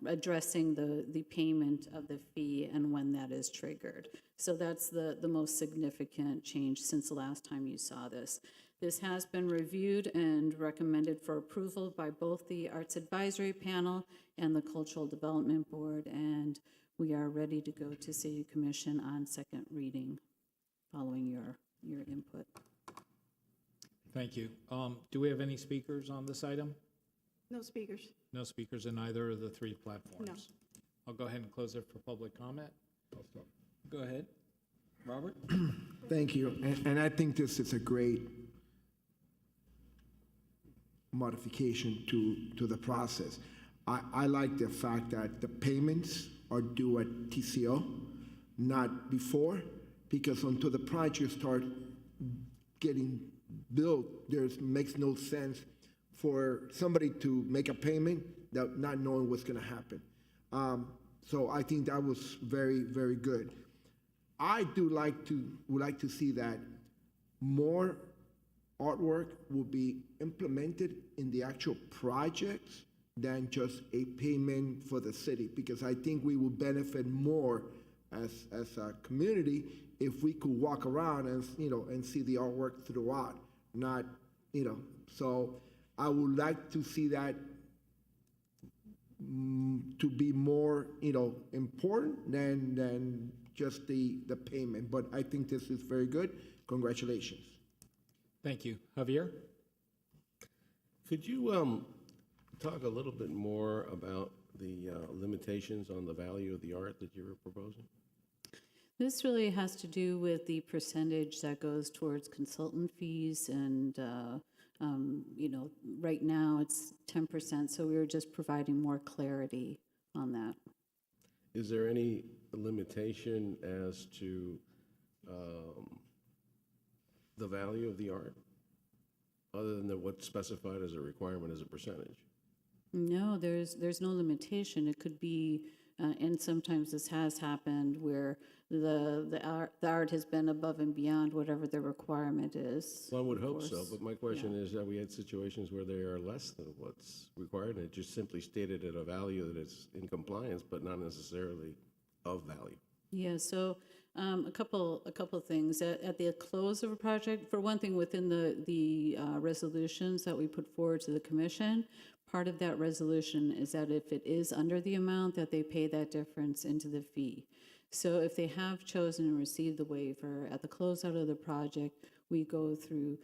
addressing the payment of the fee and when that is triggered. So that's the most significant change since the last time you saw this. This has been reviewed and recommended for approval by both the Arts Advisory Panel and the Cultural Development Board, and we are ready to go to City Commission on second reading following your input. Thank you. Do we have any speakers on this item? No speakers. No speakers in either of the three platforms? No. I'll go ahead and close it for public comment. Go ahead. Robert? Thank you. And I think this is a great modification to the process. I like the fact that the payments are due at TCO, not before, because until the project start getting built, makes no sense for somebody to make a payment that not knowing what's going to happen. So I think that was very, very good. I would like to see that more artwork will be implemented in the actual projects than just a payment for the city, because I think we will benefit more as a community if we could walk around and see the artwork throughout, so I would like to see that to be more, important than just the payment. But I think this is very good. Congratulations. Thank you. Javier? Could you talk a little bit more about the limitations on the value of the art that you were proposing? This really has to do with the percentage that goes towards consultant fees, and right now it's 10%, so we were just providing more clarity on that. Is there any limitation as to the value of the art, other than what's specified as a requirement as a percentage? No, there's no limitation. It could be, and sometimes this has happened, where the art has been above and beyond whatever the requirement is. One would hope course. so, but my question is that we had situations where they are less than what's required, and it just simply stated at a value that is in compliance, but not necessarily of value. Yeah, so a couple things. At the close of a project, for one thing, within the resolutions that we put forward to the commission, part of that resolution is that if it is under the amount, that they pay that difference into the fee. So if they have chosen and received the waiver, at the closeout of the project, we go through,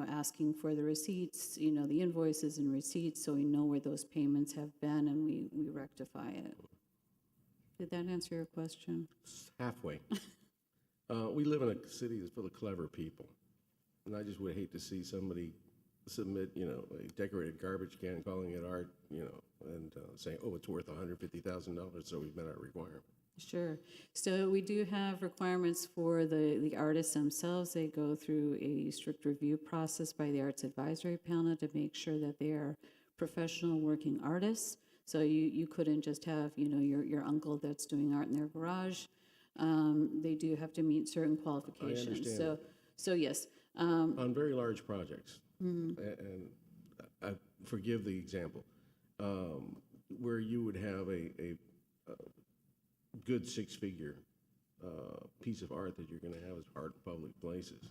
asking for the receipts, the invoices and receipts, so we know where those payments have been, and we rectify it. Did that answer your question? Halfway. We live in a city that's full of clever people, and I just would hate to see somebody submit, a decorated garbage can, calling it art, and saying, oh, it's worth $150,000, so we've met our requirement. Sure. So we do have requirements for the artists themselves. They go through a strict review process by the Arts Advisory Panel to make sure that they are professional working artists. So you couldn't just have, your uncle that's doing art in their garage. They do have to meet certain qualifications. I understand. So yes. On very large projects, Mm-hmm. and I forgive the example, where you would have a good six-figure piece of art that you're going to have as art in public places.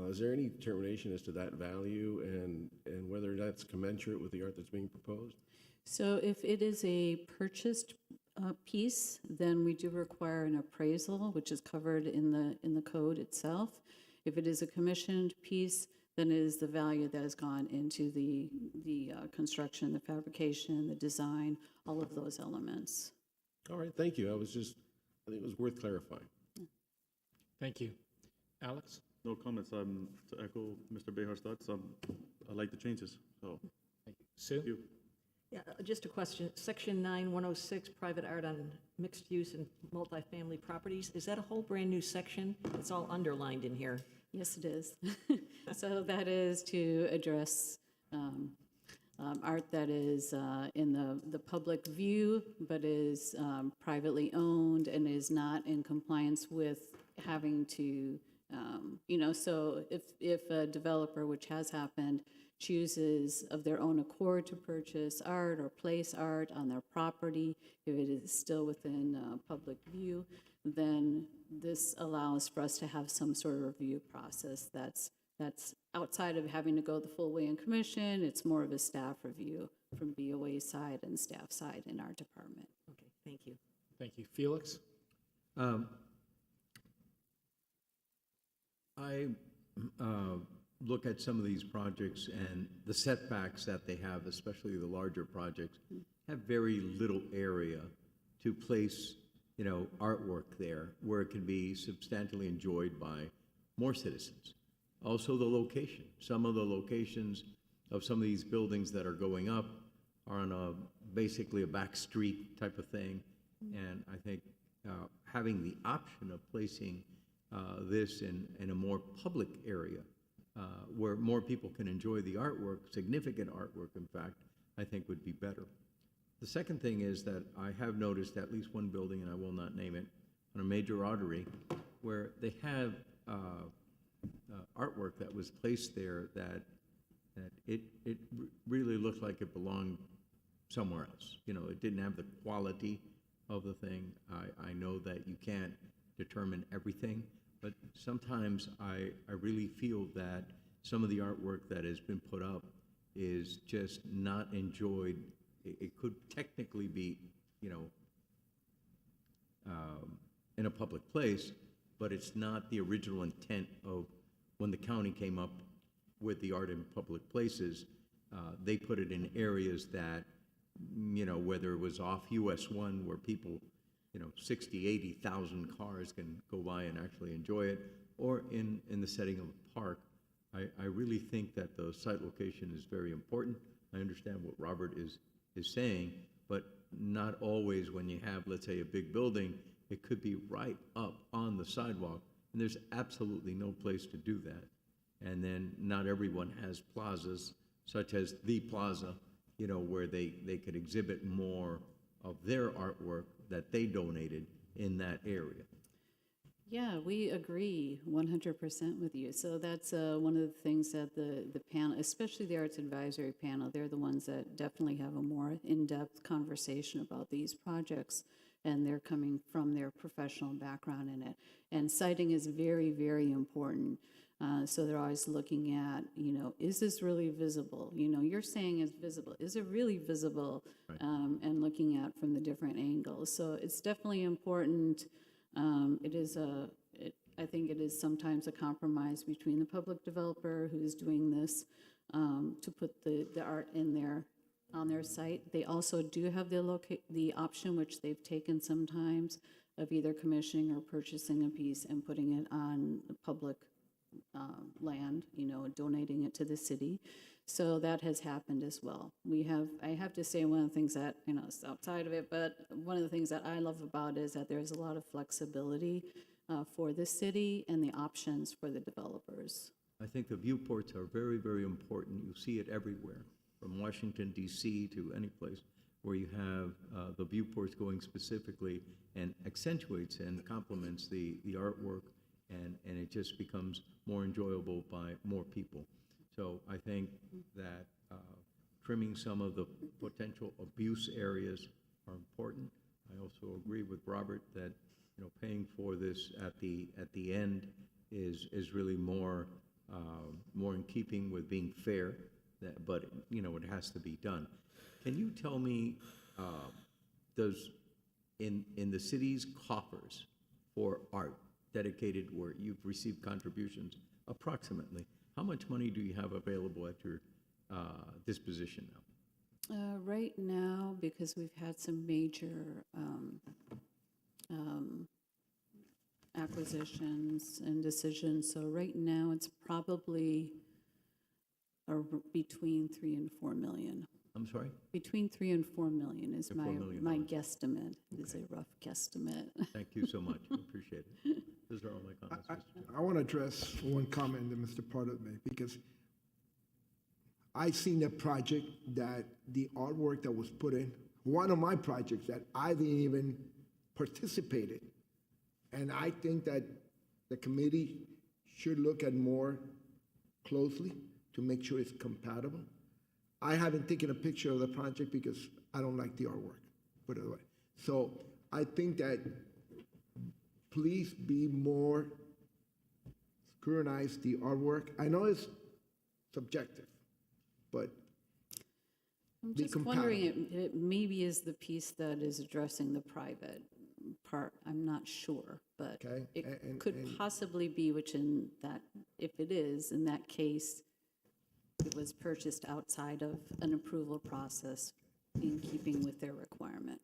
Is there any determination as to that value and whether that's commensurate with the art that's being proposed? So if it is a purchased piece, then we do require an appraisal, which is covered in the code itself. If it is a commissioned piece, then it is the value that has gone into the construction, the fabrication, the design, all of those elements. All right, thank you. I think it was worth clarifying. Thank you. Alex? No comments. To echo Mr. Bejar's thoughts, I like the changes, so. Thank you. Sue? Thank you. Yeah, just a question. Section 9106, private art on mixed use and multifamily properties. Is that a whole brand new section? It's all underlined in here. Yes, it is. So that is to address art that is in the public view, but is privately owned and is not in compliance with having to, so if a developer, which has happened, chooses of their own accord to purchase art or place art on their property, if it is still within public view, then this allows for us to have some sort of review process that's outside of having to go the full way in commission. It's more of a staff review from BOA side and staff side in our department. Okay, thank you. Thank you. Felix? I look at some of these projects and the setbacks that they have, especially the larger projects, have very little area to place, artwork there where it can be substantially enjoyed by more citizens. Also the location. Some of the locations of some of these buildings that are going up are on basically a back street type of thing. And I think having the option of placing this in a more public area where more people can enjoy the artwork, significant artwork, in fact, I think would be better. The second thing is that I have noticed at least one building, and I will not name it, on a major artery, where they have artwork that was placed there that it really looked like it belonged somewhere else. It didn't have the quality of the thing. I know that you can't determine everything, but sometimes I really feel that some of the artwork that has been put up is just not enjoyed it could technically be, in a public place, but it's not the original intent of when the county came up with the art in public places. They put it in areas that, whether it was off US 1 where people, 60, 80,000 cars can go by and actually enjoy it, or in the setting of a park. I really think that the site location is very important. I understand what Robert is saying, but not always when you have, let's say, a big building, it could be right up on the sidewalk, and there's absolutely no place to do that. And then not everyone has plazas, such as the plaza, where they could exhibit more of their artwork that they donated in that area. Yeah, we agree 100% with you. So that's one of the things that the panel, especially the Arts Advisory Panel, they're the ones that definitely have a more in-depth conversation about these projects, and they're coming from their professional background in it. And siting is very, very important. So they're always looking at, is this really visible? You're saying it's visible. Is it really visible? Right. And looking at from the different angles. So it's definitely important. I think it is sometimes a compromise between the public developer who's doing this to put the art in there on their site. They also do have the option, which they've taken sometimes, of either commissioning or purchasing a piece and putting it on public land, donating it to the city. So that has happened as well. I have to say, one of the things that, it's outside of it, but one of the things that I love about it is that there's a lot of flexibility for the city and the options for the developers. I think the viewports are very, very important. You see it everywhere, from Washington, D.C. to any place where you have the viewports going specifically and accentuates and complements the artwork, and it just becomes more enjoyable by more people. So I think that trimming some of the potential abuse areas are important. I also agree with Robert that paying for this at the end is really more in keeping with being fair. But it has to be done. Can you tell me, does in the city's coffers for art dedicated where you've received contributions, approximately, how much money do you have available at your disposition now? Right now, because we've had some major acquisitions and decisions, so right now it's probably between 3 and 4 million. I'm sorry? Between 3 and 4 million is $4 million. my guesstimate. It is a rough guesstimate. Thank you so much. Appreciate it. Those are all my comments, Mr. Chairman. I want to address one comment that Mr. Pardo made, because I seen a project that the artwork that was put in, one of my projects that I didn't even participate in. And I think that the committee should look at more closely to make sure it's compatible. I haven't taken a picture of the project because I don't like the artwork, put it away. So I think that please be more, scrutinize the artwork. I know it's subjective, but I'm be just compatible. wondering, it maybe is the piece that is addressing the private part. I'm not sure, but Okay, it could possibly be, which in that, if it is, in that case, it was purchased outside of an approval process in keeping with their requirement.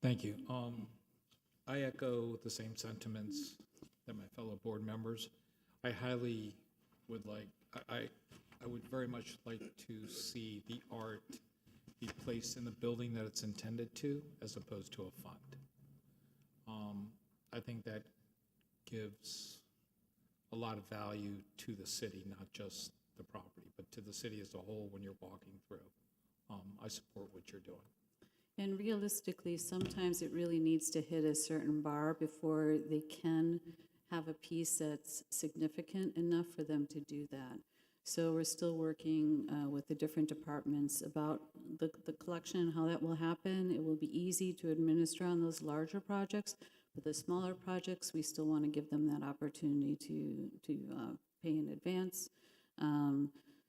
Thank you. I echo the same sentiments that my fellow board members. I highly would like, I would very much like to see the art be placed in the building that it's intended to, as opposed to a fund. I think that gives a lot of value to the city, not just the property, but to the city as a whole when you're walking through. I support what you're doing. And realistically, sometimes it really needs to hit a certain bar before they can have a piece that's significant enough for them to do that. So we're still working with the different departments about the collection and how that will happen. It will be easy to administer on those larger projects, but the smaller projects, we still want to give them that opportunity to pay in advance.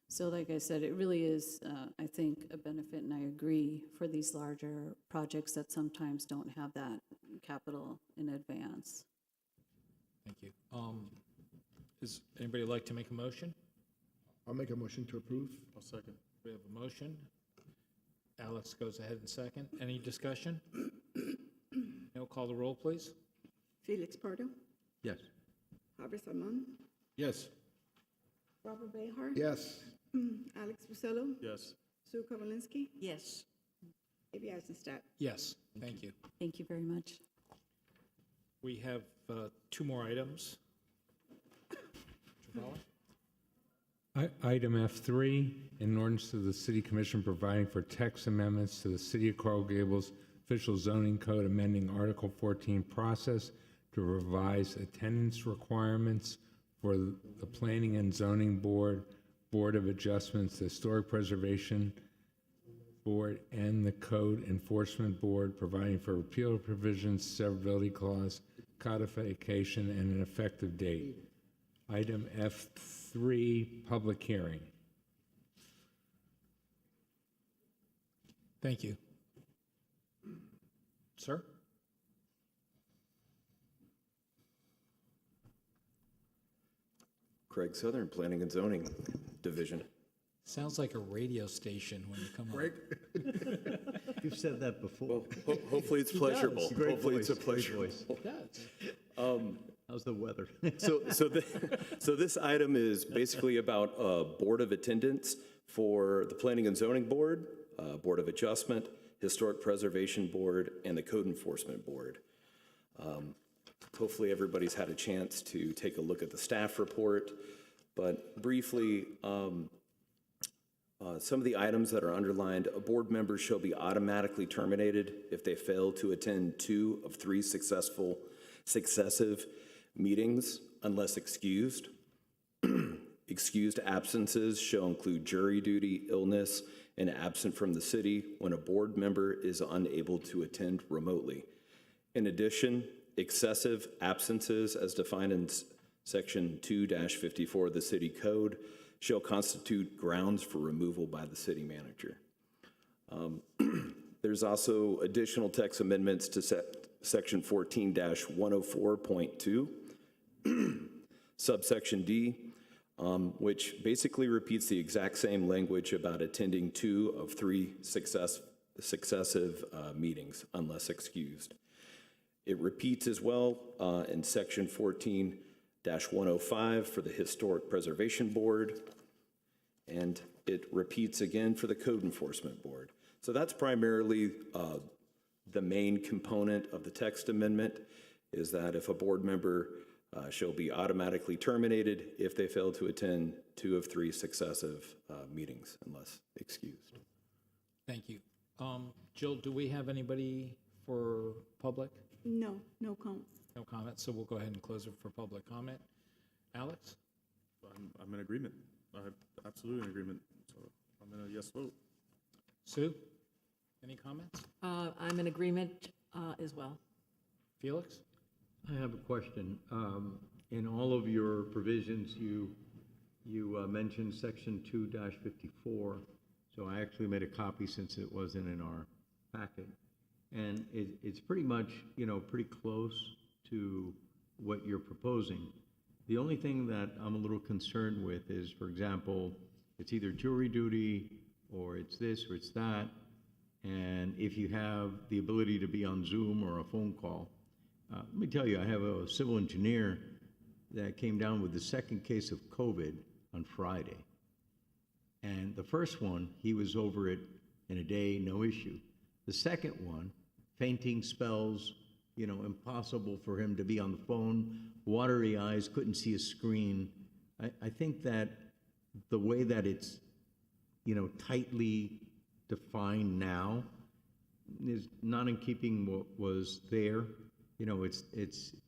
So like I said, it really is, I think, a benefit, and I agree, for these larger projects that sometimes don't have that capital in advance. Thank you. Is anybody like to make a motion? I'll make a motion to approve. I'll second. We have a motion. Alex goes ahead and second. Any discussion? No, call the roll, please. Felix Pardo, Yes. Javier Salmon, Yes. Robert Behar. Yes. Alex Busello, Yes. Sue Kowalinsky, Yes. A.B. Eisenstadt. Yes, thank you. Thank you very much. We have two more items. Trevella? Item F3, an ordinance to the City Commission providing for text amendments to the City of Coral Gables official zoning code, amending Article 14 process to revise attendance requirements for the Planning and Zoning Board, Board of Adjustments, the Historic Preservation Board, and the Code Enforcement Board, providing for repeal of provisions, severability clause, codification, and an effective date. Item F3, public hearing. Thank you. Sir? Craig Southern, Planning and Zoning Division. Sounds like a radio station when you come on. You've said that before. Well, hopefully it's pleasurable. Great Hopefully it's a voice, great pleasurable. voice. It does. How's the weather? So this item is basically about Board of Attendance for the Planning and Zoning Board, Board of Adjustment, Historic Preservation Board, and the Code Enforcement Board. Hopefully everybody's had a chance to take a look at the staff report, but briefly, some of the items that are underlined: a board member shall be automatically terminated if they fail to attend 2 of 3 successive meetings unless excused. Excused absences shall include jury duty, illness, and absent from the city when a board member is unable to attend remotely. In addition, excessive absences, as defined in Section 2-54 of the City Code, shall constitute grounds for removal by the city manager. There's also additional text amendments to Section 14-104.2, subsection D, which basically repeats the exact same language about attending 2 of 3 successive meetings unless excused. It repeats as well in Section 14-105 for the Historic Preservation Board, and it repeats again for the Code Enforcement Board. So that's primarily the main component of the text amendment, is that if a board member shall be automatically terminated if they fail to attend 2 of 3 successive meetings unless excused. Thank you. Jill, do we have anybody for public? No, no comment. No comment, so we'll go ahead and close it for public comment. Alex? I'm in agreement. I'm absolutely in agreement. So I'm in a yes vote. Sue? Any comments? I'm in agreement as well. Felix? I have a question. In all of your provisions, you mentioned Section 2-54, so I actually made a copy since it wasn't in our packet. And it's pretty much, pretty close to what you're proposing. The only thing that I'm a little concerned with is, for example, it's either jury duty or it's this or it's that. And if you have the ability to be on Zoom or a phone call, let me tell you, I have a civil engineer that came down with the second case of COVID on Friday. And the first one, he was over it in a day, no issue. The second one, fainting spells, impossible for him to be on the phone, watery eyes, couldn't see a screen. I think that the way that it's, tightly defined now is not in keeping what was there.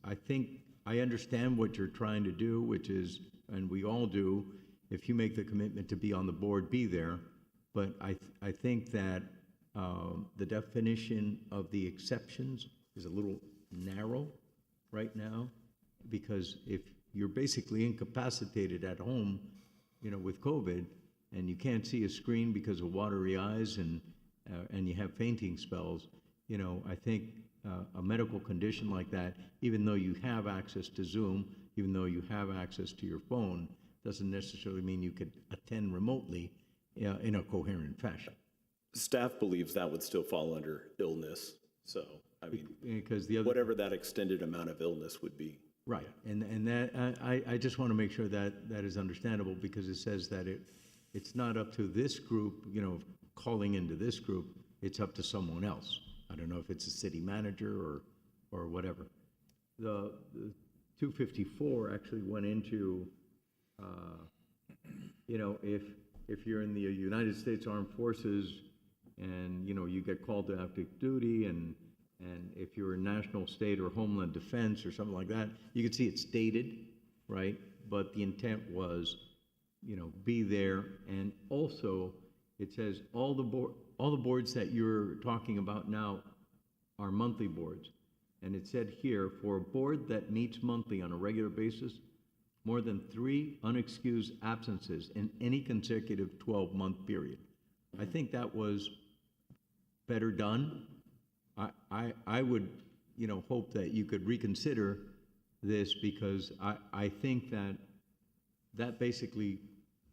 I think I understand what you're trying to do, which is, and we all do, if you make the commitment to be on the board, be there. But I think that the definition of the exceptions is a little narrow right now, because if you're basically incapacitated at home, with COVID, and you can't see a screen because of watery eyes and you have fainting spells, you know, I think a medical condition like that, even though you have access to Zoom, even though you have access to your phone, doesn't necessarily mean you could attend remotely in a coherent fashion. Staff believes that would still fall under illness, so, I mean, Because the other, whatever that extended amount of illness would be. right, and that, I just want to make sure that that is understandable, because it says that it's not up to this group, you know, calling into this group, it's up to someone else. I don't know if it's a city manager or whatever. The 254 actually went into, you know, if you're in the United States Armed Forces and, you know, you get called to active duty, and if you're in national, state, or homeland defense or something like that, you can see it's dated, right? But the intent was, you know, be there. And also, it says all the boards that you're talking about now are monthly boards. And it said here, for a board that meets monthly on a regular basis, more than 3 unexcused absences in any consecutive 12-month period. I think that was better done. I would, you know, hope that you could reconsider this, because I think that basically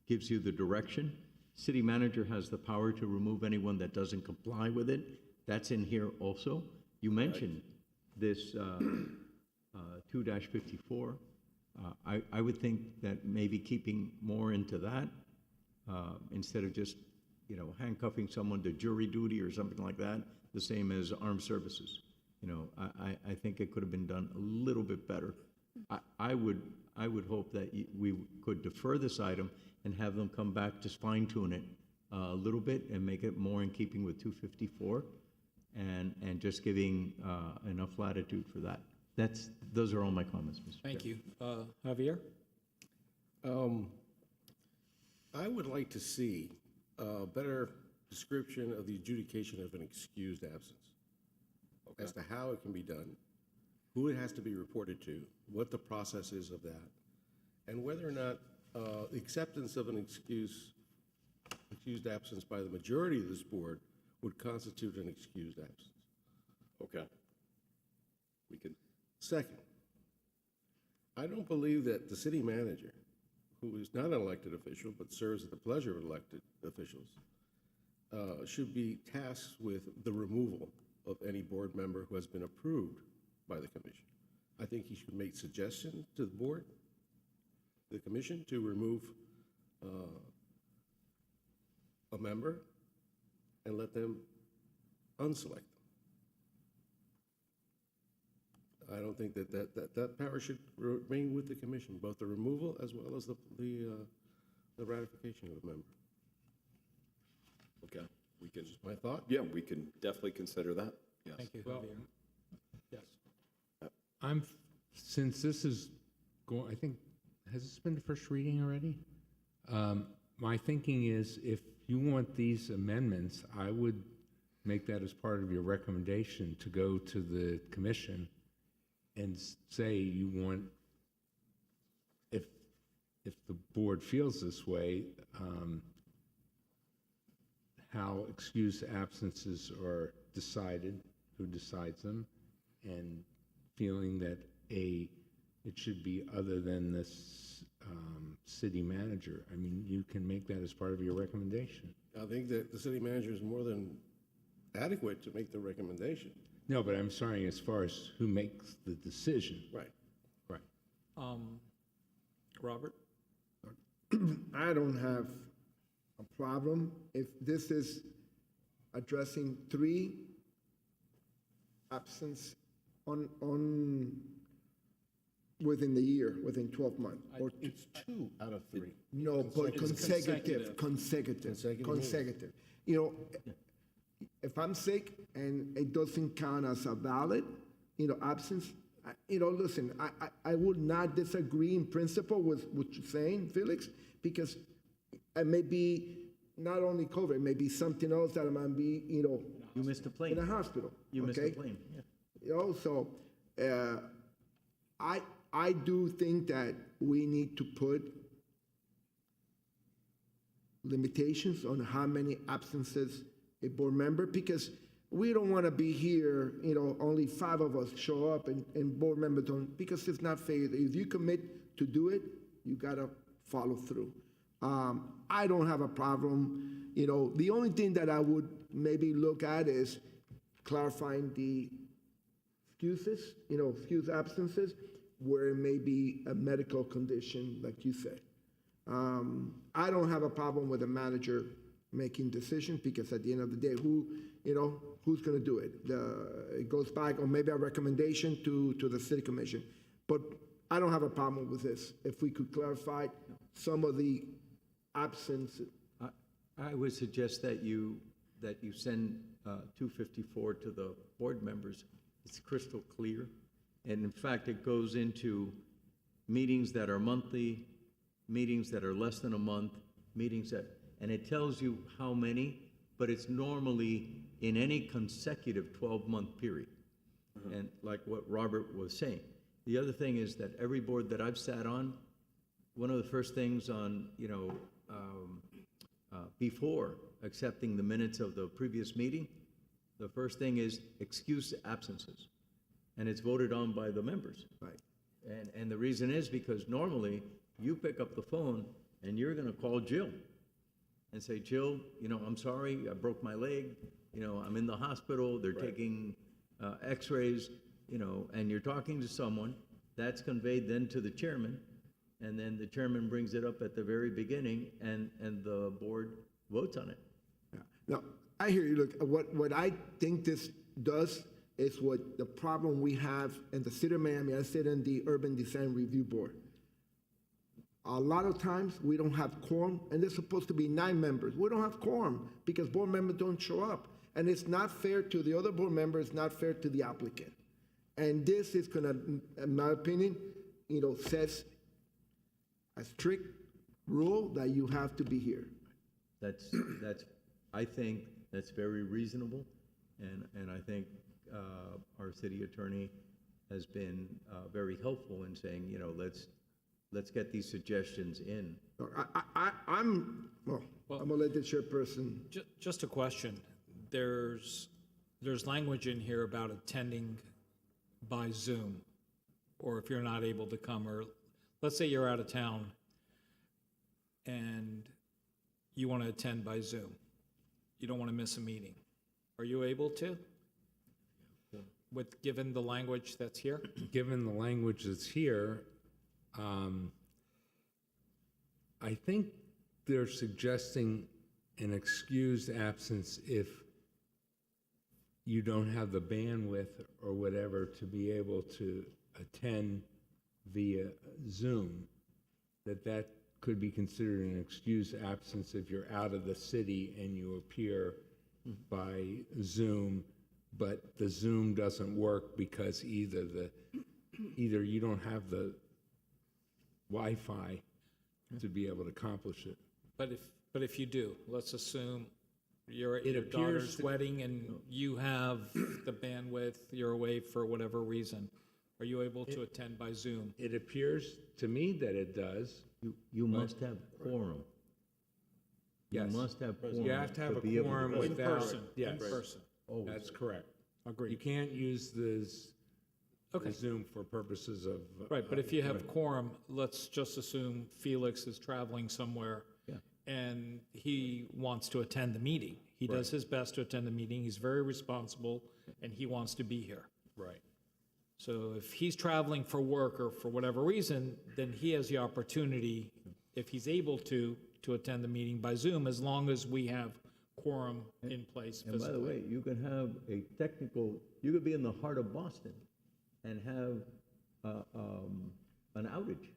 gives you the direction. City manager has the power to remove anyone that doesn't comply with it. That's in here also. You mentioned this 2-54. I would think that maybe keeping more into that instead of just, you know, handcuffing someone to jury duty or something like that, the same as armed services. You know, I think it could have been done a little bit better. I would hope that we could defer this item and have them come back, just fine tune it a little bit and make it more in keeping with 254, and just giving enough latitude for that. Those are all my comments, Mr. Thank Chair. you. Javier? I would like to see a better description of the adjudication of an excused absence, as to how it can be done, who it has to be reported to, what the process is of that, and whether or not acceptance of an excused absence by the majority of this board would constitute an excused absence. Okay. We could. Second, I don't believe that the city manager, who is not an elected official but serves at the pleasure of elected officials, should be tasked with the removal of any board member who has been approved by the commission. I think he should make suggestions to the board, the commission, to remove a member and let them unselect them. I don't think that power should remain with the commission, both the removal as well as the ratification of a member. Okay, we can. Just my thought. Yeah, we can definitely consider that. Yes. Thank you, Javier. Yes. Since this is going, I think, has this been the first reading already? My thinking is, if you want these amendments, I would make that as part of your recommendation to go to the commission and say you want, if the board feels this way, how excused absences are decided, who decides them, and feeling that it should be other than this city manager. I mean, you can make that as part of your recommendation. I think that the city manager is more than adequate to make the recommendation. No, but I'm sorry, as far as who makes the decision. Right. Right. Robert? I don't have a problem if this is addressing 3 absence on within the year, within 12 months. Or It's 2 out of 3. no, but consecutive. You know, if I'm sick and it doesn't count as a valid, you know, absence, listen, I would not disagree in principle with what you're saying, Felix, because it may be not only COVID, it may be something else that might be, You missed a plane. in a hospital. You missed okay? a plane, yeah. So I do think that we need to put limitations on how many absences a board member, because we don't want to be here, only 5 of us show up and board members don't, because it's not fair. If you commit to do it, you got to follow through. I don't have a problem. The only thing that I would maybe look at is clarifying the excuses, excuse absences, where it may be a medical condition, like you said. I don't have a problem with a manager making decisions, because at the end of the day, who's going to do it? It goes back, or maybe a recommendation to the city commission. But I don't have a problem with this. If we could clarify some of the absence. I would suggest that you send 254 to the board members. It's crystal clear. And in fact, it goes into meetings that are monthly, meetings that are less than a month, and it tells you how many, but it's normally in any consecutive 12-month period. And like what Robert was saying. The other thing is that every board that I've sat on, one of the first things on, before accepting the minutes of the previous meeting, the first thing is excuse absences. And it's voted on by the members. Right. And the reason is because normally you pick up the phone and you're going to call Jill and say, Jill, I'm sorry, I broke my leg, I'm in the hospital, they're taking x-rays, and you're talking to someone. That's conveyed then to the chairman, and then the chairman brings it up at the very beginning, and the board votes on it. Yeah. No, I hear you. Look, what I think this does is what the problem we have in the city of Miami. I sit in the Urban Design Review Board. A lot of times we don't have quorum, and there's supposed to be 9 members. We don't have quorum because board members don't show up. And it's not fair to the other board members, not fair to the applicant. And this is going to, in my opinion, sets a strict rule that you have to be here. I think that's very reasonable, and I think our city attorney has been very helpful in saying, let's get these suggestions in. I'm going to let the chairperson. Just a question. There's language in here about attending by Zoom, or if you're not able to come, or let's say you're out of town and you want to attend by Zoom. You don't want to miss a meeting. Are you able to? Given the language that's here? Given the language that's here, I think they're suggesting an excused absence if you don't have the bandwidth or whatever to be able to attend via Zoom, that could be considered an excused absence if you're out of the city and you appear by Zoom, but the Zoom doesn't work because either you don't have the Wi-Fi to be able to accomplish it. But if you do, let's assume you're at your daughter's wedding and you have the bandwidth, you're away for whatever reason. Are you able to attend by Zoom? It appears to me that it does. You must have quorum. Yes. You must have quorum. You have to have a quorum In without. person. Yes. In person. That's correct. Agreed. You can't use the Zoom for purposes of. Right, but if you have quorum, let's just assume Felix is traveling somewhere and he wants to attend the meeting. He does his best to attend the meeting. He's very responsible and he wants to be here. Right. So if he's traveling for work or for whatever reason, then he has the opportunity, if he's able to attend the meeting by Zoom, as long as we have quorum in place physically. And by the way, you can have you could be in the heart of Boston and have an outage,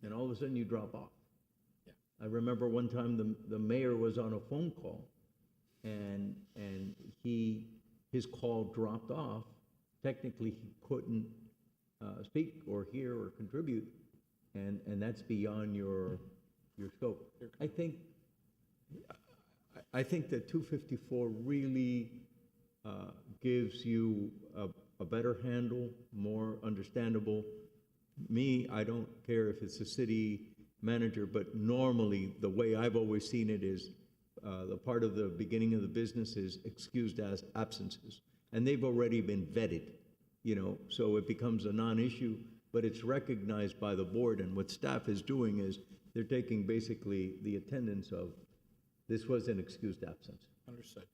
and all of a sudden you drop off. Yeah. I remember one time the mayor was on a phone call, and his call dropped off. Technically, he couldn't speak or hear or contribute, and that's beyond your scope. I think that 254 really gives you a better handle, more understandable. Me, I don't care if it's a city manager, but normally, the way I've always seen it is, the part of the beginning of the business is excused as absences. And they've already been vetted, so it becomes a non-issue, but it's recognized by the board. And what staff is doing is they're taking basically the attendance of, this was an excused absence. Understood.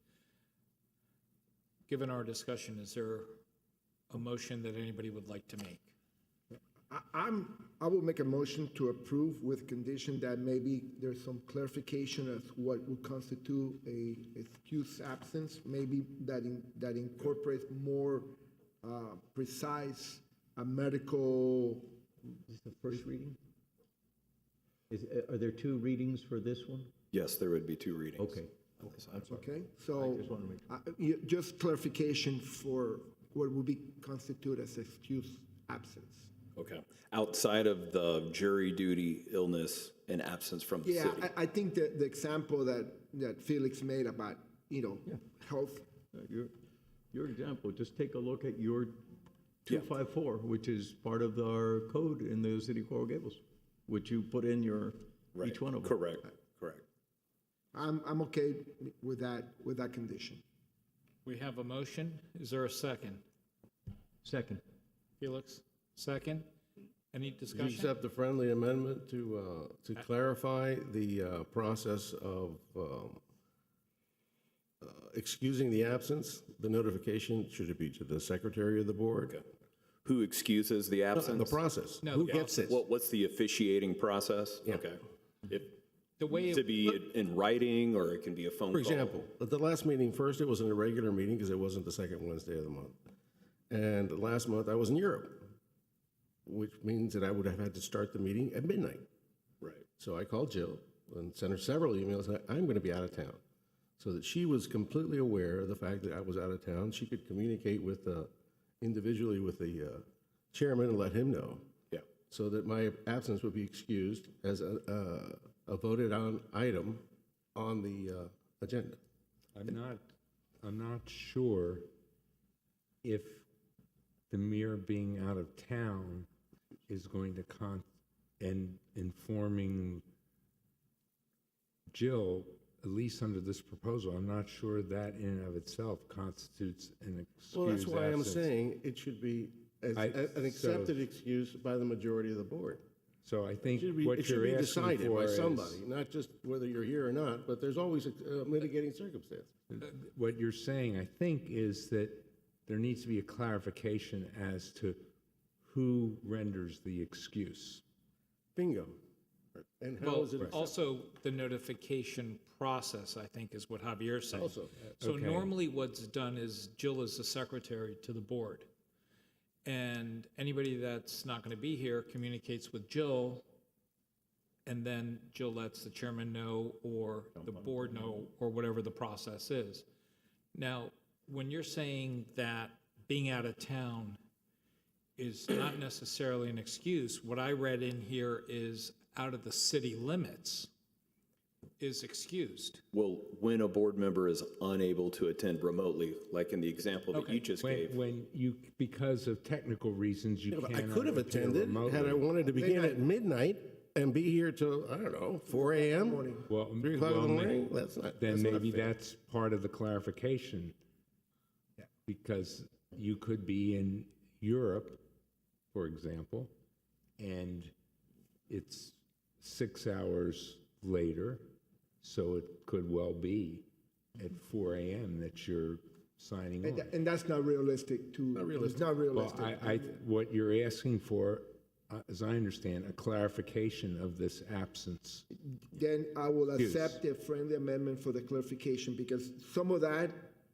Given our discussion, is there a motion that anybody would like to make? I will make a motion to approve with condition that maybe there's some clarification as what would constitute a excuse absence, maybe that incorporates more precise medical. Is this the first reading? Are there 2 readings for this one? Yes, there would be 2 readings. Okay. Okay, so I just want to make just clarification for what would be constituted as excuse absence. Okay. Outside of the jury duty, illness, and absence from the city. I think that the example that Felix made about, health. Your example, just take a look at your 254, which is part of our code in the city of Coral Gables, which you put in your, each one of them. Correct. I'm okay with that condition. We have a motion. Is there a second? Second. Felix, second. Any Do you discussion? accept the friendly amendment to clarify the process of excusing the absence? The notification, should it be to the secretary of the board? Okay. Who excuses the absence? The process. No, Who the gets it? What's the officiating process? Yeah. Okay. The way To be in writing, or it can be a phone For call? example, at the last meeting, first, it was an irregular meeting because it wasn't the second Wednesday of the month. And last month, I was in Europe, which means that I would have had to start the meeting at midnight. Right. So I called Jill and sent her several emails. I'm going to be out of town. So that she was completely aware of the fact that I was out of town. She could communicate with individually with the chairman and let him know. Yeah. So that my absence would be excused as a voted on item on the agenda. I'm not sure if the mere being out of town is going to and informing Jill, at least under this proposal, I'm not sure that in and of itself constitutes an excuse. Well, that's why I'm absence. saying it should be an accepted excuse by the majority of the board. So I think It what should you're be asking decided for by is, somebody, not just whether you're here or not, but there's always a mitigating circumstance. what you're saying, I think, is that there needs to be a clarification as to who renders the excuse. Bingo. And how Well, is it? also the notification process, I think, is what Javier's saying. Also. So Okay. normally what's done is Jill is the secretary to the board. And anybody that's not going to be here communicates with Jill, and then Jill lets the chairman know or the board know, or whatever the process is. Now, when you're saying that being out of town is not necessarily an excuse, what I read in here is out of the city limits is excused. Well, when a board member is unable to attend remotely, like in the example that you just gave. When you, because of technical reasons, you I cannot could have appear attended had I remotely. wanted to begin at midnight and be here till, I don't know, 4 a.m., Well, 3 o'clock in the well, morning. That's not then that's not maybe fair. that's part of the clarification. Because you could be in Europe, for example, and it's 6 hours later, so it could well be at 4 a.m. that you're signing on. And that's not realistic it's not realistic. Well, what you're asking for, as I understand, a clarification of this absence. Then I will Excuse. accept a friendly amendment for the clarification, because some of that,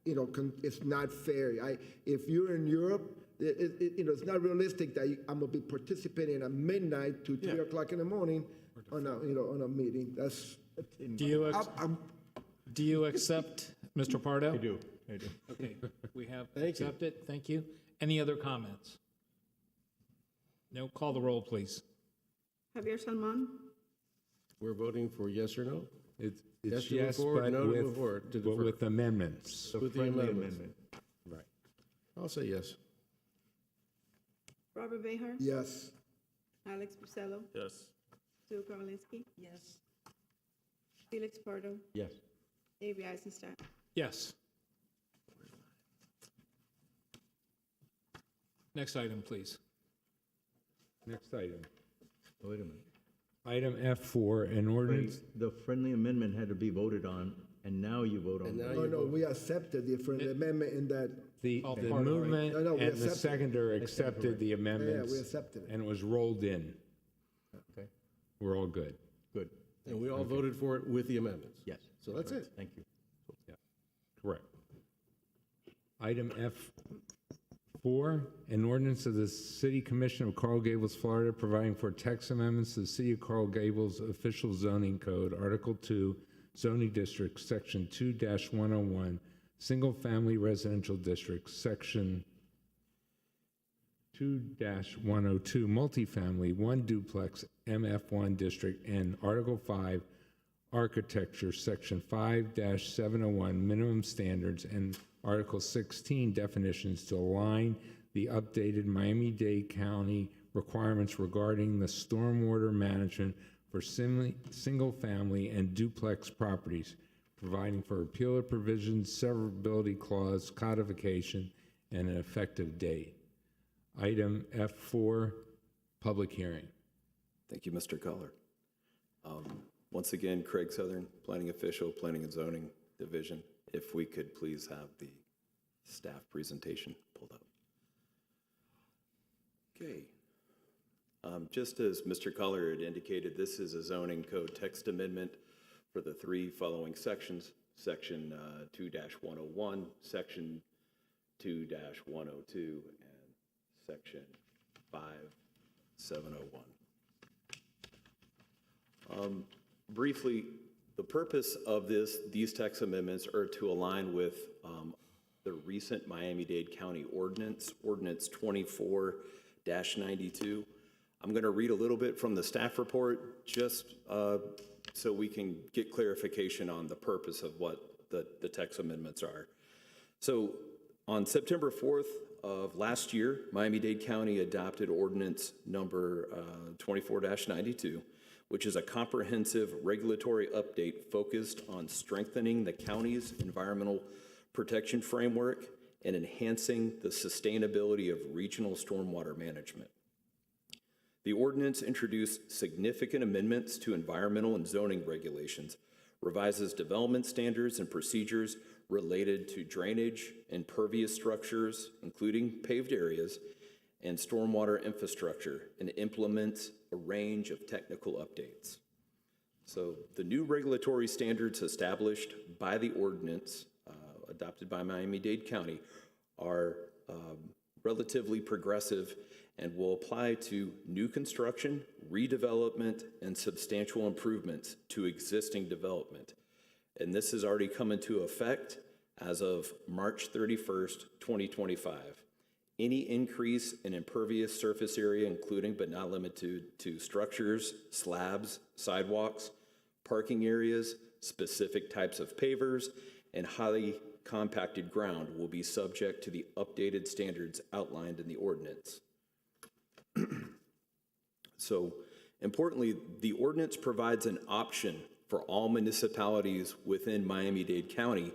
it's not fair. If you're in Europe, it's not realistic that I'm gonna be participating at midnight to 3 o'clock in the morning on a meeting. That's. Do you accept, Mr. Pardo? I do. Okay, we have Thank you. accepted. Thank you. Any other comments? No, call the roll, please. Javier Salmon, We're voting for yes or no? It's Yes to move yes, forward, but no to move forward, to but defer. with amendments. With the friendly amendments. amendment. Right. I'll say yes. Robert Behar, Yes. Alex Bucello, Yes. Sue Karolinsky, Yes. Felix Pardo, Yes. Avery Eisenstadt. Yes. Next item, please. Next item. Wait a minute. Item F4, an ordinance. The friendly amendment had to be voted on, and now you vote on it. No, we accepted the friendly amendment in that, The part of it. movement No, we and the accepted. seconder accepted the amendments. we accepted it. And it was rolled in. Okay, We're all good. good. And we all voted for it with the amendments. Yes. So that's it. Thank you. Correct. Item F4, an ordinance of the City Commission of Coral Gables, Florida, providing for text amendments to the City of Coral Gables Official Zoning Code, Article 2, Zoning District, Section 2-101, Single Family Residential District, Section 2-102, Multifamily, 1 Duplex, MF1 District, and Article 5, Architecture, Section 5-701, Minimum Standards, and Article 16, Definitions to align the updated Miami-Dade County requirements regarding the stormwater management for single-family and duplex properties, providing for repeal of provisions, severability clause, codification, and an effective date. Item F4, public hearing. Thank you, Mr. Collar. Once again, Craig Southern, Planning Official, Planning and Zoning Division. If we could please have the staff presentation pulled up. Okay. Just as Mr. Collar had indicated, this is a zoning code text amendment for the 3 following sections. Section 2-101, Section 2-102, and Section 5-701. Briefly, the purpose of these text amendments are to align with the recent Miami-Dade County Ordinance 24-92. I'm going to read a little bit from the staff report just so we can get clarification on the purpose of what the text amendments are. So on September 4th of last year, Miami-Dade County adopted ordinance number 24-92, which is a comprehensive regulatory update focused on strengthening the county's environmental protection framework and enhancing the sustainability of regional stormwater management. The ordinance introduced significant amendments to environmental and zoning regulations, revises development standards and procedures related to drainage and pervious structures, including paved areas, and stormwater infrastructure, and implements a range of technical updates. So the new regulatory standards established by the ordinance adopted by Miami-Dade County are relatively progressive and will apply to new construction, redevelopment, and substantial improvements to existing development. And this has already come into effect as of March 31st, 2025. Any increase in impervious surface area, including but not limited to structures, slabs, sidewalks, parking areas, specific types of pavers, and highly compacted ground will be subject to the updated standards outlined in the ordinance. So, importantly, the ordinance provides an option for all municipalities within Miami-Dade County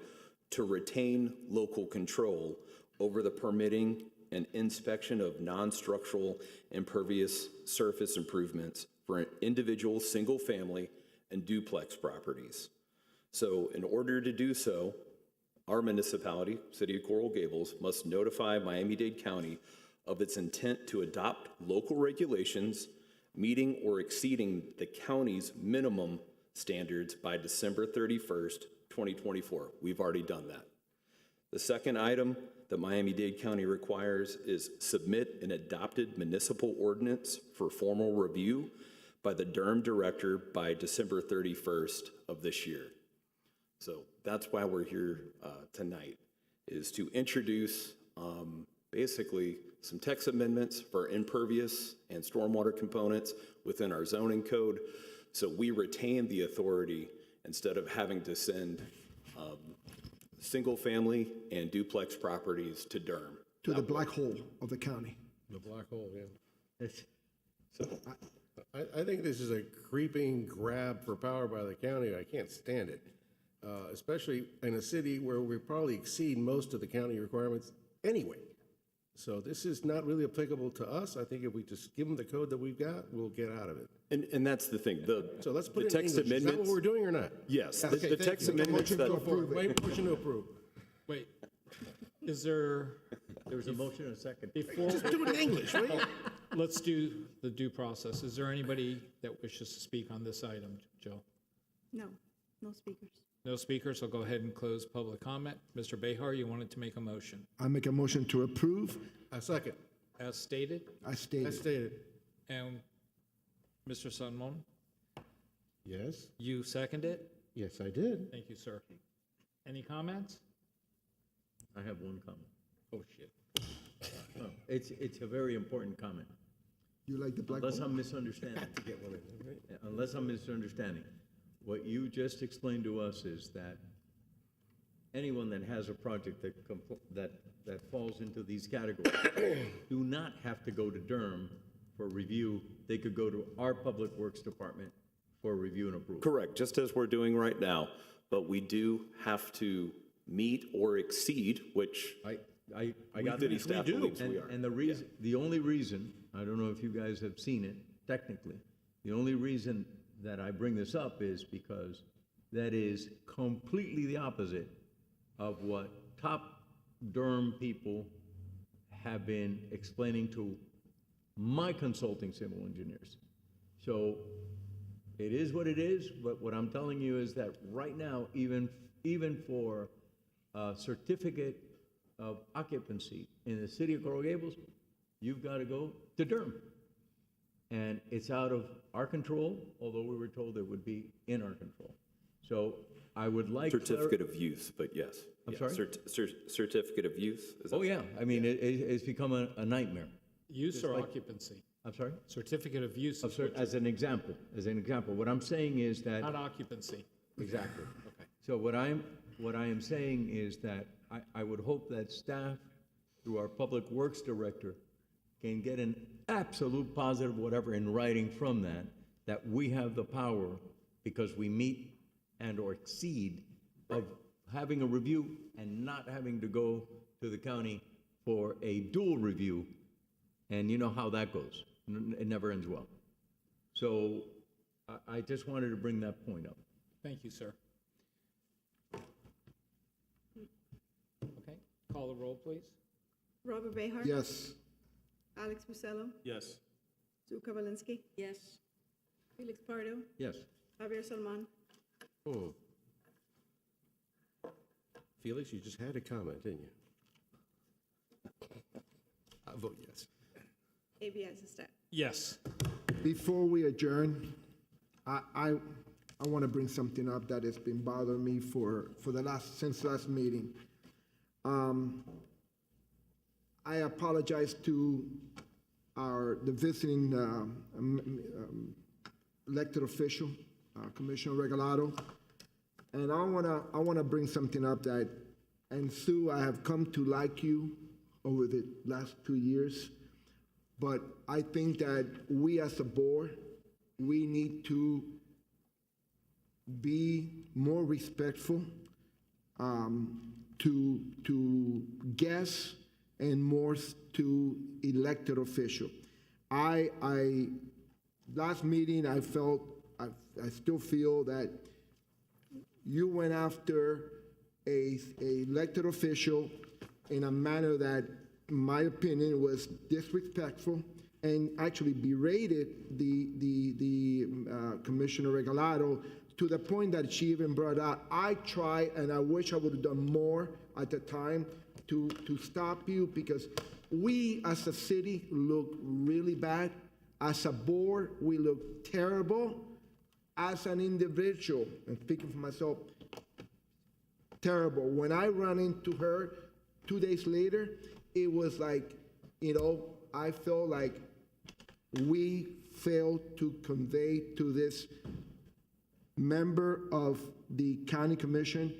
to retain local control over the permitting and inspection of non-structural impervious surface improvements for individual single-family and duplex properties. So in order to do so, our municipality, City of Coral Gables, must notify Miami-Dade County of its intent to adopt local regulations meeting or exceeding the county's minimum standards by December 31st, 2024. We've already done that. The second item that Miami-Dade County requires is submit an adopted municipal ordinance for formal review by the Durham Director by December 31st of this year. So that's why we're here tonight, is to introduce basically some text amendments for impervious and stormwater components within our zoning code, so we retain the authority instead of having to send single-family and duplex properties to Durham. To the black hole of the county. The black hole, yeah. I think this is a creeping grab for power by the county. I can't stand it, especially in a city where we probably exceed most of the county requirements anyway. So this is not really applicable to us. I think if we just give them the code that we've got, we'll get out of it. And that's the thing, So let's put the it in text English. Is that what amendments. we're doing or not? Yes, Okay, the thank text you. amendments that. Motion to approve. Wait, is there, There was a motion and a second. before, Just do it in English, will you? let's do the due process. Is there anybody that wishes to speak on this item, Joe? No, no speakers. No speakers, I'll go ahead and close public comment. Mr. Behar, you wanted to make a motion. I make a motion to approve. A second. As stated, I As stated. stated. and Mr. Sunmon, Yes? you second it? Yes, I did. Thank you, sir. Any comments? I have one comment. Oh, shit. No, it's a very important comment. You like the black Unless hole? I'm misunderstanding. To get one in there, right? Unless I'm misunderstanding. What you just explained to us is that anyone that has a project that falls into these categories do not have to go to Durham for review. They could go to our Public Works Department for review and approval. Correct, just as we're doing right now, but we do have to meet or exceed, which I got city that. staff believes we are. And the only reason, I don't know if you guys have seen it technically, the only reason that I bring this up is because that is completely the opposite of what top Durham people have been explaining to my consulting civil engineers. So it is what it is, but what I'm telling you is that right now, even for a certificate of occupancy in the city of Coral Gables, you've got to go to Durham. And it's out of our control, although we were told it would be in our control. So I would like certificate of use, but yes. I'm Yeah, sorry? certificate of use? Is that- Oh, yeah, I mean, it's become a nightmare. Use or like- occupancy? I'm sorry? Certificate of use is what As an example, what I'm saying is that. not occupancy. Exactly. Okay. So what I am saying is that I would hope that staff, through our Public Works Director, can get an absolute positive whatever in writing from that we have the power, because we meet and or exceed, of having a review and not having to go to the county for a dual review. And you know how that goes. It never ends well. So I just wanted to bring that point up. Thank you, sir. Okay, call the roll, please. Robert Behar. Yes. Alex Bucello. Yes. Sue Kavalinsky. Yes. Felix Pardo. Yes. Javier Salman. Oh. Felix, you just had a comment, didn't you? I vote yes. A.B. Eisenstadt. Yes. Before we adjourn, I want to bring something up that has been bothering me since last meeting. I apologize to the visiting elected official, Commissioner Regalado, and I wanna bring something up that, and Sue, I have come to like you over the last 2 years, but I think that we as a board, we need to be more respectful to guests and more to elected official. Last meeting, I still feel that you went after a elected official in a manner that, in my opinion, was disrespectful and actually berated the Commissioner Regalado to the point that she even brought out, I tried and I wish I would have done more at the time to stop you, because we as a city look really bad. As a board, we look terrible. As an individual, and speaking for myself, terrible. When I ran into her 2 days later, it was like, I felt like we failed to convey to this member of the county commission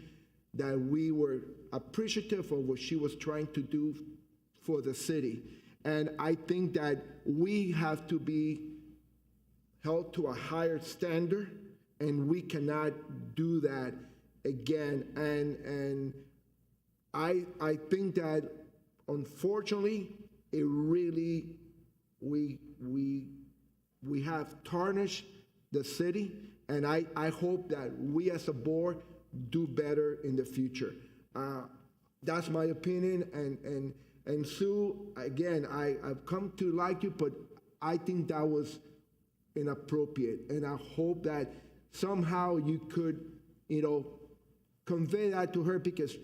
that we were appreciative of what she was trying to do for the city. And I think that we have to be held to a higher standard, and we cannot do that again. And I think that unfortunately, it really, we have tarnished the city, and I hope that we as a board do better in the future. That's my opinion, and Sue, again, I've come to like you, but I think that was inappropriate, and I hope that somehow you could, convey that to her, because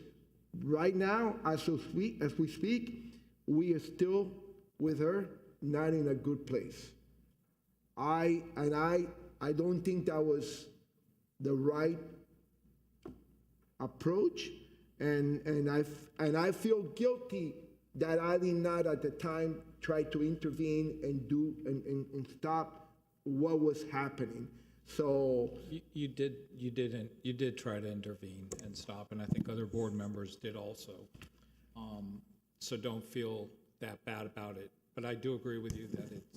right now, as we speak, we are still with her, not in a good place. I don't think that was the right approach, and I feel guilty that I did not at the time try to intervene and stop what was happening. So You did try to intervene and stop, and I think other board members did also. So don't feel that bad about it. But I do agree with you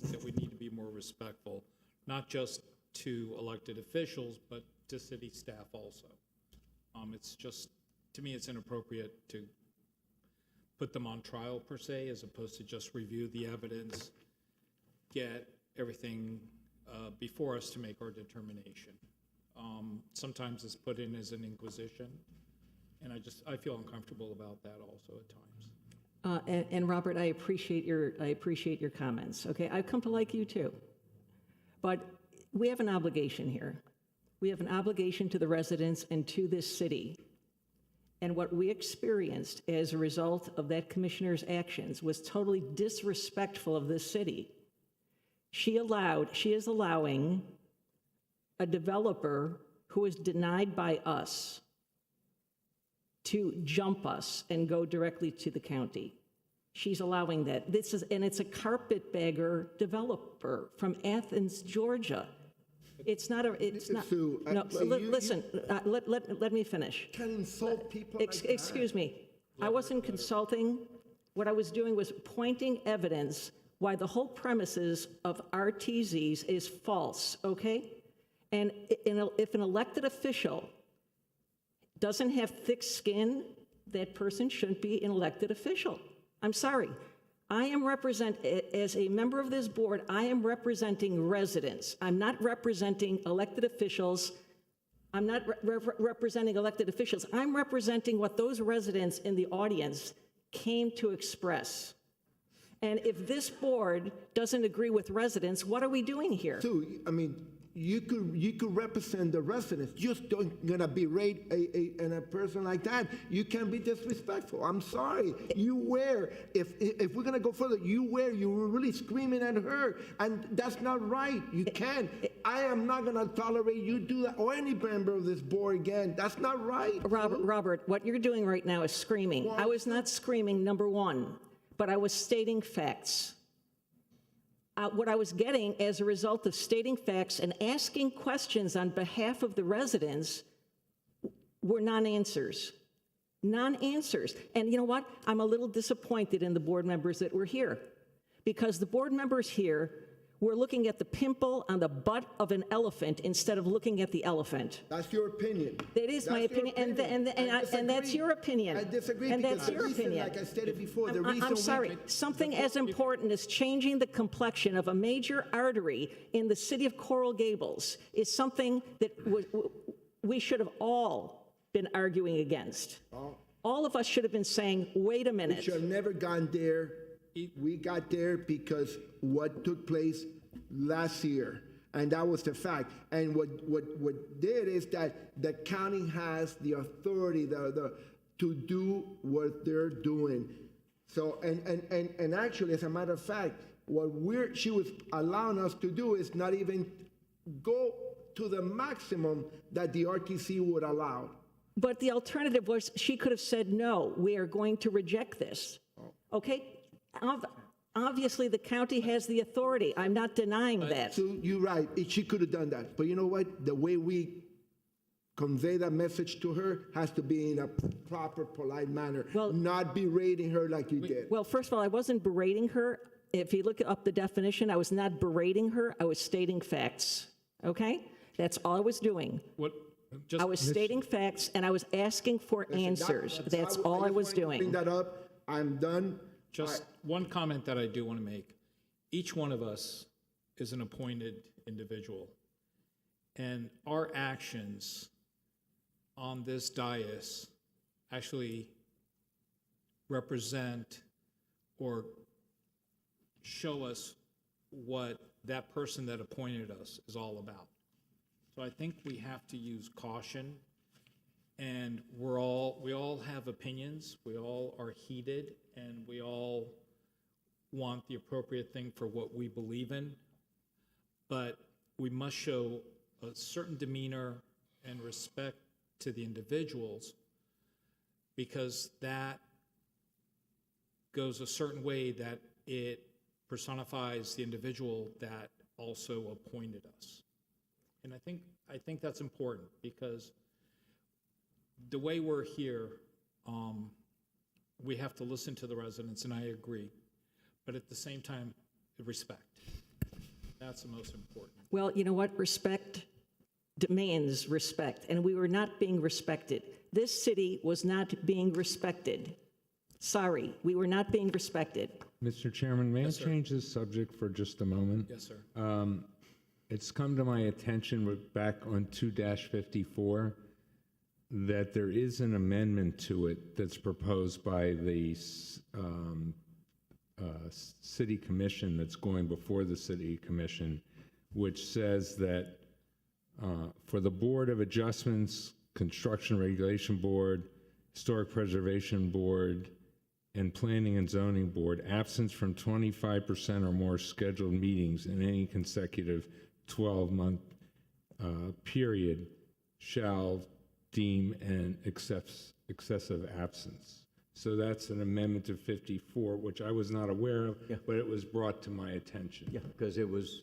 that we need to be more respectful, not just to elected officials, but to city staff also. It's just, to me, it's inappropriate to put them on trial per se, as opposed to just review the evidence, get everything before us to make our determination. Sometimes it's put in as an inquisition, and I feel uncomfortable about that also at times. And Robert, I appreciate your comments. Okay, I've come to like you too, but we have an obligation here. We have an obligation to the residents and to this city. And what we experienced as a result of that commissioner's actions was totally disrespectful of this city. She is allowing a developer who is denied by us to jump us and go directly to the county. She's allowing that. And it's a carpetbagger developer from Athens, Georgia. It's not. Sue, No, listen. Let me finish. Can insult people. Excuse me. I wasn't consulting. What I was doing was pointing evidence why the whole premises of RTZs is false. Okay, and if an elected official doesn't have thick skin, that person shouldn't be an elected official. I'm sorry. As a member of this board, I am representing residents. I'm not representing elected officials. I'm not representing elected officials. I'm representing what those residents in the audience came to express. And if this board doesn't agree with residents, what are we doing here? Sue, I mean, you could represent the residents. Just don't gonna berate a person like that. You can be disrespectful. I'm sorry. You were, if we're gonna go further, you were really screaming at her, and that's not right. You can't. I am not gonna tolerate you do that, or any member of this board again. That's not right. Robert, what you're doing right now is screaming. I was not screaming, number one, but I was stating facts. What I was getting as a result of stating facts and asking questions on behalf of the residents were non-answers. Non-answers. And you know what? I'm a little disappointed in the board members that were here, because the board members here were looking at the pimple on the butt of an elephant instead of looking at the elephant. That's your opinion. That is my opinion, and that's your opinion. I disagree. And that's because your the reason, opinion. like I stated before, the reason I'm sorry. Something as important as changing the complexion of a major artery in the city of Coral Gables is something that we should have all been arguing against. All of us should have been saying, wait a minute. We should have never gone there. We got there because what took place last year, and that was the fact. And what did is that the county has the authority to do what they're doing. So and actually, as a matter of fact, what she was allowing us to do is not even go to the maximum that the RTC would allow. But the alternative was she could have said, no, we are going to reject this. Okay? Obviously, the county has the authority. I'm not denying that. So you're right. She could have done that. But you know what? The way we convey that message to her has to be in a proper, polite manner, not berating her like you did. Well, first of all, I wasn't berating her. if you look up the definition, I was not berating her, I was stating facts, okay? That's all I was doing. What, I was stating facts, and I was asking for answers. That's all I was just wanted to Bring doing. that up. I'm done. just one comment that I do want to make. Each one of us is an appointed individual, and our actions on this dais actually represent or show us what that person that appointed us is all about. So I think we have to use caution, and we all have opinions, we all are heated, and we all want the appropriate thing for what we believe in, but we must show a certain demeanor and respect to the individuals, because that goes a certain way that it personifies the individual that also appointed us. And I think that's important, because the way we're here, we have to listen to the residents, and I agree. But at the same time, respect. That's the most important. Well, you know what? Respect demands respect, and we were not being respected. This city was not being respected. Sorry, we were not being respected. Mr. Chairman, may I change this subject for just a moment? Yes, sir. It's come to my attention back on 2-54 that there is an amendment to it that's proposed by the City Commission that's going before the City Commission, which says that for the Board of Adjustments, Construction Regulation Board, Historic Preservation Board, and Planning and Zoning Board, absence from 25% or more scheduled meetings in any consecutive 12-month period shall deem an excessive absence. So that's an amendment to 54, which I was not aware of, but it was brought to my attention. Yeah, because it was,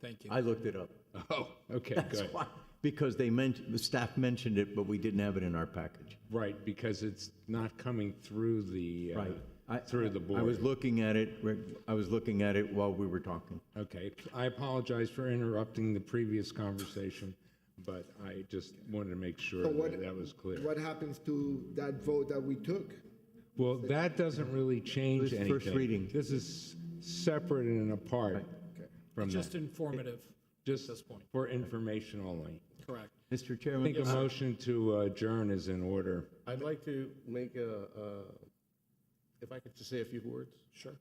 Thank you. I looked it up. Oh, okay, That's good. why. Because the staff mentioned it, but we didn't have it in our package. Right, because it's not coming through the, through the board. I was looking at it while we were talking. Okay, I apologize for interrupting the previous conversation, but I just wanted to make sure So what- that was clear. What happens to that vote that we took? Well, that doesn't really change This is anything. first reading. This is separate and apart from Just that. informative Just at this point. for information only. Correct. Mr. I Chairman, think a motion to adjourn is in order. I'd like to make if I could just say a few words. Sure.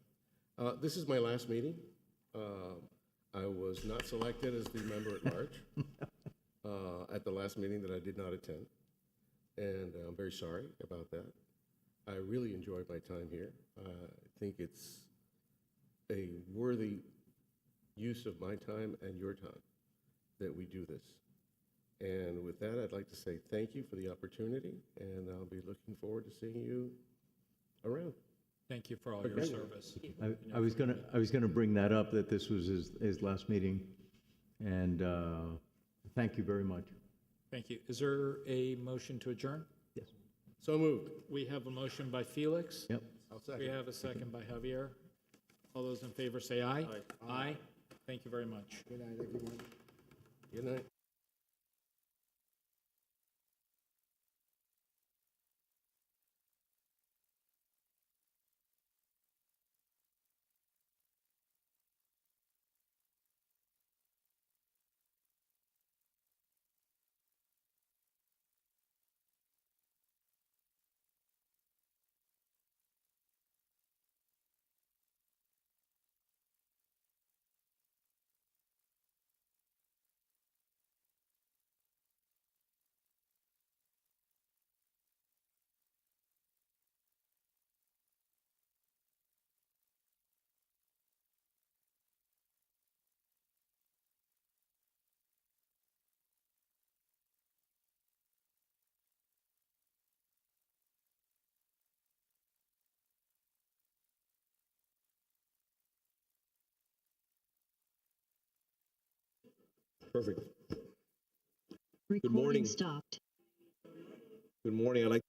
This is my last meeting. I was not selected as the member at large at the last meeting that I did not attend, and I'm very sorry about that. I really enjoyed my time here. I think it's a worthy use of my time and your time that we do this. And with that, I'd like to say thank you for the opportunity, and I'll be looking forward to seeing you around. Thank you for all your service. I was gonna bring that up, that this was his last meeting, and thank you very much. Thank you. Is there a motion to adjourn? Yes. So moved. We have a motion by Felix. Yep. I'll second. We have a second by Javier. All those in favor say aye. Aye. Thank you very much. Good night, everyone. Good night. Perfect. Good morning. Stopped. Good morning. I'd like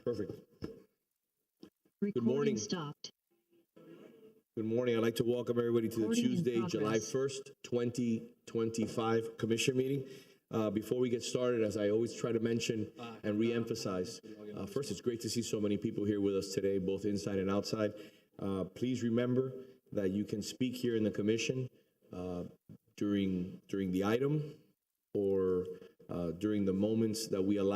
Perfect. Good morning. Stopped. Good morning. I'd like to welcome everybody to the Recording in Tuesday, July progress. 1st, 2025 Commission meeting. Before we get started, as I always try to mention and reemphasize, first, it's great to see so many people here with us today, both inside and outside. Please remember that you can speak here in the commission during the item or during the moments that we allow